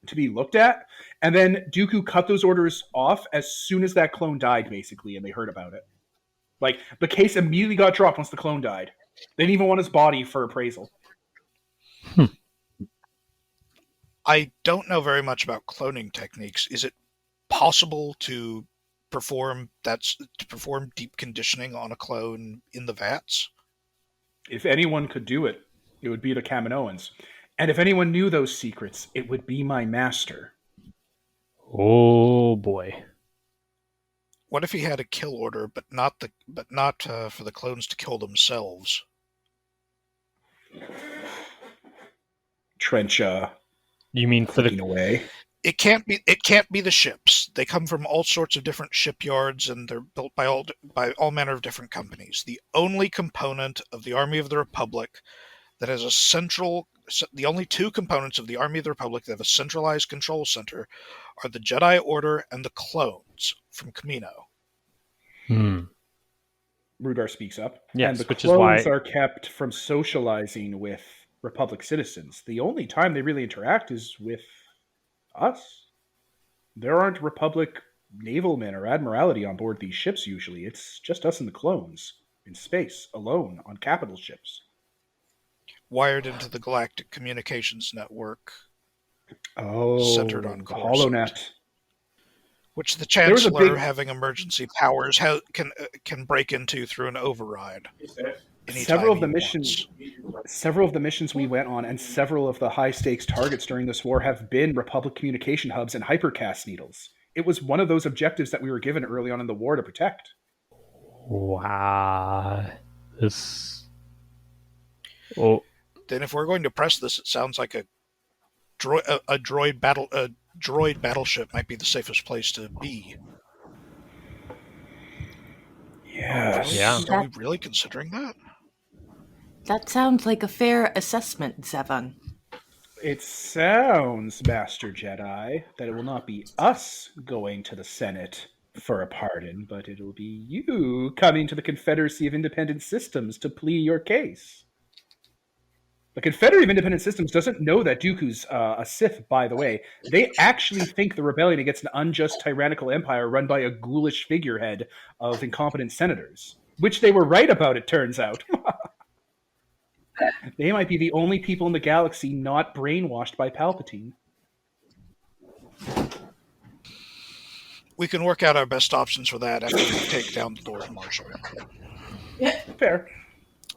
to be looked at, and then Dooku cut those orders off as soon as that clone died, basically, and they heard about it. The case immediately got dropped once the clone died. They didn't even want his body for appraisal. I don't know very much about cloning techniques. Is it possible to perform deep conditioning on a clone in the vats? If anyone could do it, it would be the Kaminoans. And if anyone knew those secrets, it would be my master. Oh boy! What if he had a kill order, but not for the clones to kill themselves? Trench. You mean for the away? It can't be the ships. They come from all sorts of different shipyards, and they're built by all manner of different companies. The only component of the Army of the Republic that has the only two components of the Army of the Republic that have a centralized control center are the Jedi Order and the clones from Kamino. Rudar speaks up. Yes, and the which is clones why are kept from socializing with Republic citizens. The only time they really interact is with us. There aren't Republic navalmen or admiralty on board these ships usually. It's just us and the clones in space, alone, on capital ships. Wired into the Galactic Communications Network. Centered on the HoloNet. Which the Chancellor, having emergency powers, can break into through an override. Several of the missions we went on and several of the high-stakes targets during this war have been Republic communication hubs and hypercast needles. It was one of those objectives that we were given early on in the war to protect. Wow. Then if we're going to press this, it sounds like a droid battleship might be the safest place to be. Yes. Yeah. Are we really considering that? That sounds like a fair assessment, Zevon. It sounds, Master Jedi, that it will not be us going to the Senate for a pardon, but it'll be you coming to the Confederacy of Independent Systems to plead your case. The Confederacy of Independent Systems doesn't know that Dooku's a Sith, by the way. They actually think the rebellion against an unjust tyrannical empire run by a ghoulish figurehead of incompetent senators. Which they were right about, it turns out. They might be the only people in the galaxy not brainwashed by Palpatine. We can work out our best options for that after we take down the Lord Marshal. Fair.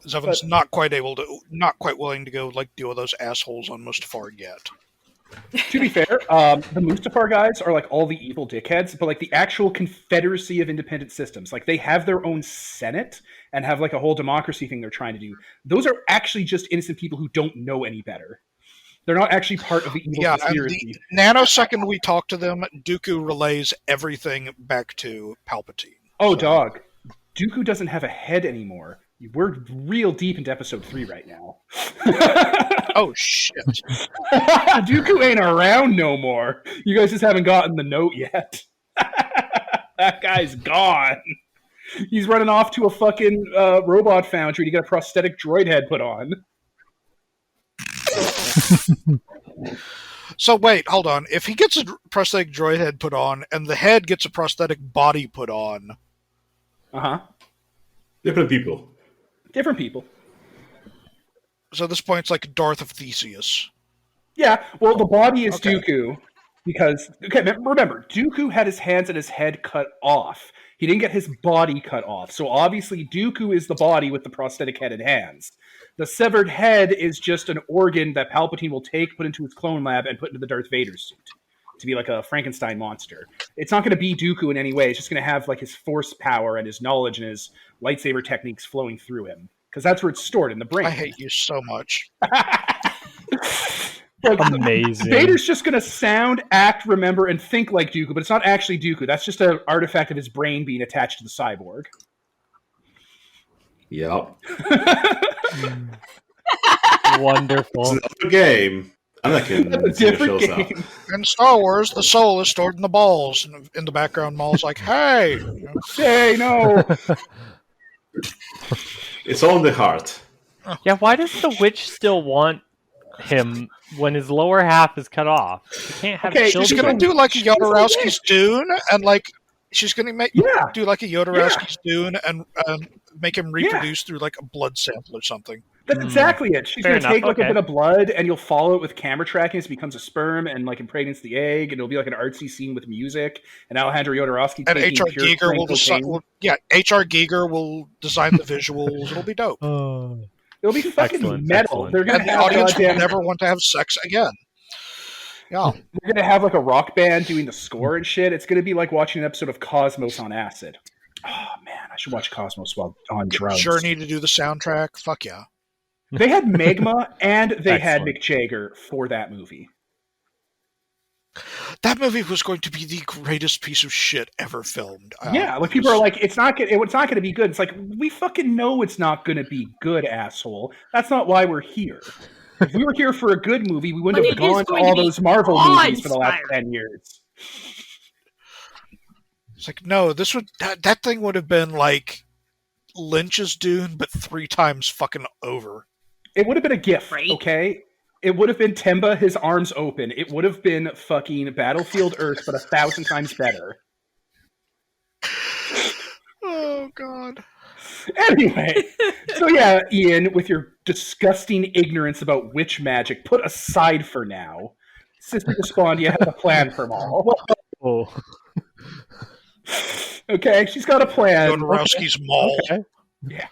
Zevon's not quite willing to go deal with those assholes on Mustafar yet. To be fair, the Mustafar guys are all the evil dickheads, but the actual Confederacy of Independent Systems, they have their own Senate and have a whole democracy thing they're trying to do. Those are actually just innocent people who don't know any better. They're not actually part of the evil conspiracy. And the nanosecond we talk to them, Dooku relays everything back to Palpatine. Oh, dog. Dooku doesn't have a head anymore. We're real deep into episode 3 right now. Oh, shit. Dooku ain't around no more. You guys just haven't gotten the note yet. That guy's gone. He's running off to a fucking robot foundry to get a prosthetic droid head put on. So wait, hold on. If he gets a prosthetic droid head put on, and the head gets a prosthetic body put on... Uh-huh. Different people. Different people. So at this point, it's like Darth of Theseus. Yeah, well, the body is Dooku. Because, remember, Dooku had his hands and his head cut off. He didn't get his body cut off. So obviously, Dooku is the body with the prosthetic head and hands. The severed head is just an organ that Palpatine will take, put into his clone lab, and put into the Darth Vader suit to be like a Frankenstein monster. It's not going to be Dooku in any way. It's just going to have his force power and his knowledge and his lightsaber techniques flowing through him. Because that's where it's stored in the brain. I hate you so much. Amazing. Vader's just going to sound, act, remember, and think like Dooku, but it's not actually Dooku. That's just an artifact of his brain being attached to the cyborg. Yep. Wonderful. It's another game. Anakin a different game. In Star Wars, the soul is stored in the balls. And in the background, Maul's like, hey! Hey, no! It's all in the heart. Yeah, why does the witch still want him when his lower half is cut off? He can't have children. She's going to do like a Jodorowsky's Dune, and she's going to do like a Jodorowsky's Dune and make him reproduce through a blood sample or something. That's exactly it. She's going to take a bit of blood, and you'll follow it with camera tracking as it becomes a sperm, and impregnates the egg, and it'll be an artsy scene with music, and Alejandro Jodorowsky and H.R. Giger will design the visuals. It'll be dope. It'll be fucking metal. Excellent. They're going to the audience will never want to have sex again. Yeah. They're going to have a rock band doing the score and shit. It's going to be like watching an episode of Cosmos on acid. Oh, man, I should watch Cosmos while on drugs. Journey to do the soundtrack. Fuck yeah. They had Magma and they had Mick Jagger for that movie. That movie was going to be the greatest piece of shit ever filmed. Yeah, like people are like, it's not gonna be good. It's like, we fucking know it's not gonna be good, asshole. That's not why we're here. If we were here for a good movie, we wouldn't have gone to all those Marvel movies for the last 10 years. It's like, no, that thing would have been like Lynch's Dune, but 3 times fucking over. It would have been a GIF, Right? okay? It would have been Temba, his arms open. It would have been fucking Battlefield Earth, but 1,000 times better. Oh, God. Anyway, so yeah, Ian, with your disgusting ignorance about witch magic put aside for now, Sister Dyspondia has a plan for Maul. Oh. Okay, she's got a plan. Jodorowsky's Maul. Okay. Yeah.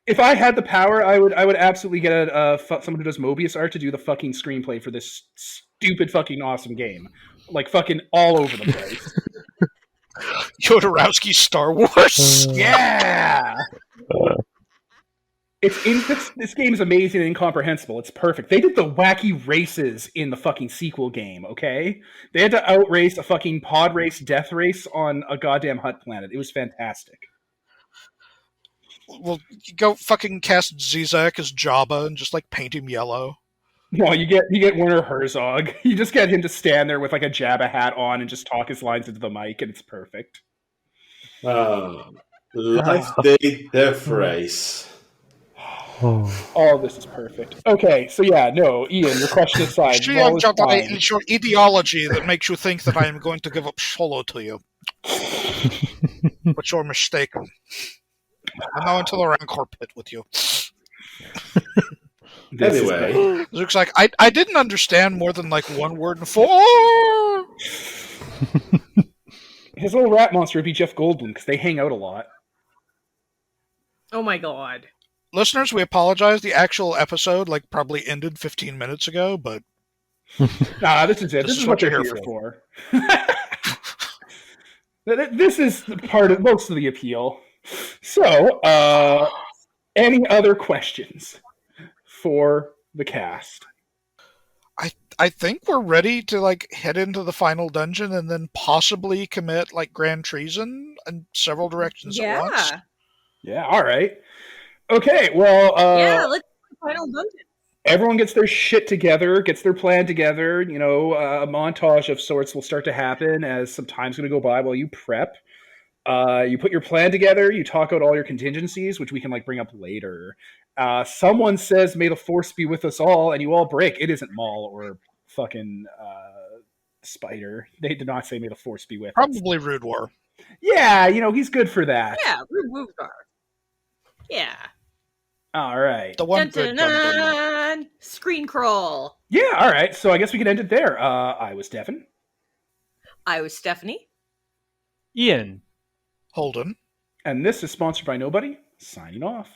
If I had the power, I would absolutely get someone who does Mobius art to do the fucking screenplay for this stupid fucking awesome game. Like fucking all over the place. Jodorowsky's Star Wars. Yeah! This game is amazing and incomprehensible. It's perfect. They did the wacky races in the fucking sequel game, okay? They had to outrace a fucking pod race, death race on a goddamn hut planet. It was fantastic. Well, you go fucking cast Zizek as Jabba and just like paint him yellow. No, you get Werner Herzog. You just get him to stand there with like a Jabba hat on and just talk his lines into the mic, and it's perfect. Life Day Death Race. All of this is perfect. Okay, so yeah, no, Ian, your question aside, Maul is fine. It's your ideology that makes you think that I am going to give up Solo to you. But you're mistaken. I'm now into the Rancor pit with you. Anyway. It looks like I didn't understand more than like one word in 4. His little rat monster would be Jeff Goldblum, because they hang out a lot. Oh my god. Listeners, we apologize. The actual episode like probably ended 15 minutes ago, but Nah, this is it. This is what you're here for. This is part of most of the appeal. So, any other questions for the cast? I think we're ready to like head into the final dungeon and then possibly commit like grand treason in several directions at once. Yeah, all right. Okay, well, let's do the final dungeon. Everyone gets their shit together, gets their plan together. You know, a montage of sorts will start to happen as some time's going to go by while you prep. You put your plan together, you talk out all your contingencies, which we can like bring up later. Someone says, "May the Force be with us all," and you all break. It isn't Maul or fucking Spider. They did not say, "May the Force be with us." Probably Rude War. Yeah, you know, he's good for that. Yeah, Rude War. Yeah. All right. The one Dun, good dun, gun. dun. Screen crawl. Yeah, all right. So I guess we can end it there. I was Devin. I was Stephanie. Ian. Holden. And this is sponsored by Nobody. Signing off.